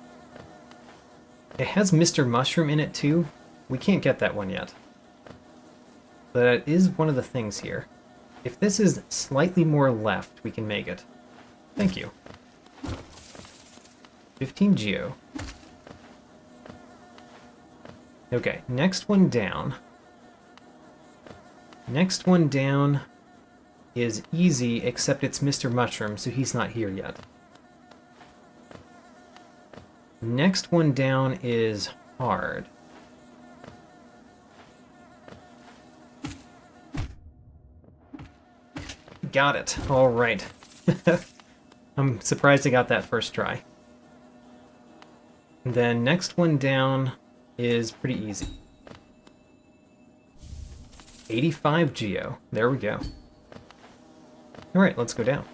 It has Mr. Mushroom in it, too. We can't get that one yet. But it is one of the things here. If this is slightly more left, we can make it. Thank you. 15 Geo. Okay, next one down. Next one down is easy, except it's Mr. Mushroom, so he's not here yet. Next one down is hard. Got it. All right. I'm surprised I got that first try. And then next one down is pretty easy. 85 Geo. There we go. All right, let's go down.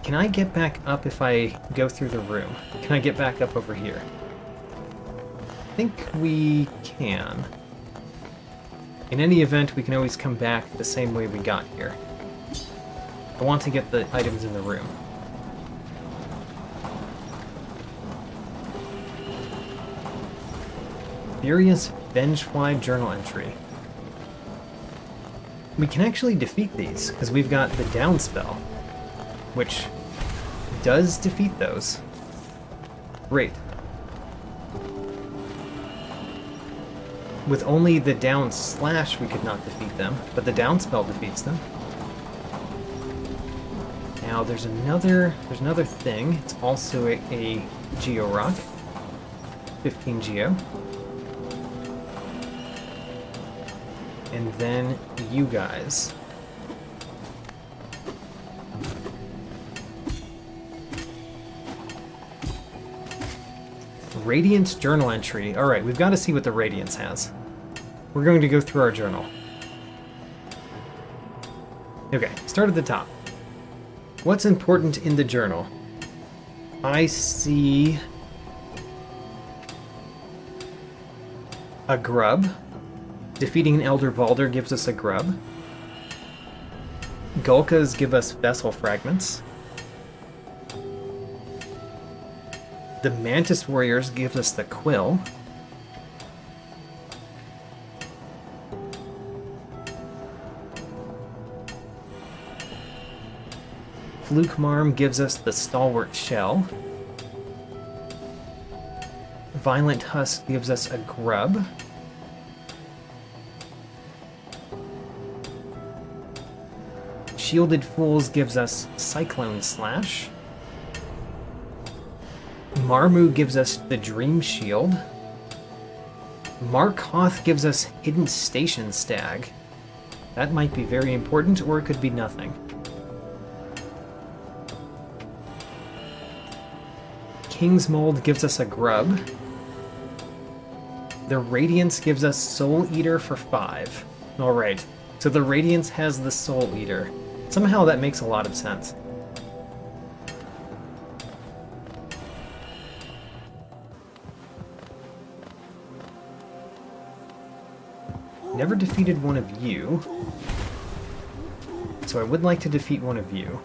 Can I get back up if I go through the room? Can I get back up over here? I think we can. In any event, we can always come back the same way we got here. I want to get the items in the room. Furious Vengefly journal entry. We can actually defeat these, because we've got the down spell, which does defeat those. Great. With only the down slash we could not defeat them, but the down spell defeats them. Now there's another thing. It's also a Geo Rock. 15 Geo. And then you guys. Radiance journal entry. Alright, we've got to see what the Radiance has. We're going to go through our journal. Okay, start at the top. What's important in the journal? I see a grub. Defeating an Elder Balder gives us a grub. Gulkas give us vessel fragments. The Mantis Warriors gives us the quill. Fluke Marm gives us the Stalwart Shell. Violent Husk gives us a grub. Shielded Fools gives us Cyclone Slash. Marmu gives us the Dream Shield. Markoth gives us Hidden Station Stag. That might be very important, or it could be nothing. King's Mold gives us a grub. The Radiance gives us Soul Eater for 5. Alright, so the Radiance has the Soul Eater. Somehow that makes a lot of sense. Never defeated one of you, so I would like to defeat one of you.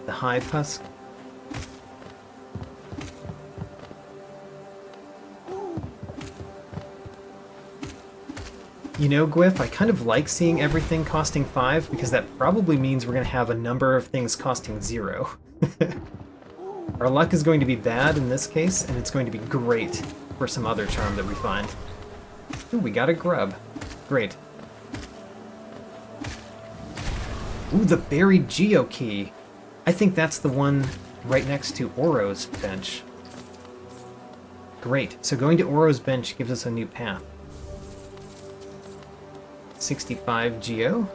The Hive Husk. You know, Gwyff, I kind of like seeing everything costing 5, because that probably means we're going to have a number of things costing 0. Our luck is going to be bad in this case, and it's going to be great for some other charm that we find. Ooh, we got a grub. Great. Ooh, the buried Geo Key. I think that's the one right next to Oro's bench. Great. So going to Oro's bench gives us a new path. 65 Geo.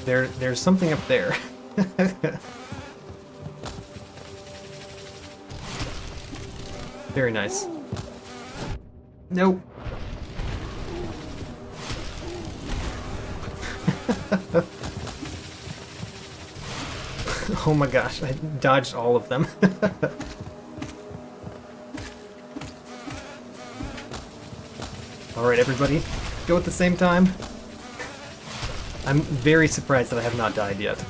There's something up there. Very nice. Nope. Oh my gosh, I dodged all of them. Alright, everybody, go at the same time. I'm very surprised that I have not died yet.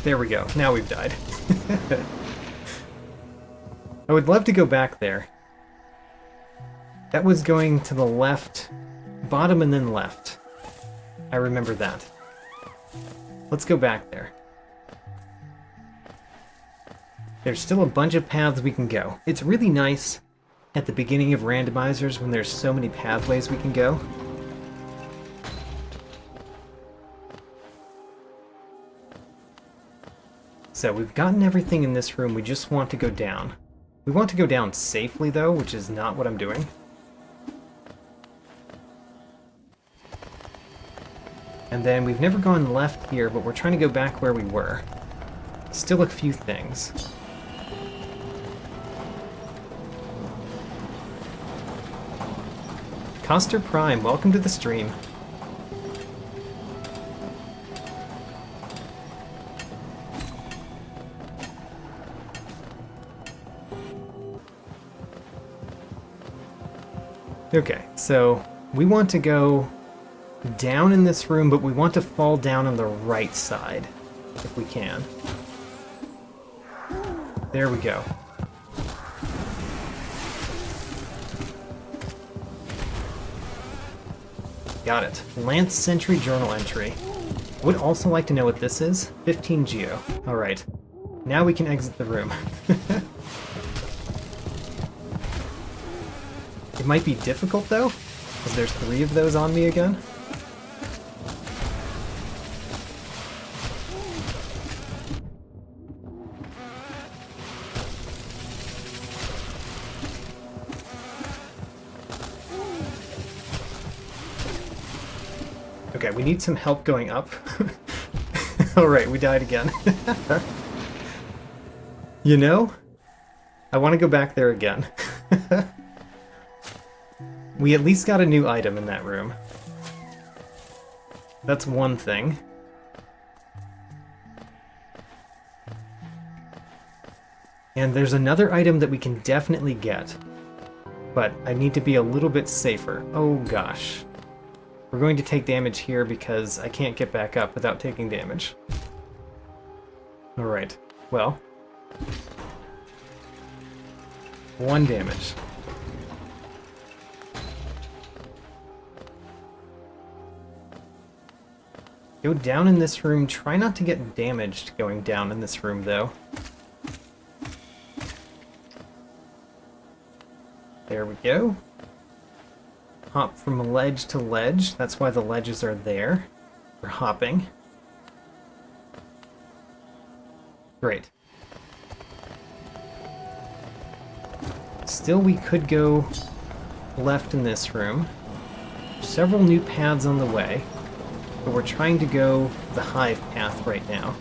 There we go, now we've died. I would love to go back there. That was going to the left, bottom and then left. I remember that. Let's go back there. There's still a bunch of paths we can go. It's really nice at the beginning of randomizers when there's so many pathways we can go. So we've gotten everything in this room, we just want to go down. We want to go down safely though, which is not what I'm doing. And then we've never gone left here, but we're trying to go back where we were. Still a few things. Coster Prime, welcome to the stream. Okay, so we want to go down in this room, but we want to fall down on the right side, if we can. There we go. Got it. Lance Sentry journal entry. Would also like to know what this is. 15 Geo. Alright. Now we can exit the room. It might be difficult though, because there's 3 of those on me again. Okay, we need some help going up. Alright, we died again. You know, I want to go back there again. We at least got a new item in that room. That's one thing. And there's another item that we can definitely get. But I need to be a little bit safer. Oh gosh. We're going to take damage here because I can't get back up without taking damage. Alright, well. 1 damage. Go down in this room. Try not to get damaged going down in this room, though. There we go. Hop from ledge to ledge. That's why the ledges are there. For hopping. Great. Still, we could go left in this room. Several new paths on the way. But we're trying to go the hive path right now.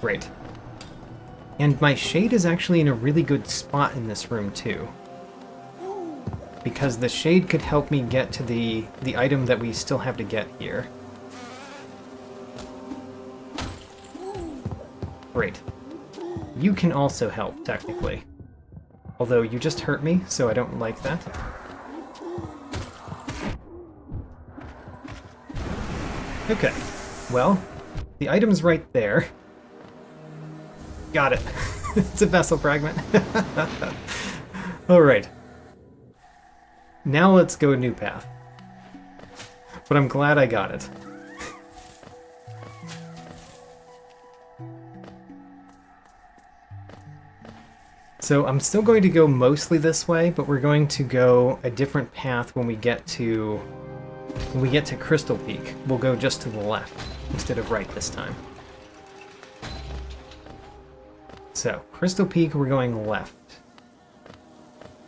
Great. And my shade is actually in a really good spot in this room too. Because the shade could help me get to the item that we still have to get here. Great. You can also help, technically. Although you just hurt me, so I don't like that. Okay. Well, the item's right there. Got it. It's a vessel fragment. Alright. Now let's go a new path. But I'm glad I got it. So I'm still going to go mostly this way, but we're going to go a different path when we get to Crystal Peak. We'll go just to the left instead of right this time. So, Crystal Peak, we're going left.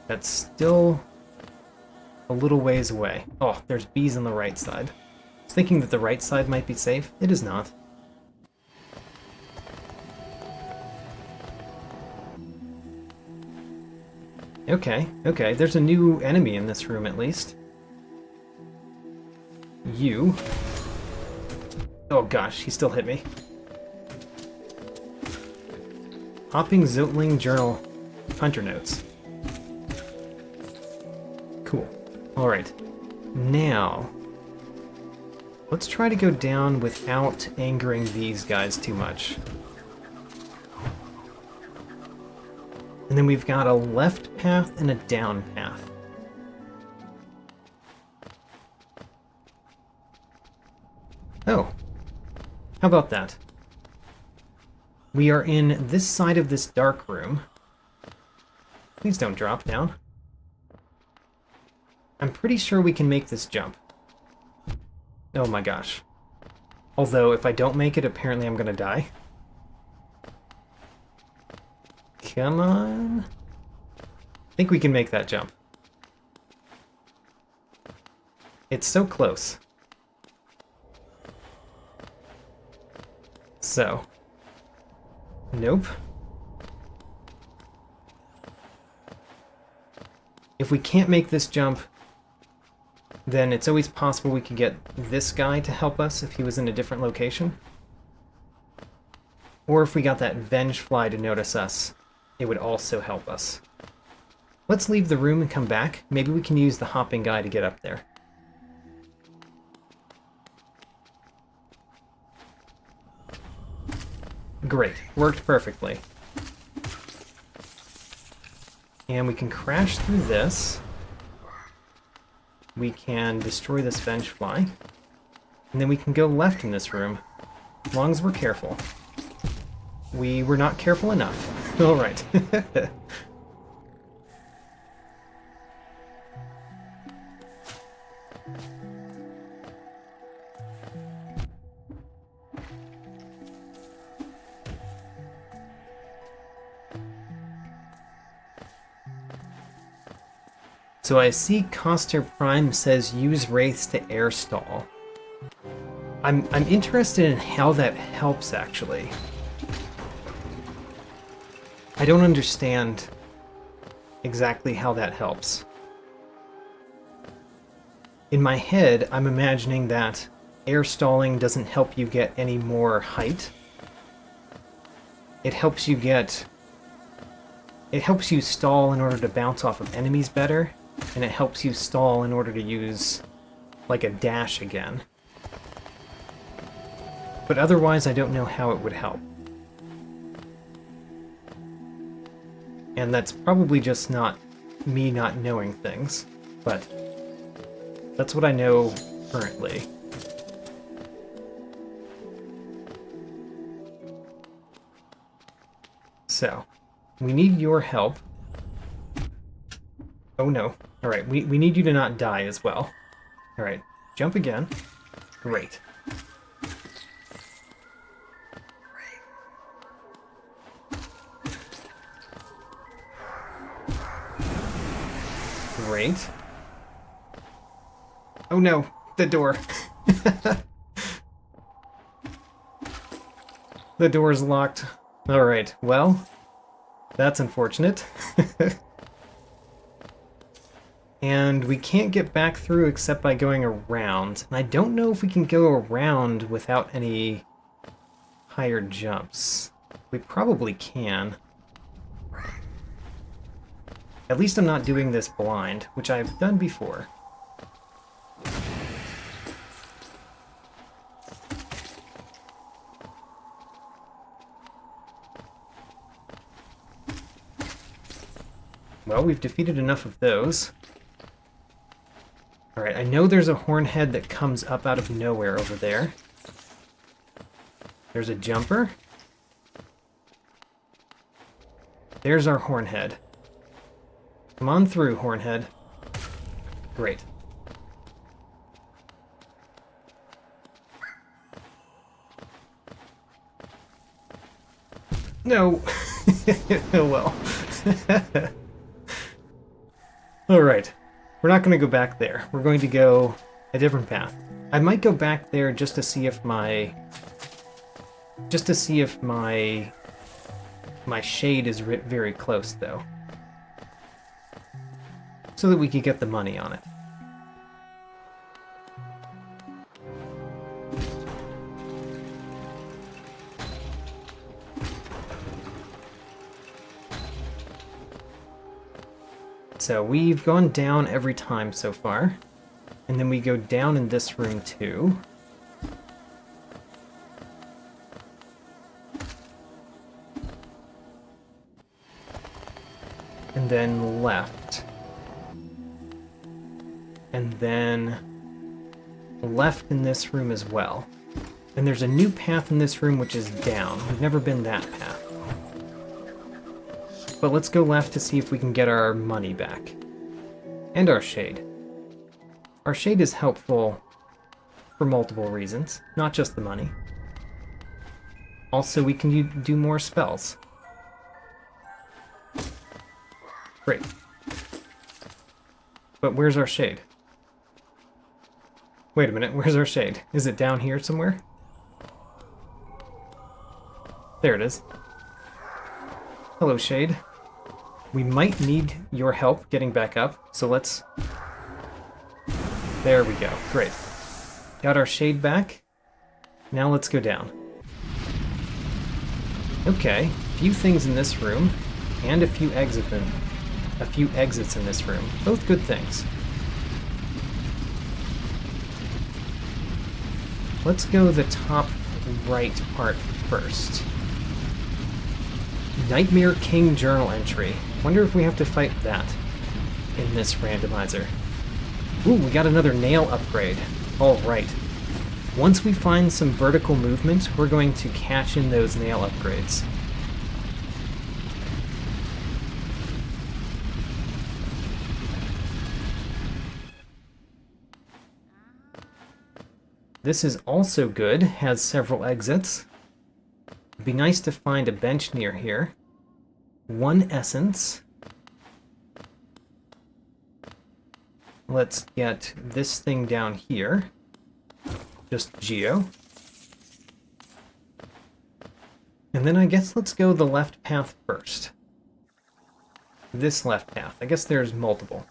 That's still a little ways away. Oh, there's bees on the right side. I was thinking that the right side might be safe. It is not. Okay, okay, there's a new enemy in this room at least. You. Oh gosh, he still hit me. Hopping Zotling Journal Hunter Notes. Cool. Alright. Now, let's try to go down without angering these guys too much. And then we've got a left path and a down path. Oh. How about that? We are in this side of this dark room. Please don't drop down. I'm pretty sure we can make this jump. Oh my gosh. Although, if I don't make it, apparently I'm gonna die. Come on. I think we can make that jump. It's so close. So. Nope. If we can't make this jump, then it's always possible we could get this guy to help us if he was in a different location. Or if we got that Venge Fly to notice us, it would also help us. Let's leave the room and come back. Maybe we can use the hopping guy to get up there. Great. Worked perfectly. And we can crash through this. We can destroy this Venge Fly. And then we can go left in this room, as long as we're careful. We were not careful enough. Alright. So I see Coster Prime says use wraiths to air stall. I'm interested in how that helps, actually. I don't understand exactly how that helps. In my head, I'm imagining that air stalling doesn't help you get any more height. It helps you stall in order to bounce off of enemies better, and it helps you stall in order to use, like, a dash again. But otherwise, I don't know how it would help. And that's probably just not me not knowing things, but that's what I know currently. So, we need your help. Oh no. Alright, we need you to not die as well. Alright, jump again. Great. Great. Oh no, the door. The door's locked. Alright, well, that's unfortunate. And we can't get back through except by going around. And I don't know if we can go around without any higher jumps. We probably can. At least I'm not doing this blind, which I've done before. Well, we've defeated enough of those. Alright, I know there's a hornhead that comes up out of nowhere over there. There's a jumper. There's our hornhead. Come on through, hornhead. Great. No! Oh well. Alright. We're not going to go back there. We're going to go a different path. I might go back there just to see if my shade is very close, though. So that we could get the money on it. So we've gone down every time so far. And then we go down in this room too. And then left. And then left in this room as well. And there's a new path in this room which is down. We've never been that path. But let's go left to see if we can get our money back. And our shade. Our shade is helpful for multiple reasons, not just the money. Also, we can do more spells. Great. But where's our shade? Wait a minute, where's our shade? Is it down here somewhere? There it is. Hello, shade. We might need your help getting back up, so let's... There we go. Great. Got our shade back. Now let's go down. Okay, a few things in this room, and a few exits in this room. Both good things. Let's go the top right part first. Nightmare King journal entry. Wonder if we have to fight that in this randomizer. Ooh, we got another nail upgrade. Alright. Once we find some vertical movement, we're going to cash in those nail upgrades. This is also good, has several exits. It'd be nice to find a bench near here. 1 essence. let's get this thing down here. Just geo. And then I guess let's go the left path first. This left path. I guess there's multiple.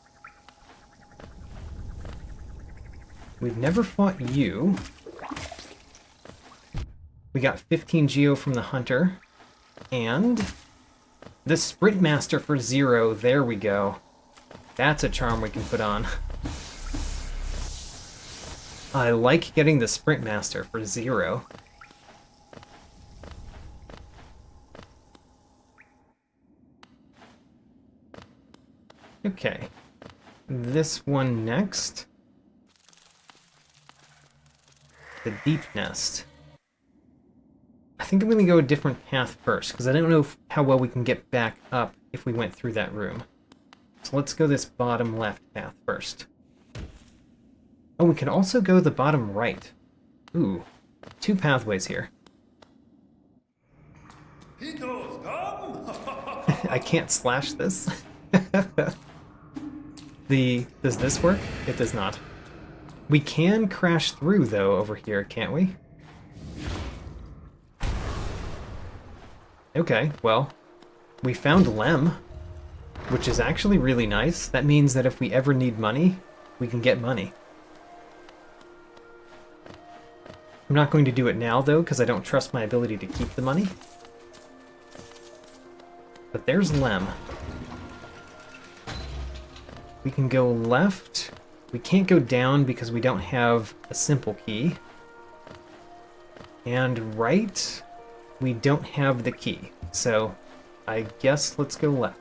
We've never fought you. We got 15 geo from the hunter. And the Sprint Master for 0. There we go. That's a charm we can put on. I like getting the Sprint Master for 0. Okay. This one next. The Deep Nest. I think I'm going to go a different path first, because I don't know how well we can get back up if we went through that room. So let's go this bottom left path first. Oh, we can also go the bottom right. Ooh, 2 pathways here. I can't slash this. Does this work? It does not. We can crash through, though, over here, can't we? Okay, well, we found Lem, which is actually really nice. That means that if we ever need money, we can get money. I'm not going to do it now, though, because I don't trust my ability to keep the money. But there's Lem. We can go left. We can't go down because we don't have a simple key. And right, we don't have the key. So I guess let's go left.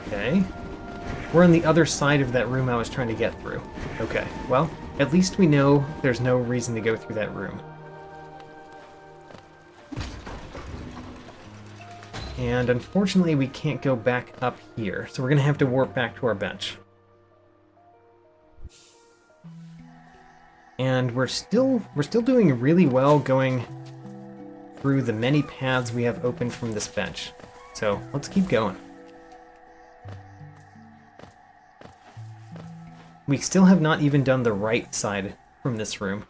Okay. We're on the other side of that room I was trying to get through. Okay, well, at least we know there's no reason to go through that room. And unfortunately, we can't go back up here, so we're going to have to warp back to our bench. And we're still doing really well going through the many paths we have open from this bench. So let's keep going. We still have not even done the right side from this room.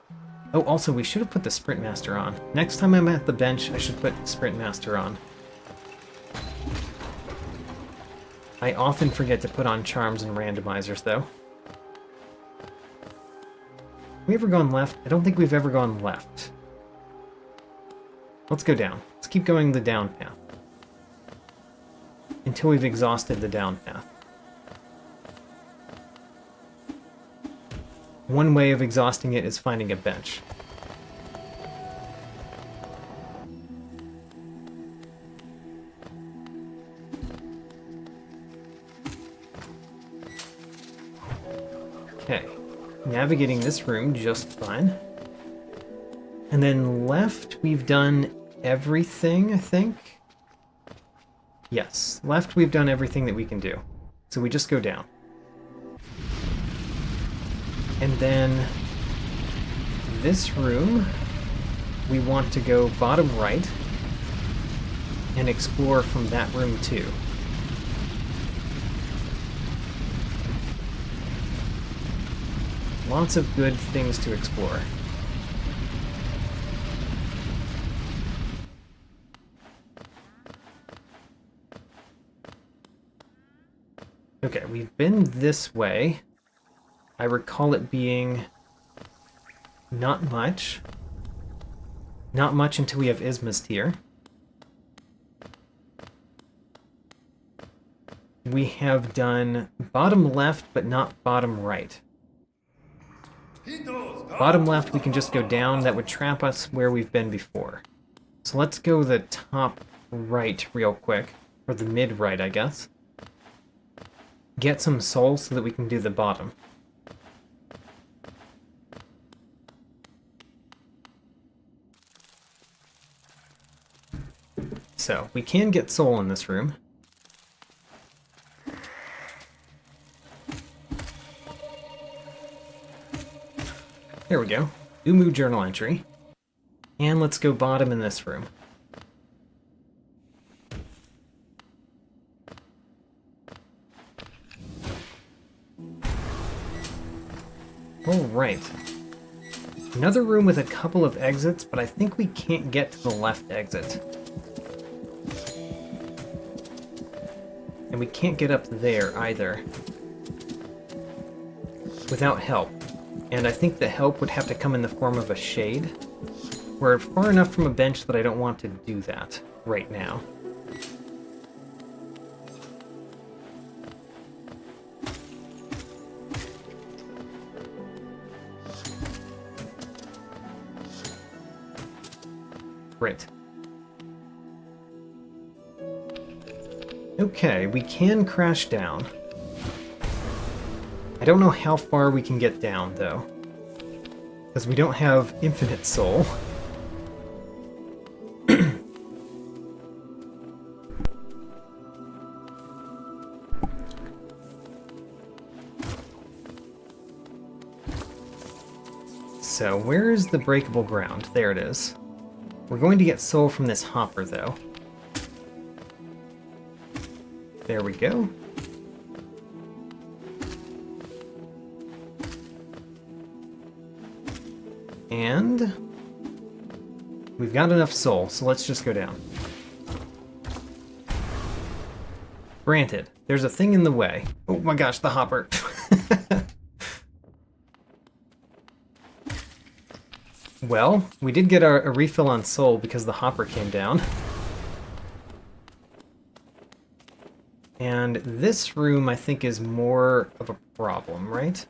Oh, also, we should have put the Sprint Master on. Next time I'm at the bench, I should put Sprint Master on. I often forget to put on charms and randomizers, though. Have we ever gone left? I don't think we've ever gone left. Let's go down. Let's keep going the down path. Until we've exhausted the down path. One way of exhausting it is finding a bench. Okay, navigating this room just fine. And then left, we've done everything, I think? Yes, left we've done everything that we can do. So we just go down. And then this room, we want to go bottom right and explore from that room too. Lots of good things to explore. Okay, we've been this way. I recall it being not much. Not much until we have Isma's here. We have done bottom left, but not bottom right. Bottom left, we can just go down. That would trap us where we've been before. So let's go the top right real quick. Or the mid right, I guess. Get some souls so that we can do the bottom. So, we can get soul in this room. There we go. Umu journal entry. And let's go bottom in this room. Alright. Another room with a couple of exits, but I think we can't get to the left exit. And we can't get up there either. Without help. And I think the help would have to come in the form of a shade. We're far enough from a bench that I don't want to do that right now. Great. Okay, we can crash down. I don't know how far we can get down, though. Because we don't have infinite soul. So, where is the breakable ground? There it is. We're going to get soul from this hopper, though. There we go. And we've got enough soul, so let's just go down. Granted, there's a thing in the way. Oh my gosh, the hopper. Well, we did get a refill on soul because the hopper came down. And this room, I think, is more of a problem, right?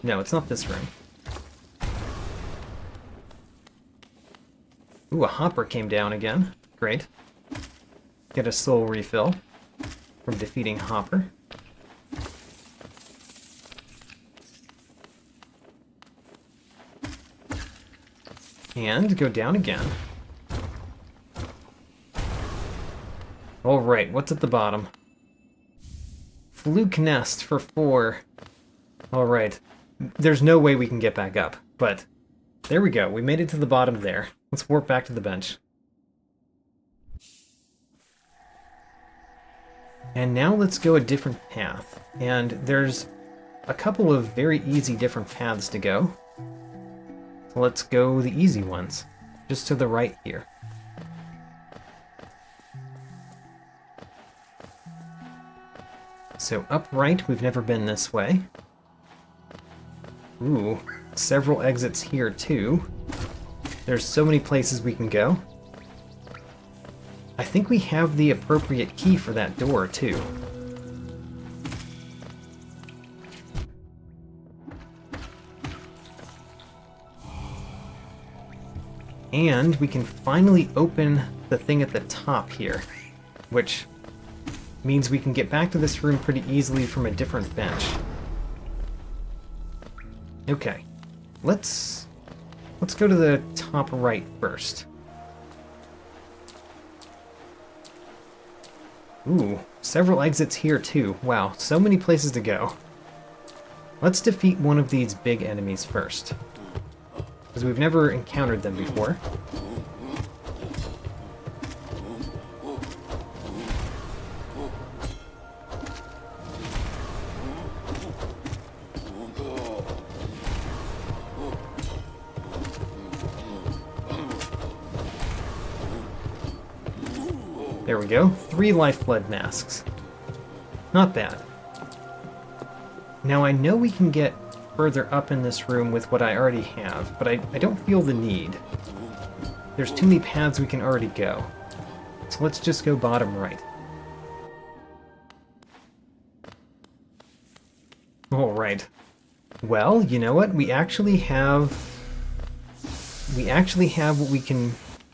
No, it's not this room. Ooh, a hopper came down again. Great. Get a soul refill from defeating Hopper. And go down again. Alright, what's at the bottom? Fluke nest for 4. Alright. There's no way we can get back up, but there we go. We made it to the bottom there. Let's warp back to the bench. And now let's go a different path. And there's a couple of very easy different paths to go. So let's go the easy ones, just to the right here. So upright, we've never been this way. Ooh, several exits here too. There's so many places we can go. I think we have the appropriate key for that door too. And we can finally open the thing at the top here, which means we can get back to this room pretty easily from a different bench. Okay, let's go to the top right first. Ooh, several exits here too. Wow, so many places to go. Let's defeat one of these big enemies first, because we've never encountered them before. There we go. 3 lifeblood masks. Not bad. Now I know we can get further up in this room with what I already have, but I don't feel the need. There's too many paths we can already go. So let's just go bottom right. Alright. Well, you know what? We actually have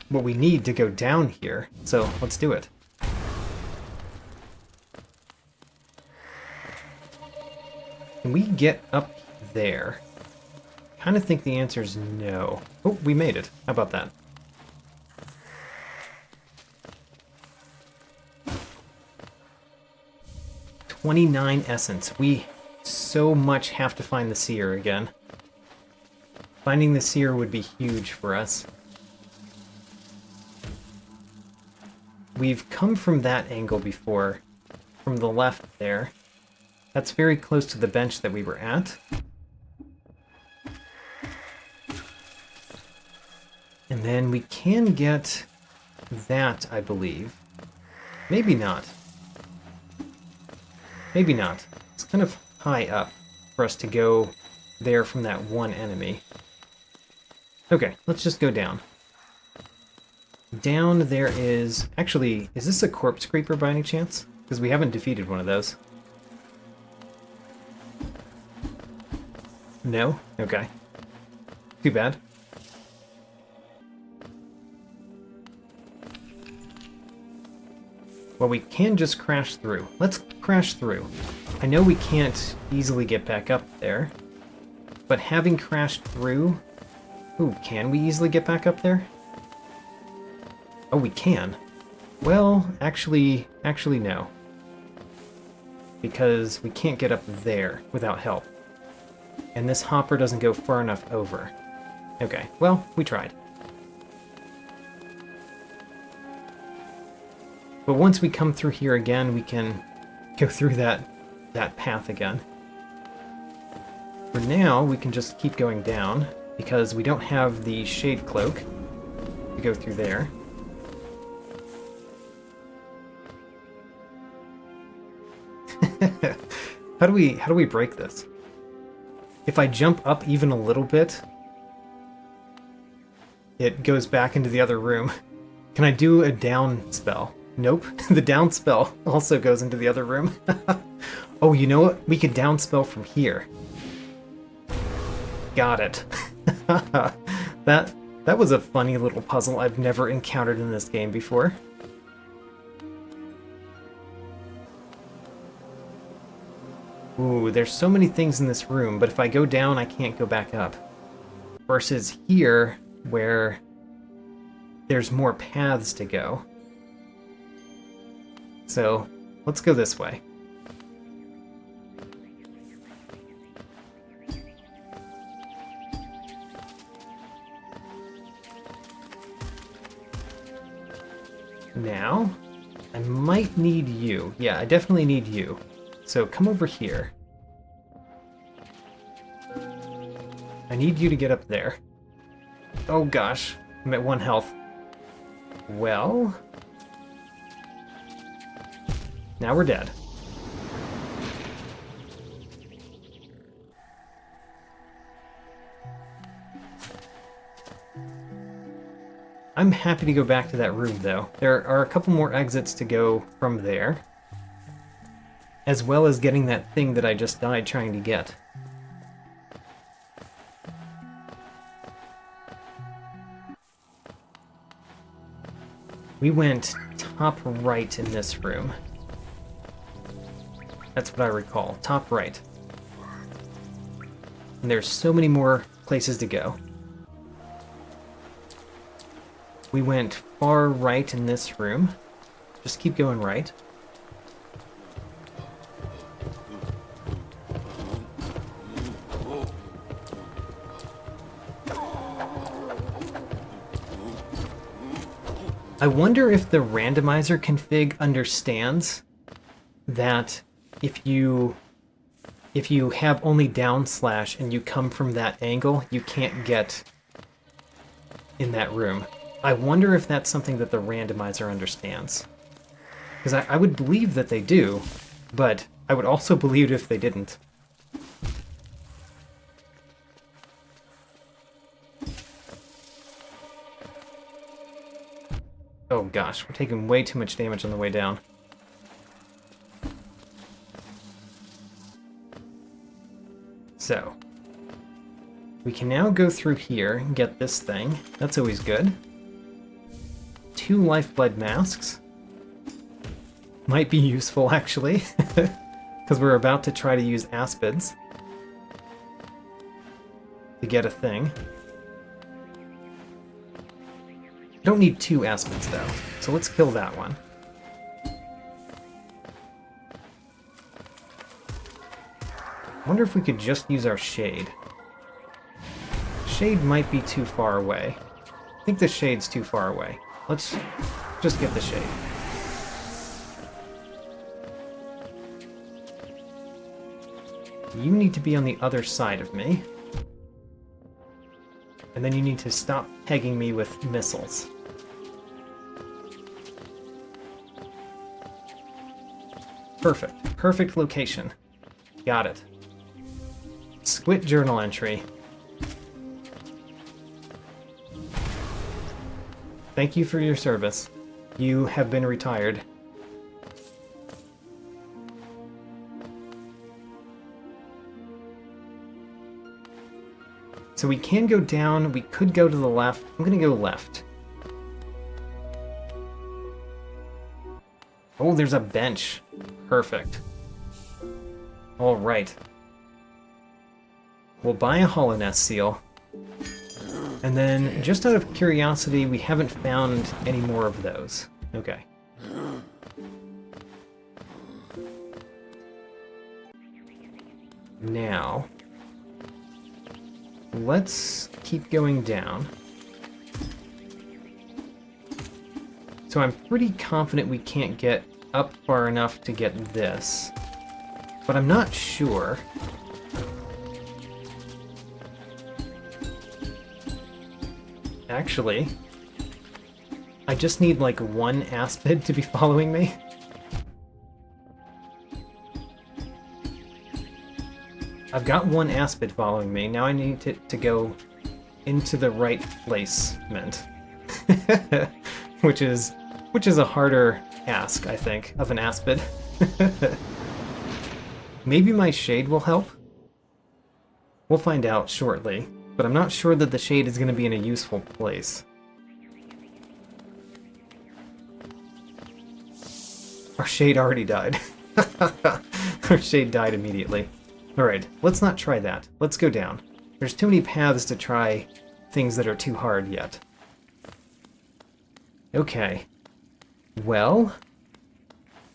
what we need to go down here. So let's do it. Can we get up there? I kind of think the answer is no. Oh, we made it. How about that? $29 essence. We so much have to find the seer again. Finding the seer would be huge for us. we've come from that angle before, from the left there. That's very close to the bench that we were at. And then we can get that, I believe. Maybe not. Maybe not. It's kind of high up for us to go there from that one enemy. Okay, let's just go down. Down there is... Actually, is this a corpse creeper by any chance? Because we haven't defeated one of those. No? Okay. Too bad. Well, we can just crash through. Let's crash through. I know we can't easily get back up there, but having crashed through... Ooh, can we easily get back up there? Oh, we can. Well, actually no. Because we can't get up there without help. And this hopper doesn't go far enough over. Okay, well, we tried. But once we come through here again, we can go through that path again. For now, we can just keep going down, because we don't have the shade cloak to go through there. How do we break this? If I jump up even a little bit, it goes back into the other room. Can I do a down spell? Nope. The down spell also goes into the other room. Oh, you know what? We could down spell from here. Got it. That was a funny little puzzle I've never encountered in this game before. Ooh, there's so many things in this room, but if I go down, I can't go back up. Versus here, where there's more paths to go. So, let's go this way. Now, I might need you. Yeah, I definitely need you. So come over here. I need you to get up there. Oh gosh, I'm at 1 health. Well... now we're dead. I'm happy to go back to that room, though. There are a couple more exits to go from there, as well as getting that thing that I just died trying to get. We went top right in this room. That's what I recall. Top right. And there's so many more places to go. We went far right in this room. Just keep going right. I wonder if the randomizer config understands that if you have only down slash and you come from that angle, you can't get in that room. I wonder if that's something that the randomizer understands. Because I would believe that they do, but I would also believe it if they didn't. Oh gosh, we're taking way too much damage on the way down. So, we can now go through here and get this thing. That's always good. 2 lifeblood masks. Might be useful, actually, because we're about to try to use aspids to get a thing. Don't need 2 aspids, though, so let's kill that one. I wonder if we could just use our shade. Shade might be too far away. I think the shade's too far away. Let's just get the shade. You need to be on the other side of me. And then you need to stop pegging me with missiles. Perfect. Perfect location. Got it. Squid journal entry. Thank you for your service. You have been retired. So we can go down, we could go to the left. I'm gonna go left. Oh, there's a bench. Perfect. Alright. We'll buy a Hollow Nest seal. And then, just out of curiosity, we haven't found any more of those. Okay. Now, let's keep going down. So I'm pretty confident we can't get up far enough to get this. But I'm not sure. Actually, I just need like one aspid to be following me. I've got one aspid following me, now I need it to go into the right placement. which is a harder ask, I think, of an aspid. Maybe my shade will help? We'll find out shortly, but I'm not sure that the shade is going to be in a useful place. Our shade already died. Our shade died immediately. Alright, let's not try that. Let's go down. There's too many paths to try things that are too hard yet. Okay. Well,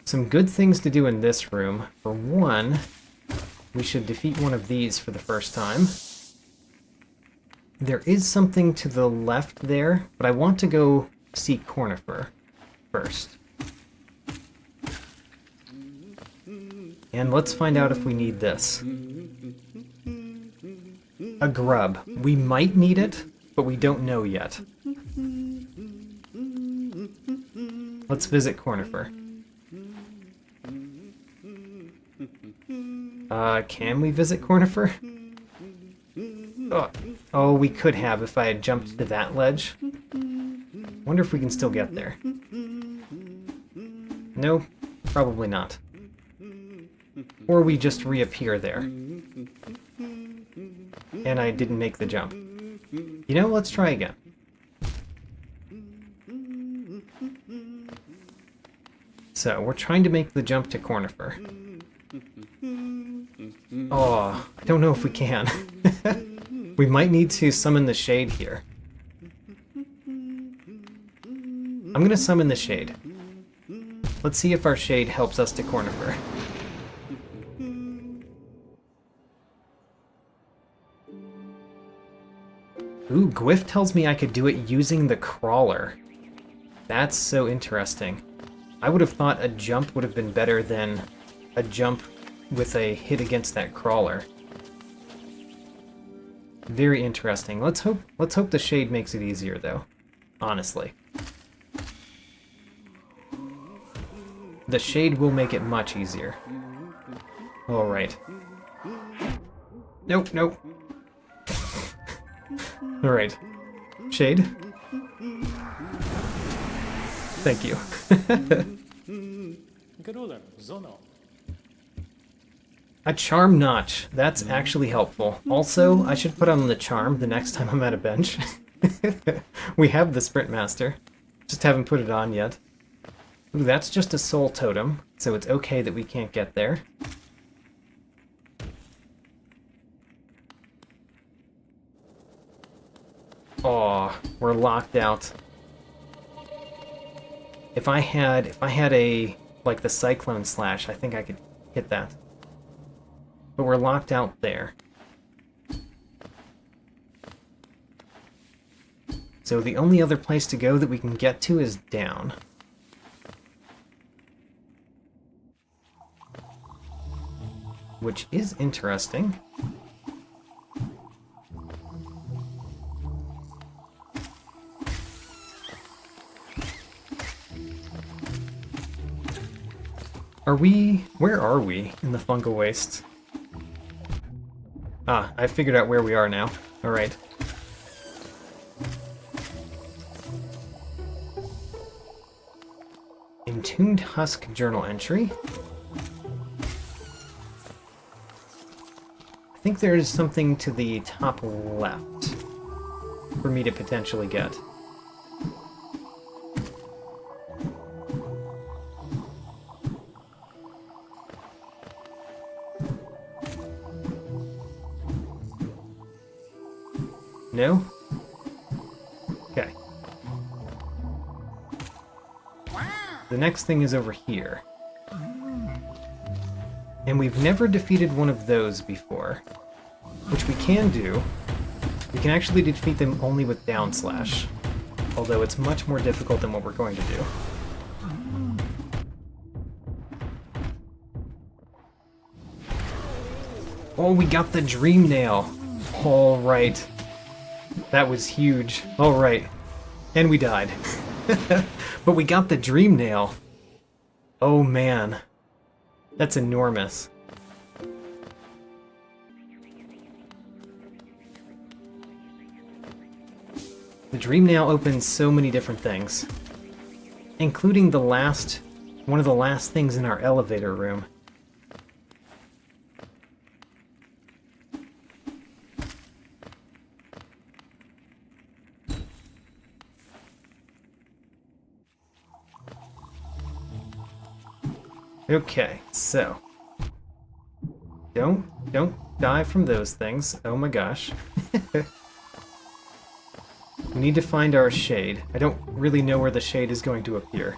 some good things to do in this room. For one, we should defeat one of these for the first time. There is something to the left there, but I want to go see Cornifer first. And let's find out if we need this. A grub. We might need it, but we don't know yet. Let's visit Cornifer. Can we visit Cornifer? Oh, we could have if I had jumped to that ledge. Wonder if we can still get there. No, probably not. Or we just reappear there. And I didn't make the jump. You know, let's try again. So, we're trying to make the jump to Cornifer. Oh, I don't know if we can. We might need to summon the shade here. I'm gonna summon the shade. Let's see if our shade helps us to Cornifer. Ooh, Gwyff tells me I could do it using the crawler. That's so interesting. I would have thought a jump would have been better than a jump with a hit against that crawler. Very interesting. Let's hope the shade makes it easier though. Honestly. The shade will make it much easier. Alright. Nope, nope. Alright. Shade? Thank you. A charm notch. That's actually helpful. Also, I should put on the charm the next time I'm at a bench. We have the Sprint Master. Just haven't put it on yet. Ooh, that's just a soul totem, so it's okay that we can't get there. Aw, we're locked out. If I had a, like the Cyclone Slash, I think I could hit that. But we're locked out there. So the only other place to go that we can get to is down. which is interesting. Where are we in the fungal wastes? Ah, I figured out where we are now. Alright. Entombed Husk journal entry. I think there is something to the top left for me to potentially get. No? Okay. The next thing is over here. And we've never defeated one of those before. Which we can do. We can actually defeat them only with down slash. Although it's much more difficult than what we're going to do. Oh, we got the dream nail! Alright. That was huge. Alright. And we died. But we got the dream nail. Oh man. That's enormous. The dream nail opens so many different things. Including one of the last things in our elevator room. Okay, so don't die from those things. Oh my gosh. We need to find our shade. I don't really know where the shade is going to appear.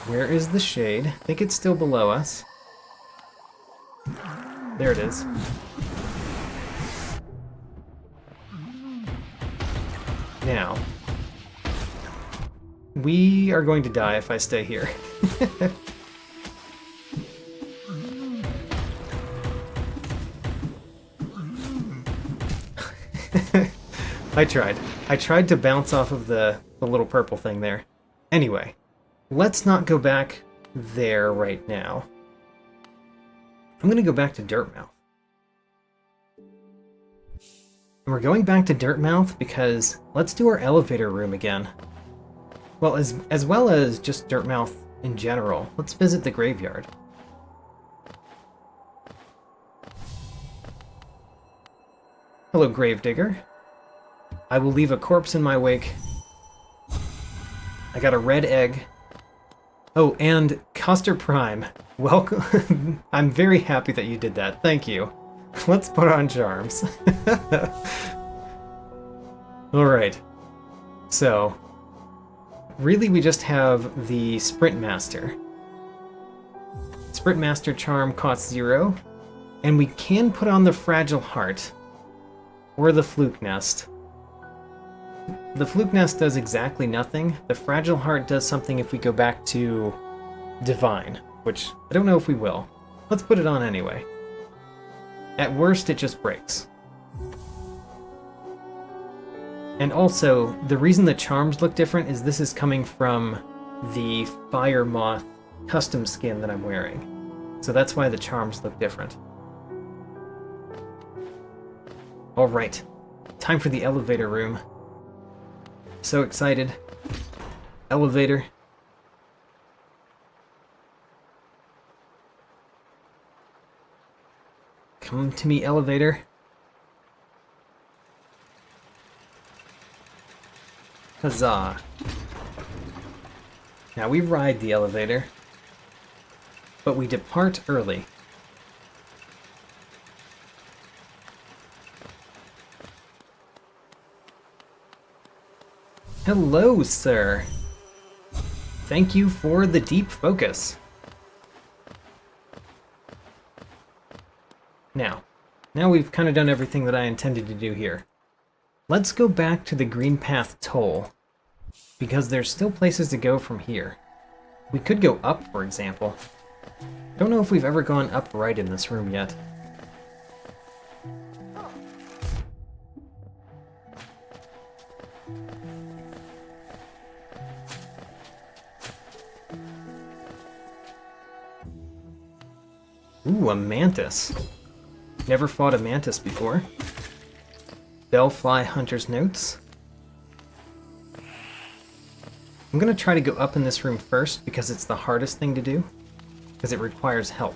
Where is the shade? I think it's still below us. There it is. Now, we are going to die if I stay here. I tried. I tried to bounce off of the little purple thing there. Anyway, let's not go back there right now. I'm going to go back to Dirtmouth. And we're going back to Dirtmouth because let's do our elevator room again. Well, as well as just Dirtmouth in general, let's visit the graveyard. Hello, Gravedigger. I will leave a corpse in my wake. I got a red egg. Oh, and Custer Prime. Welcome. I'm very happy that you did that. Thank you. Let's put on charms. Alright. So, really we just have the Sprint Master. Sprint Master charm costs 0. And we can put on the Fragile Heart. Or the Fluke Nest. The Fluke Nest does exactly nothing. The Fragile Heart does something if we go back to Divine, which I don't know if we will. Let's put it on anyway. At worst, it just breaks. And also, the reason the charms look different is this is coming from the Fire Moth custom skin that I'm wearing. So that's why the charms look different. Alright, time for the elevator room. So excited. Elevator. Come to me, elevator. Huzzah. Now we ride the elevator, but we depart early. Hello, sir. Thank you for the deep focus. Now we've kind of done everything that I intended to do here. Let's go back to the Green Path Toll because there's still places to go from here. We could go up, for example. Don't know if we've ever gone up right in this room yet. Ooh, a mantis. Never fought a mantis before. Bellfly Hunter's Notes. I'm gonna try to go up in this room first because it's the hardest thing to do, because it requires help.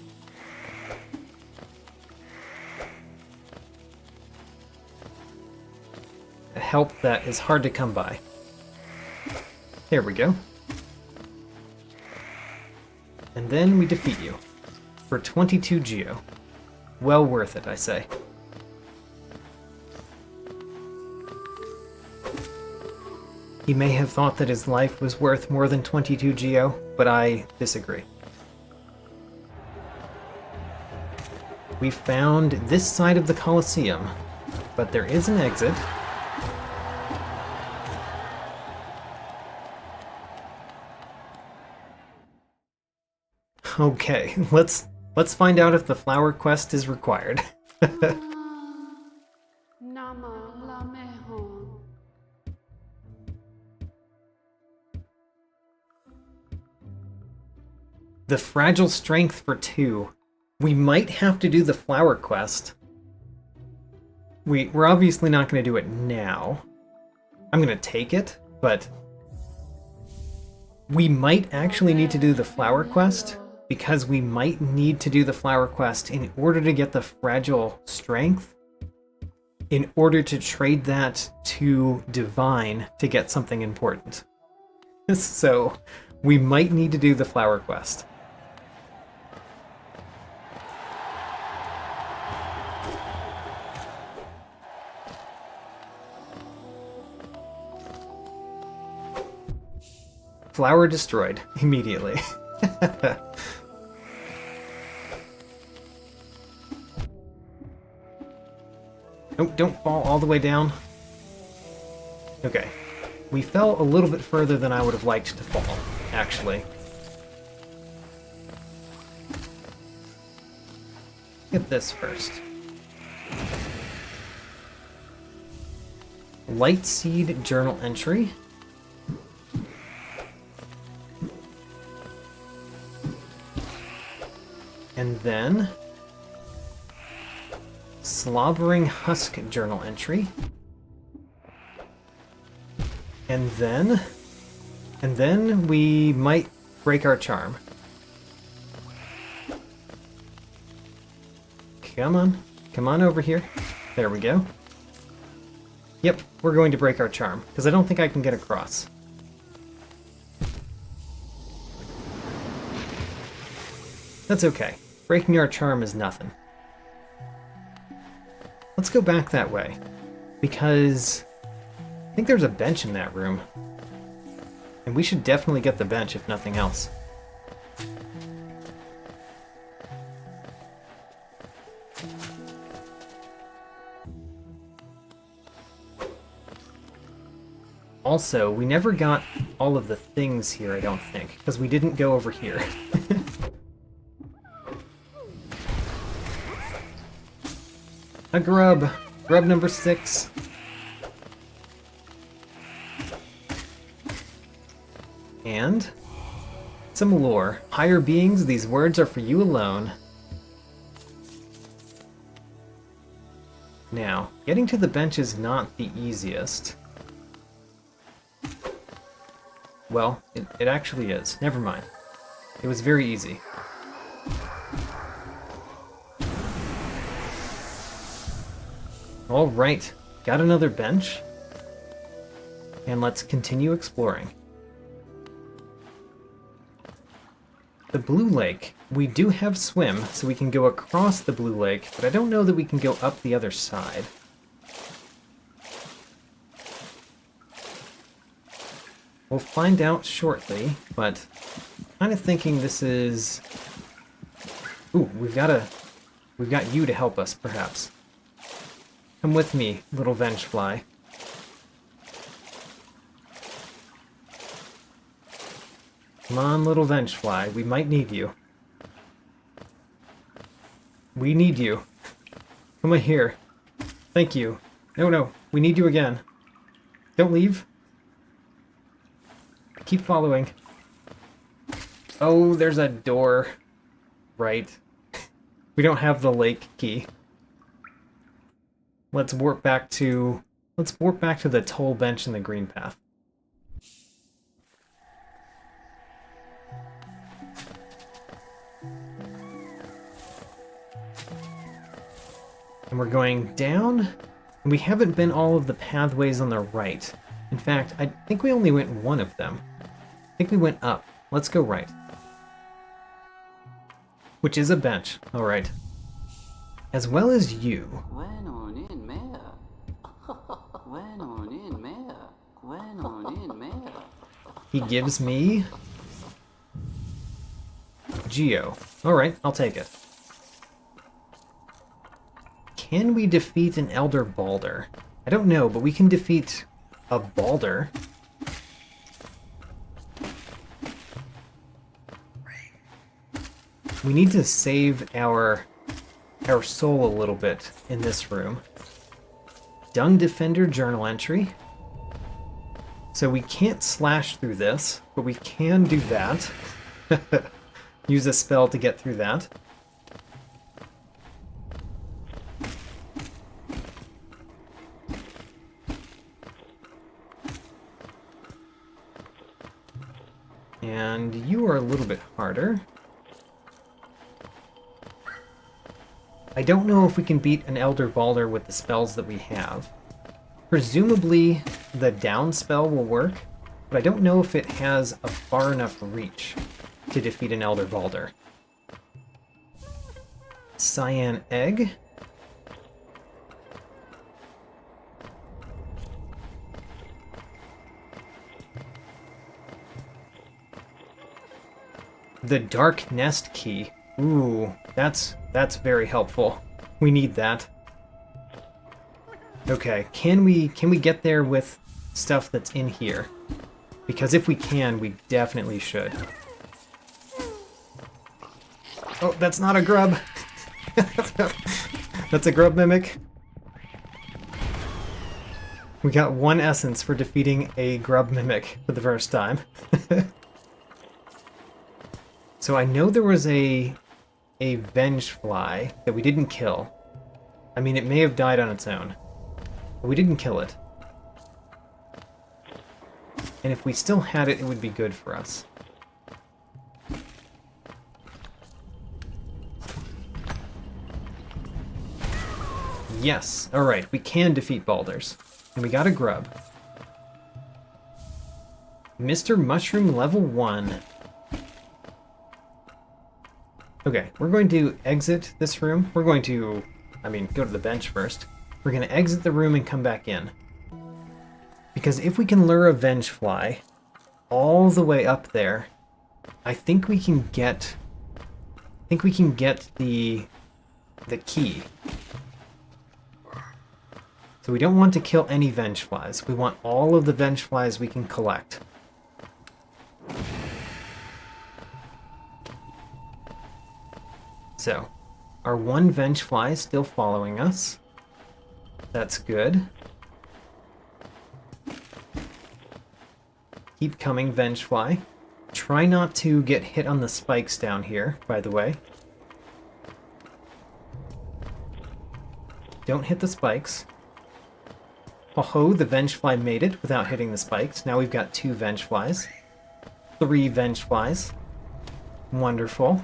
A help that is hard to come by. There we go. And then we defeat you. For 22 geo. Well worth it, I say. He may have thought that his life was worth more than 22 geo, but I disagree. We found this side of the Colosseum, but there is an exit. Okay, let's find out if the flower quest is required. The fragile strength for 2. We might have to do the flower quest. We're obviously not going to do it now. I'm going to take it, but we might actually need to do the flower quest, because we might need to do the flower quest in order to get the fragile strength, in order to trade that to divine to get something important. So we might need to do the flower quest. Flower destroyed immediately. Oh, don't fall all the way down. Okay. We fell a little bit further than I would have liked to fall, actually. Get this first. Light Seed Journal Entry. And then Slobbering Husk Journal Entry. And then we might break our charm. Come on over here. There we go. Yep, we're going to break our charm, because I don't think I can get across. That's okay. Breaking our charm is nothing. Let's go back that way, because I think there's a bench in that room. And we should definitely get the bench, if nothing else. Also, we never got all of the things here, I don't think, because we didn't go over here. A grub! Grub number 6. And some lore. Higher beings, these words are for you alone. Now, getting to the bench is not the easiest. Well, it actually is. Never mind. It was very easy. Alright, got another bench. And let's continue exploring. The Blue Lake. We do have swim, so we can go across the Blue Lake, but I don't know that we can go up the other side. We'll find out shortly, but I'm kind of thinking this is... Ooh, we've got you to help us, perhaps. Come with me, little Vengefly. Come on, little Vengefly. We might need you. We need you. Come on here. Thank you. No, no. We need you again. Don't leave. Keep following. Oh, there's a door. Right. We don't have the lake key. Let's warp back to the toll bench in the green path. And we're going down, and we haven't been all of the pathways on the right. In fact, I think we only went one of them. I think we went up. Let's go right. Which is a bench, alright. As well as you. He gives me Geo. Alright, I'll take it. Can we defeat an Elder Balder? I don't know, but we can defeat a Balder. We need to save our soul a little bit in this room. Dung Defender journal entry. So we can't slash through this, but we can do that. Use a spell to get through that. And you are a little bit harder. I don't know if we can beat an Elder Balder with the spells that we have. Presumably the down spell will work, but I don't know if it has a far enough reach to defeat an Elder Balder. Cyan Egg. The Dark Nest Key. Ooh, that's very helpful. We need that. Okay, can we get there with stuff that's in here? Because if we can, we definitely should. Oh, that's not a grub. That's a grub mimic. We got 1 essence for defeating a grub mimic for the first time. So I know there was a Vengefly that we didn't kill. I mean, it may have died on its own, but we didn't kill it. And if we still had it, it would be good for us. Yes, alright, we can defeat Balders. And we got a grub. Mr. Mushroom level 1. Okay, we're going to exit this room. We're going to, go to the bench first. We're going to exit the room and come back in. Because if we can lure a Vengefly all the way up there, I think we can get the key. So we don't want to kill any Vengeflies. We want all of the Vengeflies we can collect. So, our 1 Vengefly is still following us. That's good. Keep coming, Vengefly. Try not to get hit on the spikes down here, by the way. Don't hit the spikes. Oh-ho, the Vengefly made it without hitting the spikes. Now we've got 2 Vengeflies. 3 Vengeflies. Wonderful.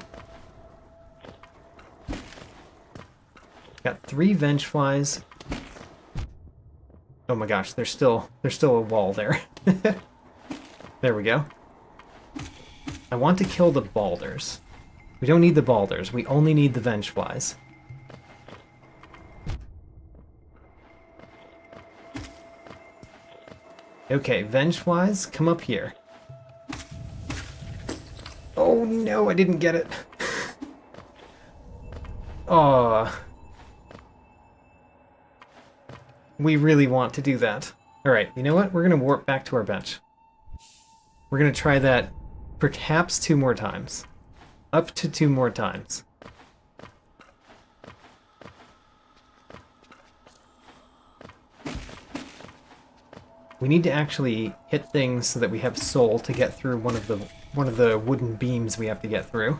Got 3 Vengeflies. Oh my gosh, there's still a wall there. There we go. I want to kill the Balders. We don't need the Balders, we only need the Vengeflies. Okay, Vengeflies, come up here. Oh no, I didn't get it. Aw. We really want to do that. Alright, you know what? We're going to warp back to our bench. We're going to try that Perhaps 2 more times. Up to 2 more times. We need to actually hit things so that we have soul to get through one of the wooden beams we have to get through.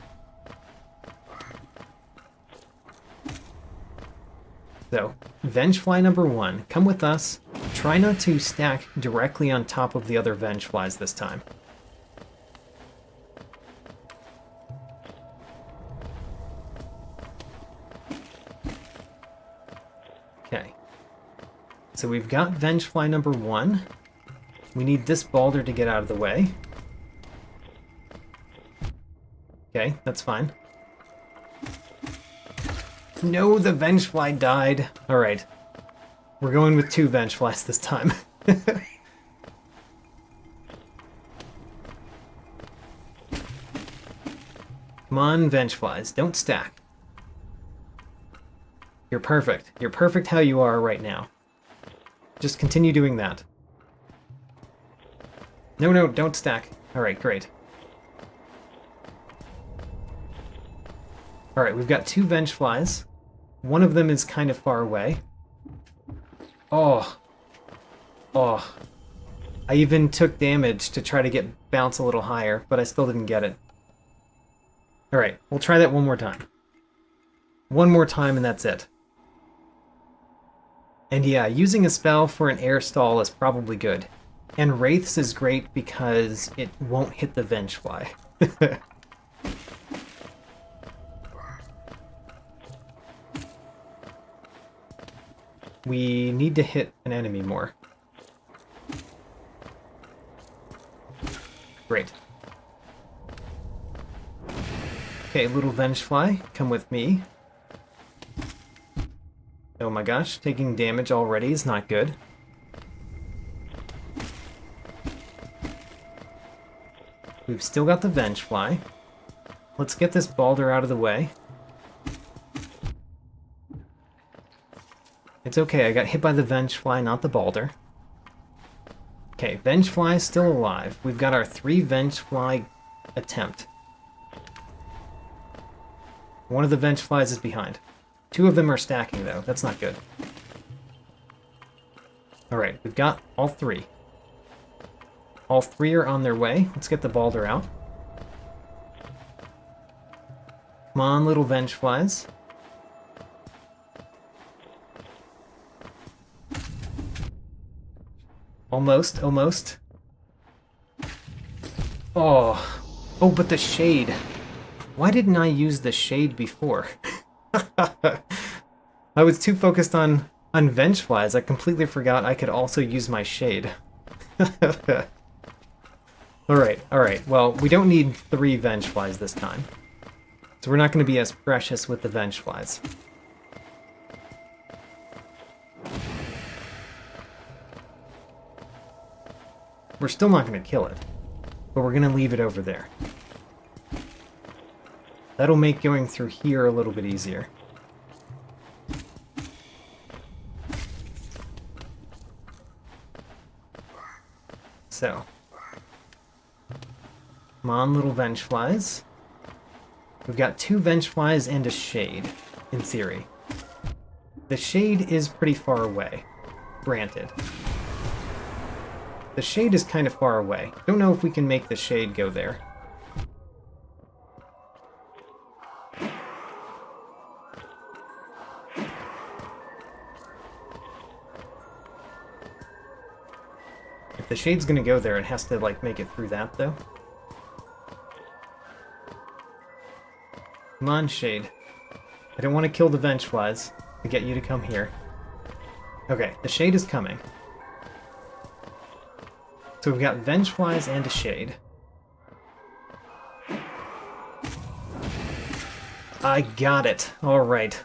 So, Vengefly number 1, come with us. Try not to stack directly on top of the other Vengeflies this time. Okay. So we've got Vengefly number 1. We need this boulder to get out of the way. Okay, that's fine. No, the Vengefly died. Alright. We're going with 2 Vengeflies this time. Come on, Vengeflies, don't stack. You're perfect. You're perfect how you are right now. Just continue doing that. No, no, don't stack. Alright, great. Alright, we've got 2 Vengeflies. One of them is kind of far away. Oh. Oh. I even took damage to try to bounce a little higher, but I still didn't get it. Alright, we'll try that one more time. One more time and that's it. And yeah, using a spell for an air stall is probably good. And Wraiths is great because it won't hit the Vengefly. We need to hit an enemy more. Great. Okay, little Vengefly, come with me. Oh my gosh, taking damage already is not good. We've still got the Vengefly. Let's get this boulder out of the way. It's okay, I got hit by the Vengefly, not the boulder. Okay, Vengefly is still alive. We've got our 3 Vengefly attempt. One of the Vengeflies is behind. 2 of them are stacking, though. That's not good. Alright, we've got all 3. All 3 are on their way. Let's get the boulder out. Come on, little Vengeflies. Almost, almost. Oh. Oh, but the shade. Why didn't I use the shade before? I was too focused on Vengeflies. I completely forgot I could also use my shade. Alright, alright. Well, we don't need 3 Vengeflies this time. So we're not going to be as precious with the Vengeflies. We're still not going to kill it, but we're going to leave it over there. That'll make going through here a little bit easier. So. Come on, little Vengeflies. We've got 2 Vengeflies and a shade, in theory. The shade is pretty far away, granted. The shade is kind of far away. Don't know if we can make the shade go there. If the shade's gonna go there, it has to, like, make it through that, though. Come on, shade. I don't want to kill the Vengeflies to get you to come here. Okay, the shade is coming. So we've got Vengeflies and a shade. I got it. Alright.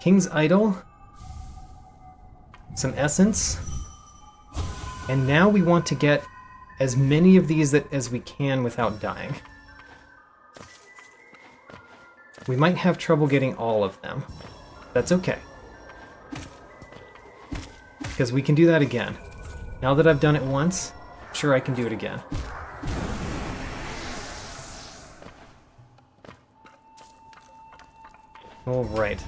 King's Idol. Some essence. And now we want to get as many of these as we can without dying. We might have trouble getting all of them. That's okay. Because we can do that again. Now that I've done it once, I'm sure I can do it again. All right.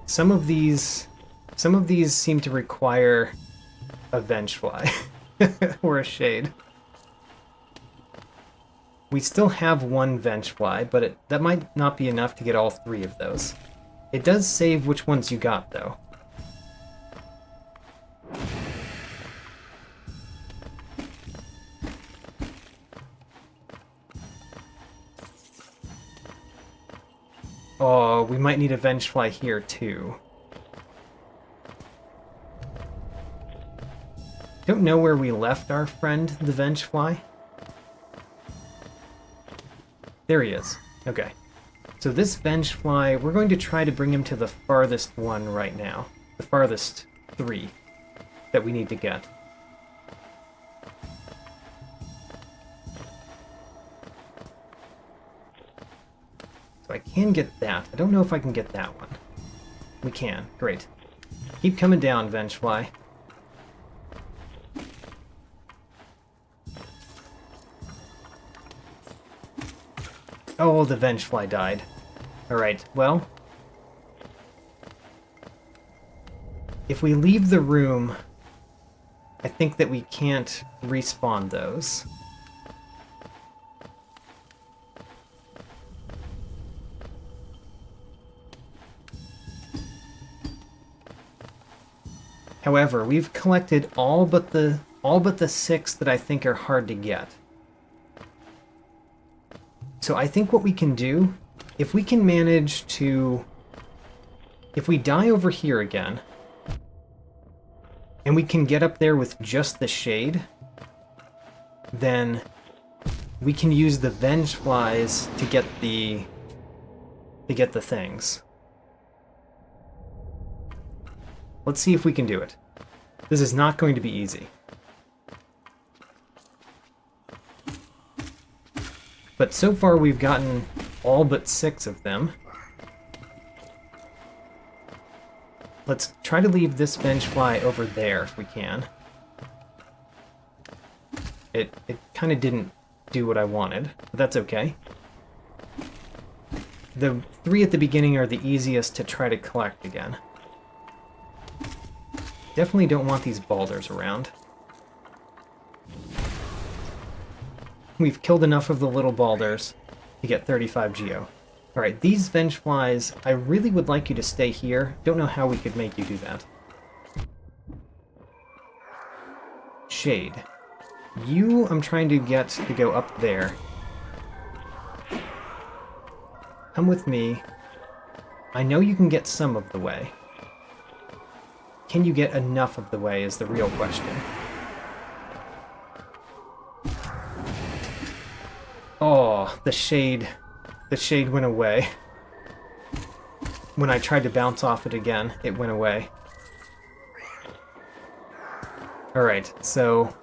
Some of these seem to require a Vengefly or a Shade. We still have one Vengefly, but that might not be enough to get all three of those. It does save which ones you got, though. Oh, we might need a Vengefly here, too. Don't know where we left our friend, the Vengefly. There he is. Okay. So this Vengefly, we're going to try to bring him to the farthest one right now. The farthest three that we need to get. So I can get that. I don't know if I can get that one. We can. Great. Keep coming down, Vengefly. Oh, the Vengefly died. Alright, well... if we leave the room, I think that we can't respawn those. However, we've collected all but the 6 that I think are hard to get. So I think what we can do, if we can manage to... if we die over here again, and we can get up there with just the Shade, then we can use the Vengeflies to get the things. Let's see if we can do it. This is not going to be easy. But so far we've gotten all but 6 of them. Let's try to leave this Vengefly over there if we can. It kind of didn't do what I wanted, but that's okay. The 3 at the beginning are the easiest to try to collect again. Definitely don't want these balders around. We've killed enough of the little balders to get 35 geo. Alright, these Vengeflies, I really would like you to stay here. Don't know how we could make you do that. Shade. You, I'm trying to get to go up there. Come with me. I know you can get some of the way. Can you get enough of the way is the real question. Oh, the Shade went away. When I tried to bounce off it again, it went away. Alright, so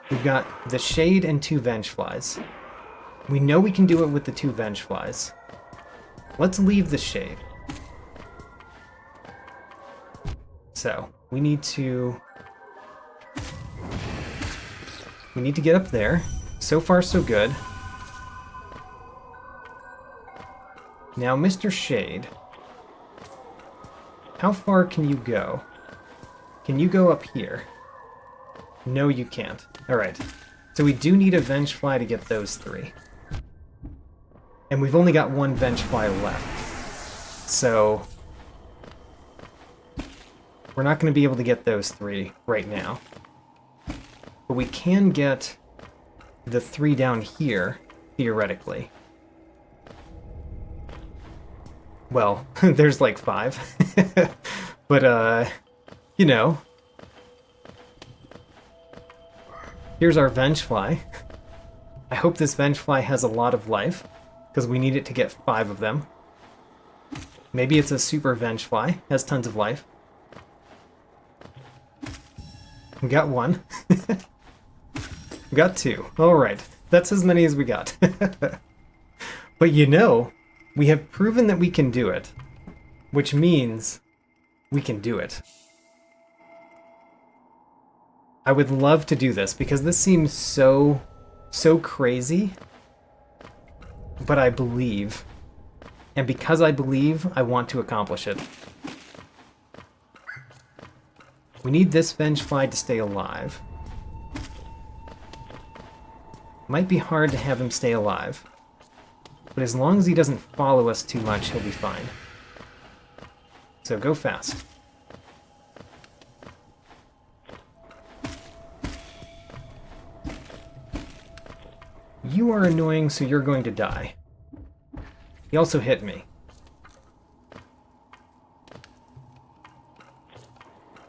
we've got the Shade and 2 Vengeflies. We know we can do it with the 2 Vengeflies. Let's leave the Shade. So, we need to get up there. So far, so good. Now, Mr. Shade, how far can you go? Can you go up here? No, you can't. Alright. So we do need a Vengefly to get those 3. And we've only got 1 Vengefly left. So we're not going to be able to get those 3 right now. But we can get the 3 down here, theoretically. Well, there's like 5. But, you know. Here's our Vengefly. I hope this Vengefly has a lot of life, because we need it to get 5 of them. Maybe it's a super Vengefly, has tons of life. We got 1. We got 2. Alright, that's as many as we got. But you know, we have proven that we can do it, which means we can do it. I would love to do this, because this seems so crazy, but I believe. And because I believe, I want to accomplish it. We need this Vengefly to stay alive. Might be hard to have him stay alive. But as long as he doesn't follow us too much, he'll be fine. So go fast. You are annoying, so you're going to die. He also hit me.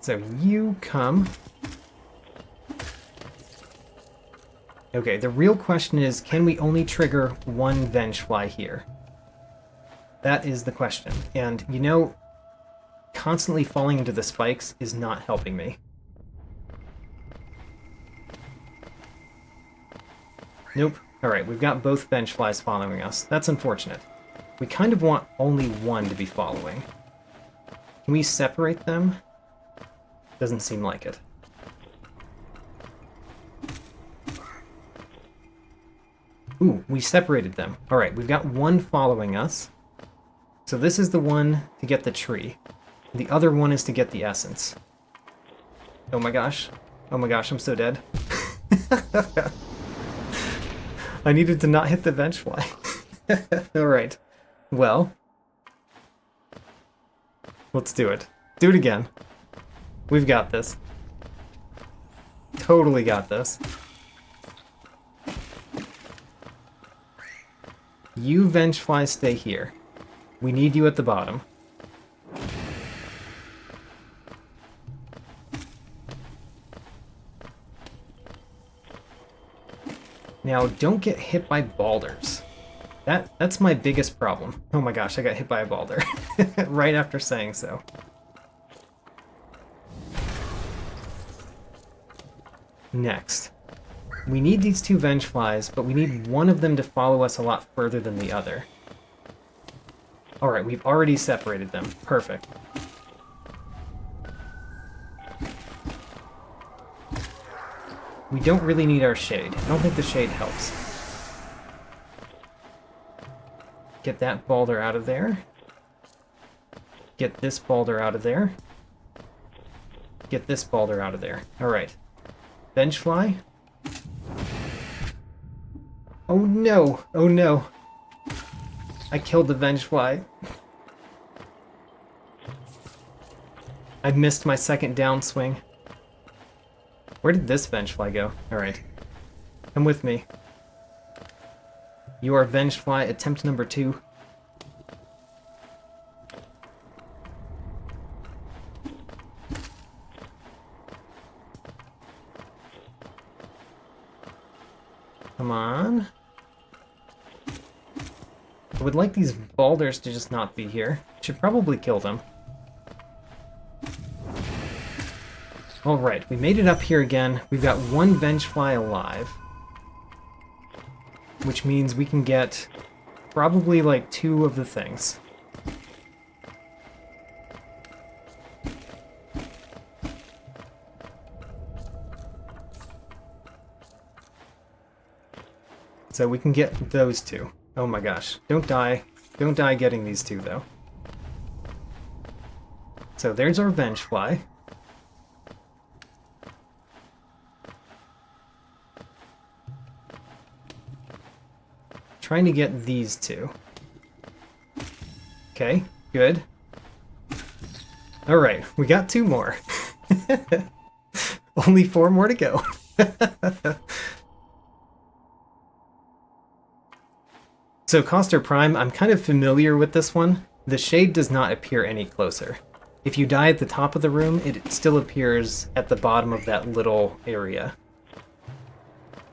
So you come. Okay, the real question is, can we only trigger one Vengefly here? That is the question. And, you know, constantly falling into the spikes is not helping me. Nope. Alright, we've got both Vengeflies following us. That's unfortunate. We kind of want only one to be following. Can we separate them? Doesn't seem like it. Ooh, we separated them. Alright, we've got one following us. So this is the one to get the tree. The other one is to get the essence. Oh my gosh. Oh my gosh, I'm so dead. I needed to not hit the Vengefly. Alright. Well. Let's do it. Do it again. We've got this. Totally got this. You Vengefly stay here. We need you at the bottom. Now, don't get hit by boulders. That's my biggest problem. Oh my gosh, I got hit by a boulder. Right after saying so. Next. We need these two Vengeflies, but we need one of them to follow us a lot further than the other. Alright, we've already separated them. Perfect. We don't really need our shade. I don't think the shade helps. Get that boulder out of there. Get this boulder out of there. Get this boulder out of there. Alright. Vengefly. Oh no! Oh no! I killed the Vengefly. I missed my second downswing. Where did this Vengefly go? Alright. Come with me. You are Vengefly attempt number 2. Come on. I would like these boulders to just not be here. Should probably kill them. Alright, we made it up here again. We've got one Vengefly alive. Which means we can get probably like 2 of the things. So we can get those 2. Oh my gosh. Don't die. Don't die getting these 2, though. So there's our Vengefly. Trying to get these 2. Okay, good. Alright, we got 2 more. Only 4 more to go. So Coster Prime, I'm kind of familiar with this one. The shade does not appear any closer. If you die at the top of the room, it still appears at the bottom of that little area.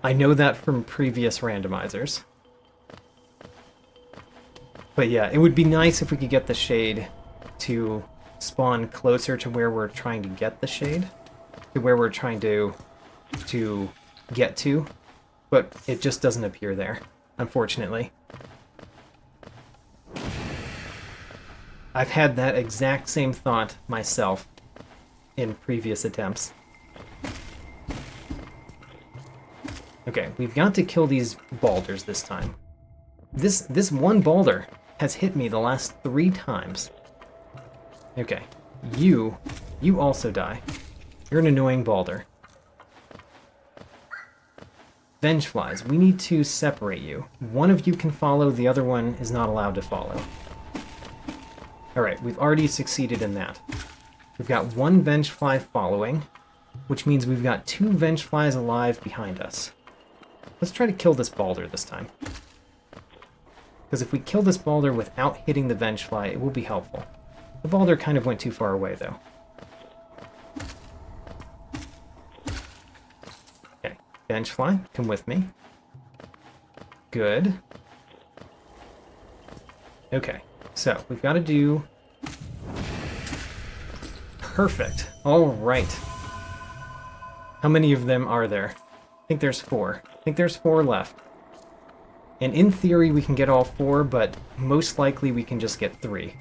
I know that from previous randomizers. But yeah, it would be nice if we could get the shade to spawn closer to where we're trying to get the shade. To where we're trying to get to. But it just doesn't appear there, unfortunately. I've had that exact same thought myself in previous attempts. Okay, we've got to kill these boulders this time. This one boulder has hit me the last 3 times. Okay. You also die. You're an annoying Balder. Vengeflies, we need to separate you. One of you can follow, the other one is not allowed to follow. Alright, we've already succeeded in that. We've got 1 Vengefly following, which means we've got 2 Vengeflies alive behind us. Let's try to kill this Balder this time. Because if we kill this Balder without hitting the Vengefly, it will be helpful. The Balder kind of went too far away, though. Okay, Vengefly, come with me. Good. Okay, so we've got to do... Perfect. All right. How many of them are there? I think there's 4. I think there's 4 left. And in theory, we can get all 4, but most likely we can just get 3.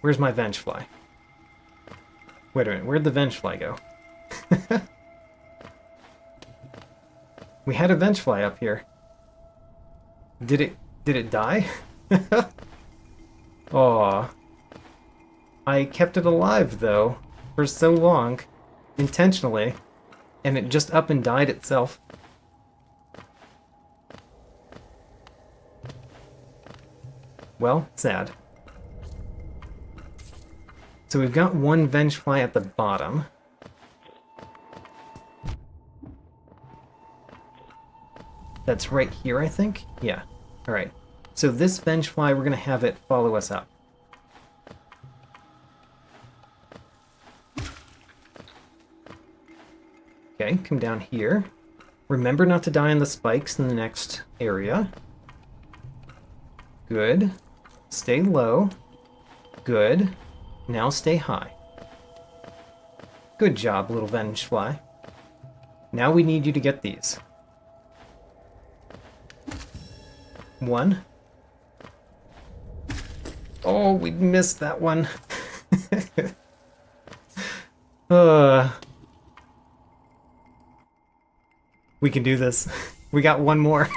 Where's my Vengefly? Wait a minute, where'd the Vengefly go? We had a Vengefly up here. Did it die? Aw. I kept it alive, though, for so long, intentionally, and it just up and died itself. Well, sad. So we've got 1 Vengefly at the bottom. That's right here, I think? Yeah. Alright. So this Vengefly, we're going to have it follow us up. Okay, come down here. Remember not to die on the spikes in the next area. Good. Stay low. Good. Now stay high. Good job, little Vengefly. Now we need you to get these. 1. Oh, we missed that one. We can do this. We got 1 more.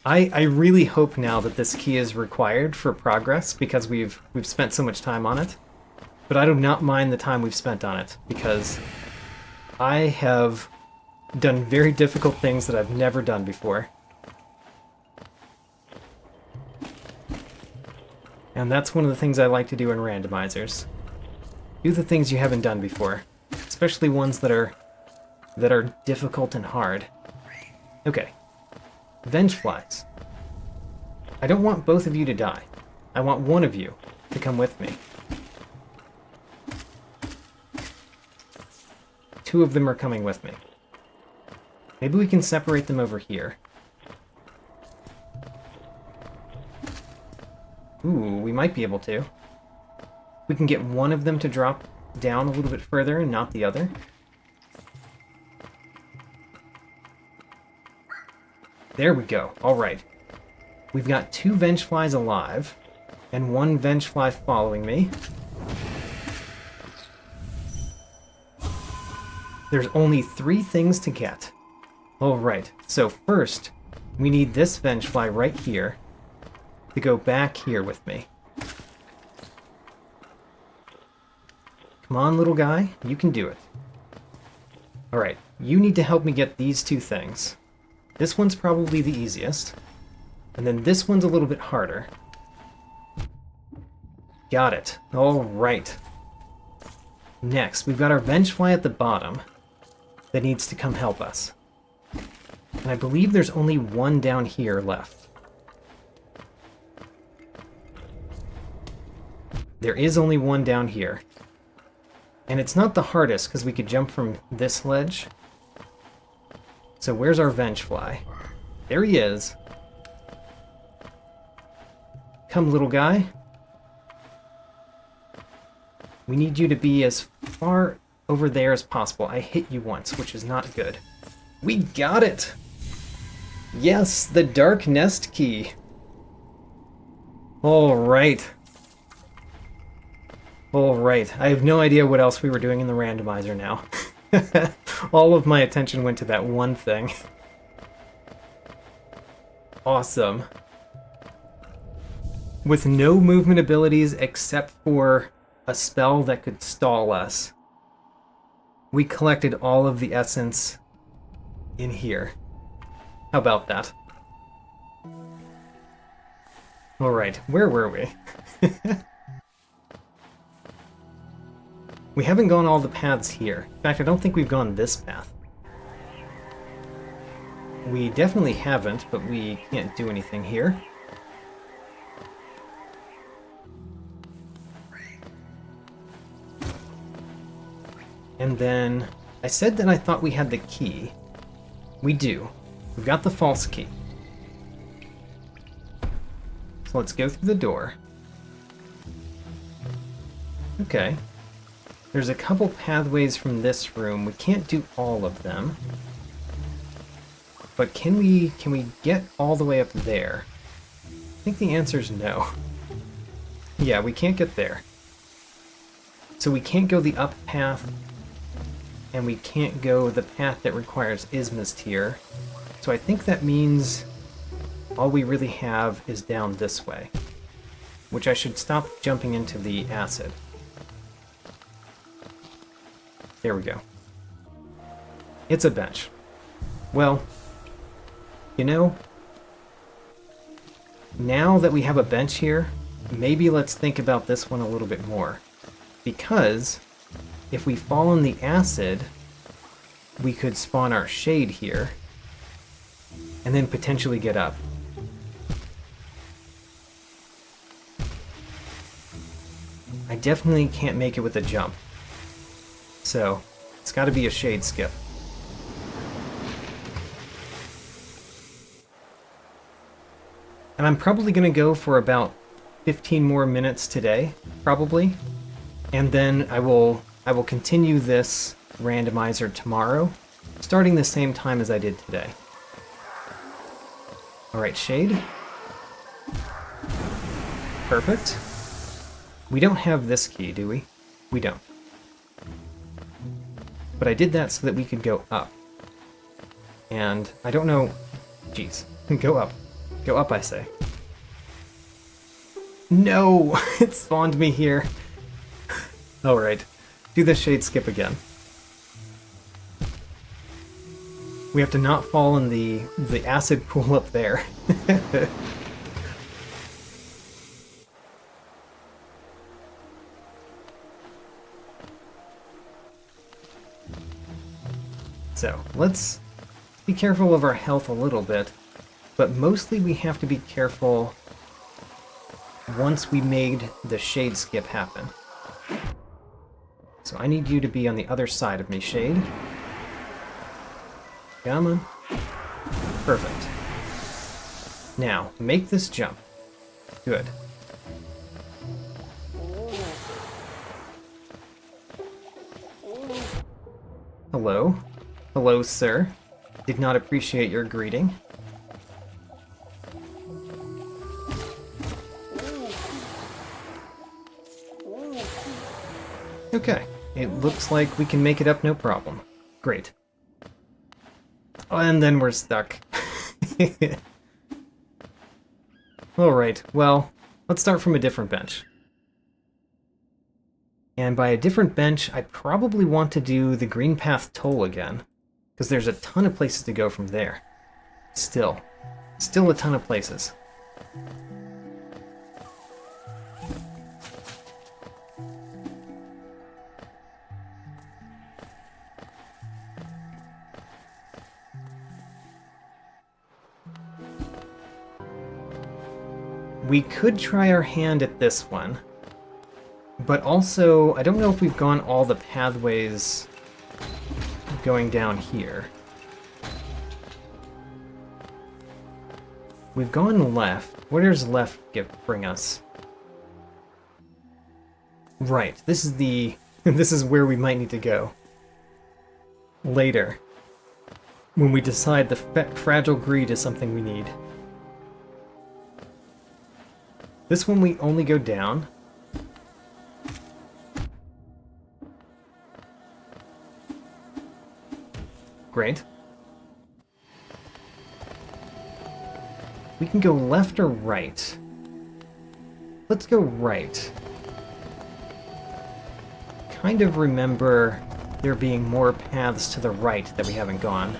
I really hope now that this key is required for progress because we've spent so much time on it. But I do not mind the time we've spent on it because I have done very difficult things that I've never done before. And that's one of the things I like to do in randomizers. Do the things you haven't done before, especially ones that are difficult and hard. Okay. Vengeflies. I don't want both of you to die. I want one of you to come with me. 2 of them are coming with me. Maybe we can separate them over here. Ooh, we might be able to. We can get one of them to drop down a little bit further and not the other. There we go. Alright. We've got 2 Vengeflies alive, and 1 Vengefly following me. There's only 3 things to get. Alright, so first, we need this Vengefly right here to go back here with me. Come on, little guy. You can do it. Alright, you need to help me get these 2 things. This one's probably the easiest. And then this one's a little bit harder. Got it. Alright. Next, we've got our Vengefly at the bottom that needs to come help us. And I believe there's only 1 down here left. There is only 1 down here. And it's not the hardest, because we could jump from this ledge. So where's our Vengefly? There he is. Come, little guy. We need you to be as far over there as possible. I hit you once, which is not good. We got it! Yes, the Dark Nest key. Alright. Alright, I have no idea what else we were doing in the randomizer now. All of my attention went to that one thing. Awesome. With no movement abilities except for a spell that could stall us, we collected all of the essence in here. How about that? Alright, where were we? We haven't gone all the paths here. In fact, I don't think we've gone this path. We definitely haven't, but we can't do anything here. And then, I said that I thought we had the key. We do. We've got the false key. So let's go through the door. Okay. There's a couple pathways from this room. We can't do all of them. But can we get all the way up there? I think the answer is no. Yeah, we can't get there. So we can't go the up path, and we can't go the path that requires Isma's tier. So I think that means all we really have is down this way, which I should stop jumping into the acid. There we go. It's a bench. Well, you know, now that we have a bench here, maybe let's think about this one a little bit more. Because if we fall in the acid, we could spawn our shade here, and then potentially get up. I definitely can't make it with a jump. So, it's gotta be a shade skip. And I'm probably gonna go for about 15 more minutes today, probably. And then I will continue this randomizer tomorrow, starting the same time as I did today. Alright, shade. Perfect. We don't have this key, do we? We don't. But I did that so that we could go up. And I don't know... Jeez. Go up. Go up, I say. No! It spawned me here. Alright. Do the shade skip again. We have to not fall in the acid pool up there. So, let's be careful of our health a little bit, but mostly we have to be careful once we made the shade skip happen. So I need you to be on the other side of me, Shade. Come on. Perfect. Now, make this jump. Good. Hello. Hello, sir. Did not appreciate your greeting. Okay. It looks like we can make it up no problem. Great. Oh, and then we're stuck. Alright, well, let's start from a different bench. And by a different bench, I probably want to do the Green Path Toll again, because there's a ton of places to go from there. Still a ton of places. We could try our hand at this one, but also, I don't know if we've gone all the pathways going down here. We've gone left. Where does left bring us? Right, this is this is where we might need to go. Later. When we decide the fragile greed is something we need. This one we only go down. Great. We can go left or right. Let's go right. Kind of remember there being more paths to the right that we haven't gone.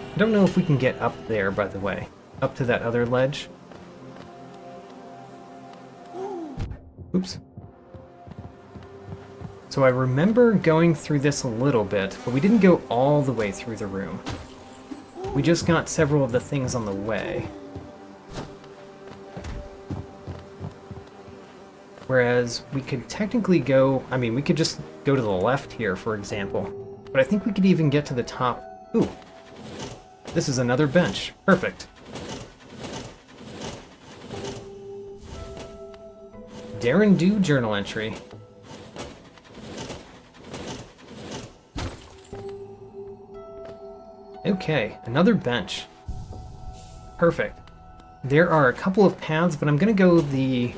I don't know if we can get up there, by the way. Up to that other ledge. Oops. So I remember going through this a little bit, but we didn't go all the way through the room. We just got several of the things on the way. Whereas we could technically go... I mean, we could just go to the left here, for example. But I think we could even get to the top... Ooh! This is another bench. Perfect. Darren Do journal entry. Okay, another bench. Perfect. There are a couple of paths, but I'm gonna go the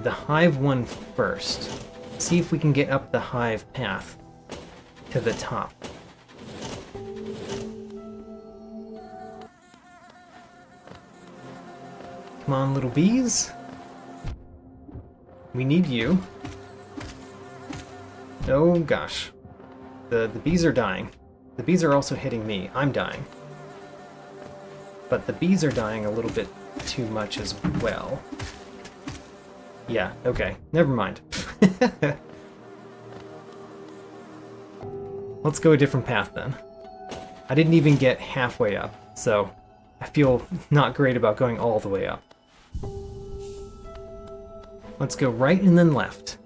hive one first. See if we can get up the hive path to the top. Come on, little bees. We need you. Oh gosh. The bees are dying. The bees are also hitting me. I'm dying. But the bees are dying a little bit too much as well. Yeah, okay. Never mind. Let's go a different path then. I didn't even get halfway up, so I feel not great about going all the way up. Let's go right and then left.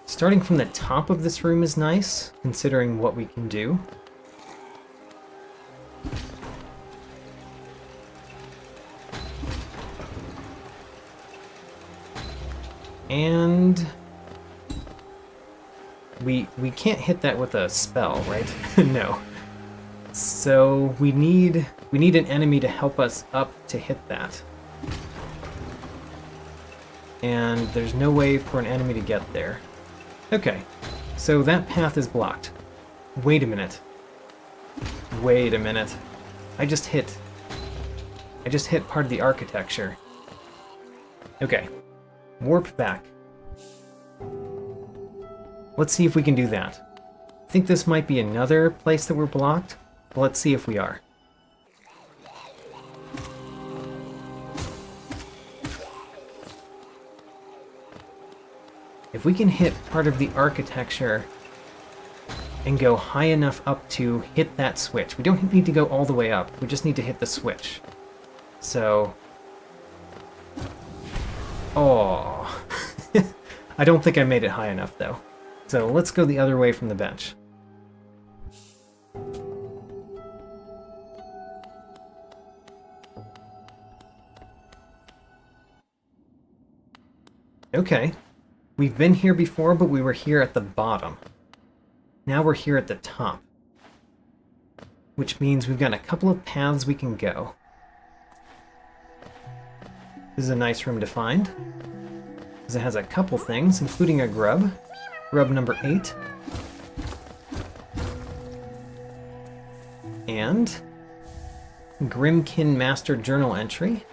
Starting from the top of this room is nice, considering what we can do. And we can't hit that with a spell, right? No. So we need an enemy to help us up to hit that. And there's no way for an enemy to get there. Okay, so that path is blocked. Wait a minute. Wait a minute. I just hit part of the architecture. Okay. Warp back. Let's see if we can do that. I think this might be another place that we're blocked. Let's see if we are. If we can hit part of the architecture and go high enough up to hit that switch. We don't need to go all the way up. We just need to hit the switch. So... Oh. I don't think I made it high enough, though. So let's go the other way from the bench. Okay. We've been here before, but we were here at the bottom. Now we're here at the top. Which means we've got a couple of paths we can go. This is a nice room to find, because it has a couple things, including a grub. Grub number 8. And Grimkin Master Journal entry.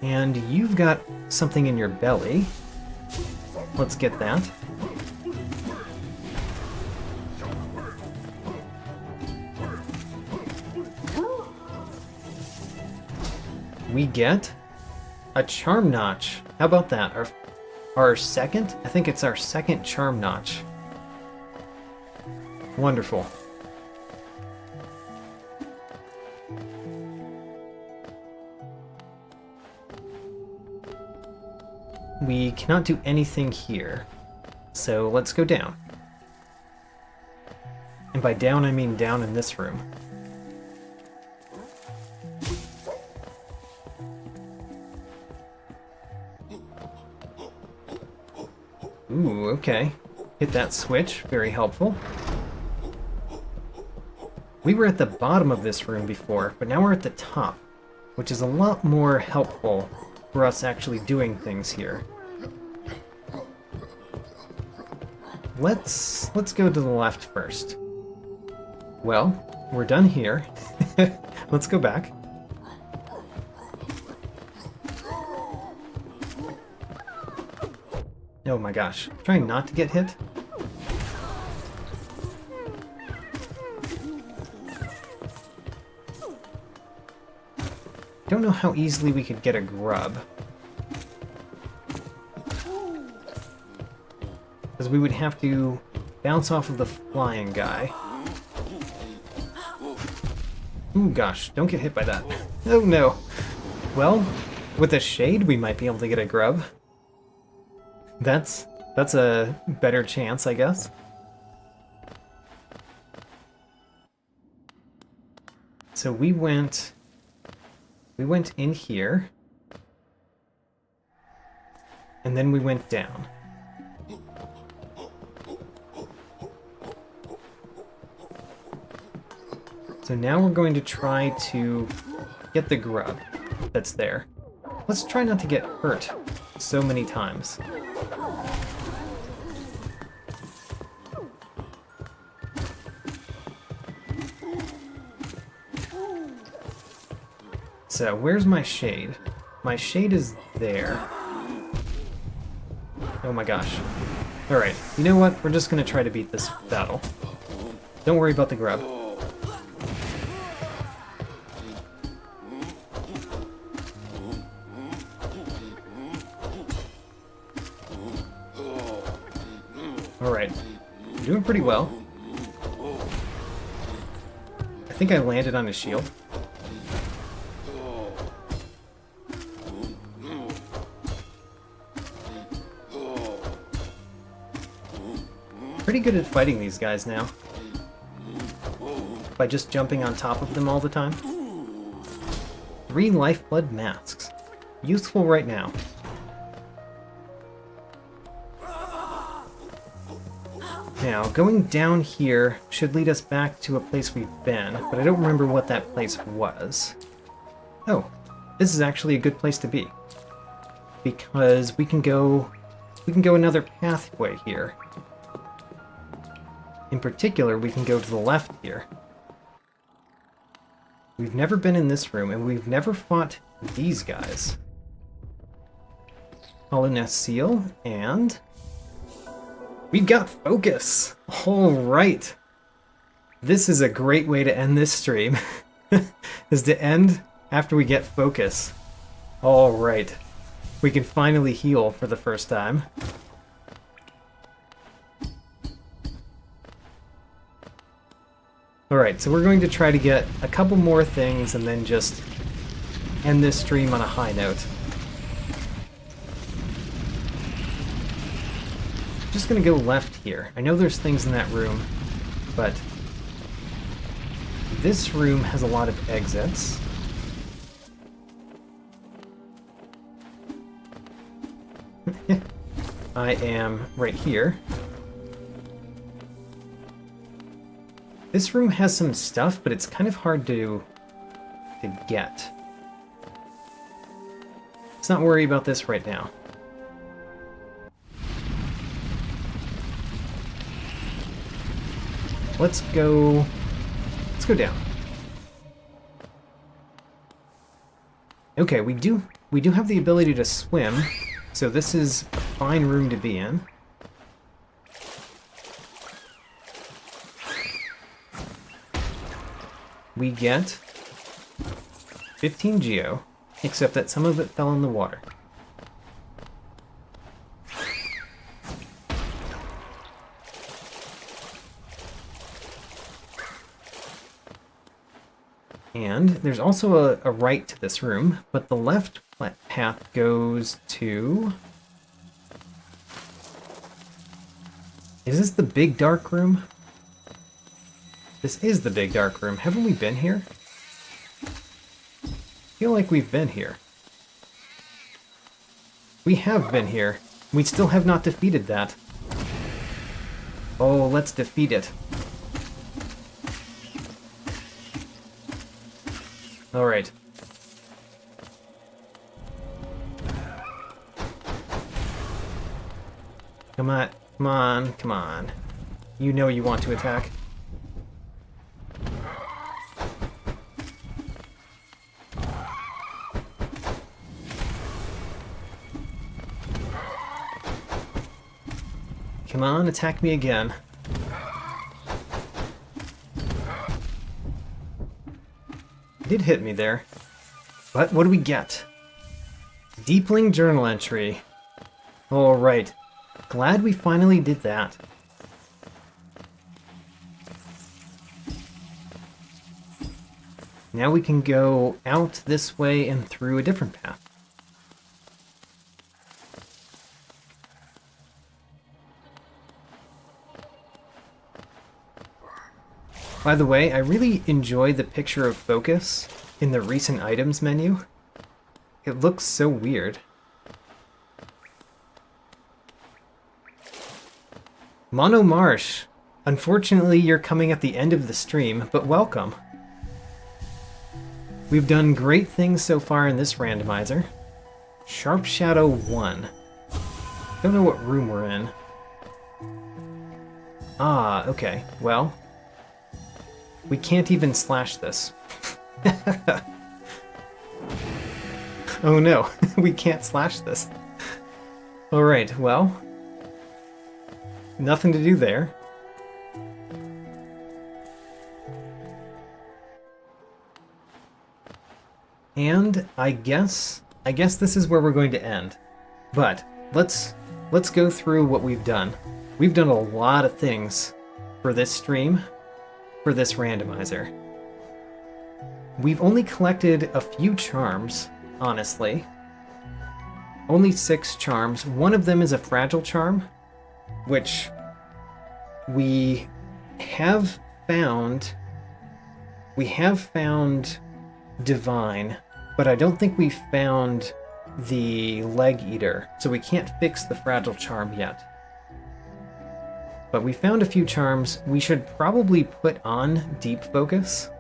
And you've got something in your belly. Let's get that. We get a charm notch. How about that? Our second? I think it's our second charm notch. Wonderful. We cannot do anything here, so let's go down. And by down, I mean down in this room. Ooh, okay. Hit that switch. Very helpful. We were at the bottom of this room before, but now we're at the top, which is a lot more helpful for us actually doing things here. Let's go to the left first. Well, we're done here. Let's go back. Oh my gosh. Trying not to get hit. Don't know how easily we could get a grub. Because we would have to bounce off of the flying guy. Ooh gosh, don't get hit by that. Oh no. Well, with a shade we might be able to get a grub. That's a better chance, I guess. So we went in here, and then we went down. So now we're going to try to get the grub that's there. Let's try not to get hurt so many times. So, where's my shade? My shade is there. Oh my gosh. Alright, you know what? We're just gonna try to beat this battle. Don't worry about the grub. Alright, I'm doing pretty well. I think I landed on his shield. Pretty good at fighting these guys now. By just jumping on top of them all the time. 3 lifeblood masks. Useful right now. Now, going down here should lead us back to a place we've been, but I don't remember what that place was. Oh, this is actually a good place to be. Because we can go another pathway here. In particular, we can go to the left here. We've never been in this room, and we've never fought these guys. Hollow Knight Seal, and we've got focus! Alright! This is a great way to end this stream, is to end after we get focus. Alright. We can finally heal for the first time. Alright, so we're going to try to get a couple more things and then just end this stream on a high note. Just gonna go left here. I know there's things in that room, but this room has a lot of exits. I am right here. This room has some stuff, but it's kind of hard to get. Let's not worry about this right now. Let's go down. Okay, we do have the ability to swim, so this is a fine room to be in. We get 15 geo, except that some of it fell in the water. And there's also a right to this room, but the left path goes to... Is this the big dark room? This is the big dark room. Haven't we been here? I feel like we've been here. We have been here. We still have not defeated that. Oh, let's defeat it. Alright. Come on, come on, come on. You know you want to attack. Come on, attack me again. Did hit me there. But what do we get? Deepling journal entry. Alright. Glad we finally did that. Now we can go out this way and through a different path. By the way, I really enjoy the picture of focus in the recent items menu. It looks so weird. Mono Marsh. Unfortunately, you're coming at the end of the stream, but welcome. We've done great things so far in this randomizer. Sharp Shadow 1. Don't know what room we're in. Ah, okay. Well, we can't even slash this. Oh no, we can't slash this. Alright, well, nothing to do there. And I guess this is where we're going to end. But let's go through what we've done. We've done a lot of things for this stream, for this randomizer. We've only collected a few charms, honestly. Only 6 charms. One of them is a fragile charm, which we have found. We have found Divine, but I don't think we found the Leg Eater, so we can't fix the fragile charm yet. But we found a few charms. We should probably put on Deep Focus,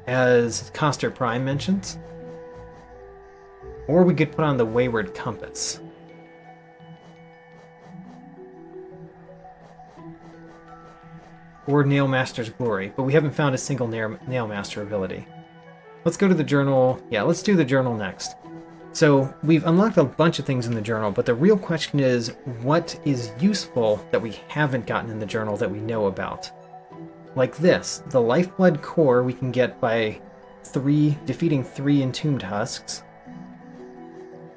as Coster Prime mentions. Or we could put on the Wayward Compass. Or Nailmaster's Glory, but we haven't found a single Nailmaster ability. Let's go to the journal. Yeah, let's do the journal next. So we've unlocked a bunch of things in the journal, but the real question is, what is useful that we haven't gotten in the journal that we know about? Like this, the Lifeblood Core we can get by defeating 3 Entombed Husks.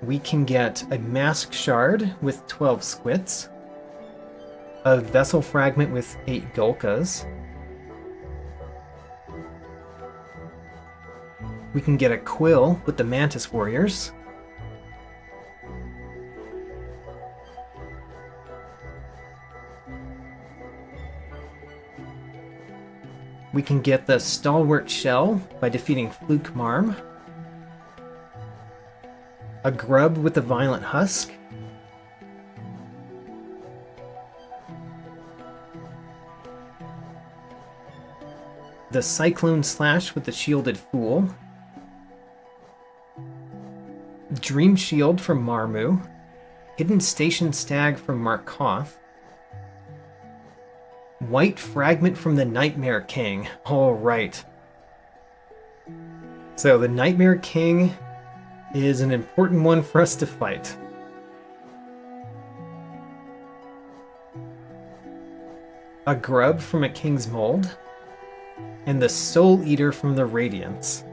We can get a Mask Shard with 12 Squits, a Vessel Fragment with 8 Gulkas. We can get a Quill with the Mantis Warriors. We can get the Stalwart Shell by defeating Fluke Marm. A Grub with the Violent Husk. The Cyclone Slash with the Shielded Fool. Dream Shield from Marmu. Hidden Station Stag from Markoth. White Fragment from the Nightmare King. Alright. So the Nightmare King is an important one for us to fight. A Grub from a King's Mold. And the Soul Eater from the Radiance.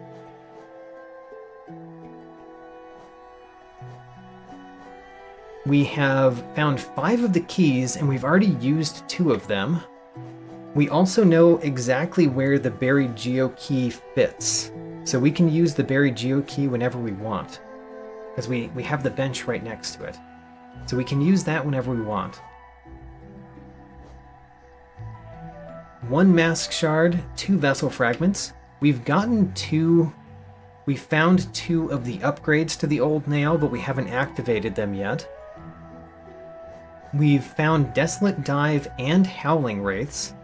We have found 5 of the keys, and we've already used 2 of them. We also know exactly where the Buried Geo Key fits, so we can use the Buried Geo Key whenever we want, because we have the bench right next to it. So we can use that whenever we want. 1 Mask Shard, 2 Vessel Fragments. We've gotten 2... We found 2 of the upgrades to the Old Nail, but we haven't activated them yet. We've found Desolate Dive and Howling Wraiths.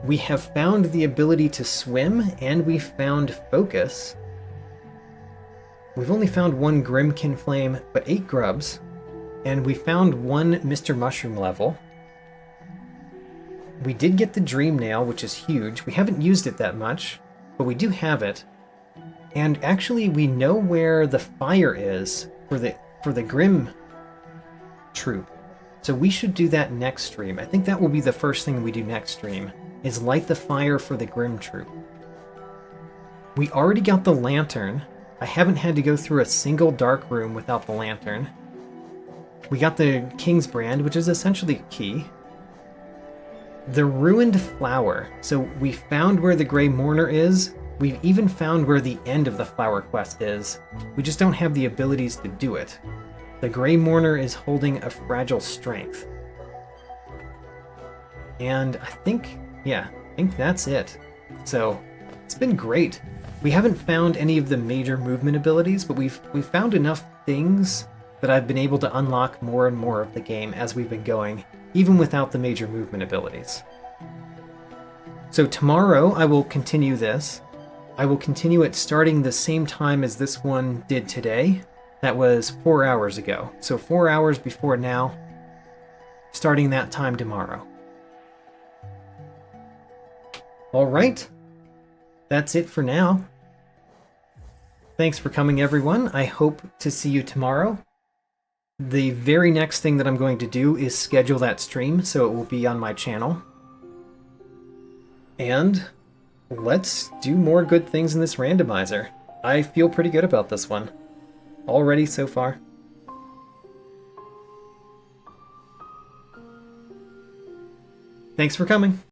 We have found the ability to swim, and we found Focus. We've only found one Grimkin Flame, but 8 grubs. And we found one Mr. Mushroom level. We did get the Dream Nail, which is huge. We haven't used it that much, but we do have it. And actually, we know where the fire is for the Grim troop. So we should do that next stream. I think that will be the first thing we do next stream, is light the fire for the Grim troop. We already got the lantern. I haven't had to go through a single dark room without the lantern. We got the King's Brand, which is essentially a key. The Ruined Flower. So we found where the Grey Mourner is. We've even found where the end of the flower quest is. We just don't have the abilities to do it. The Grey Mourner is holding a fragile strength. And I think that's it. So it's been great. We haven't found any of the major movement abilities, but we've found enough things that I've been able to unlock more and more of the game as we've been going, even without the major movement abilities. So tomorrow I will continue this. I will continue it starting the same time as this one did today. That was 4 hours ago. So 4 hours before now, starting that time tomorrow. Alright, that's it for now. Thanks for coming, everyone. I hope to see you tomorrow. The very next thing that I'm going to do is schedule that stream, so it will be on my channel. And let's do more good things in this randomizer. I feel pretty good about this one already so far. Thanks for coming.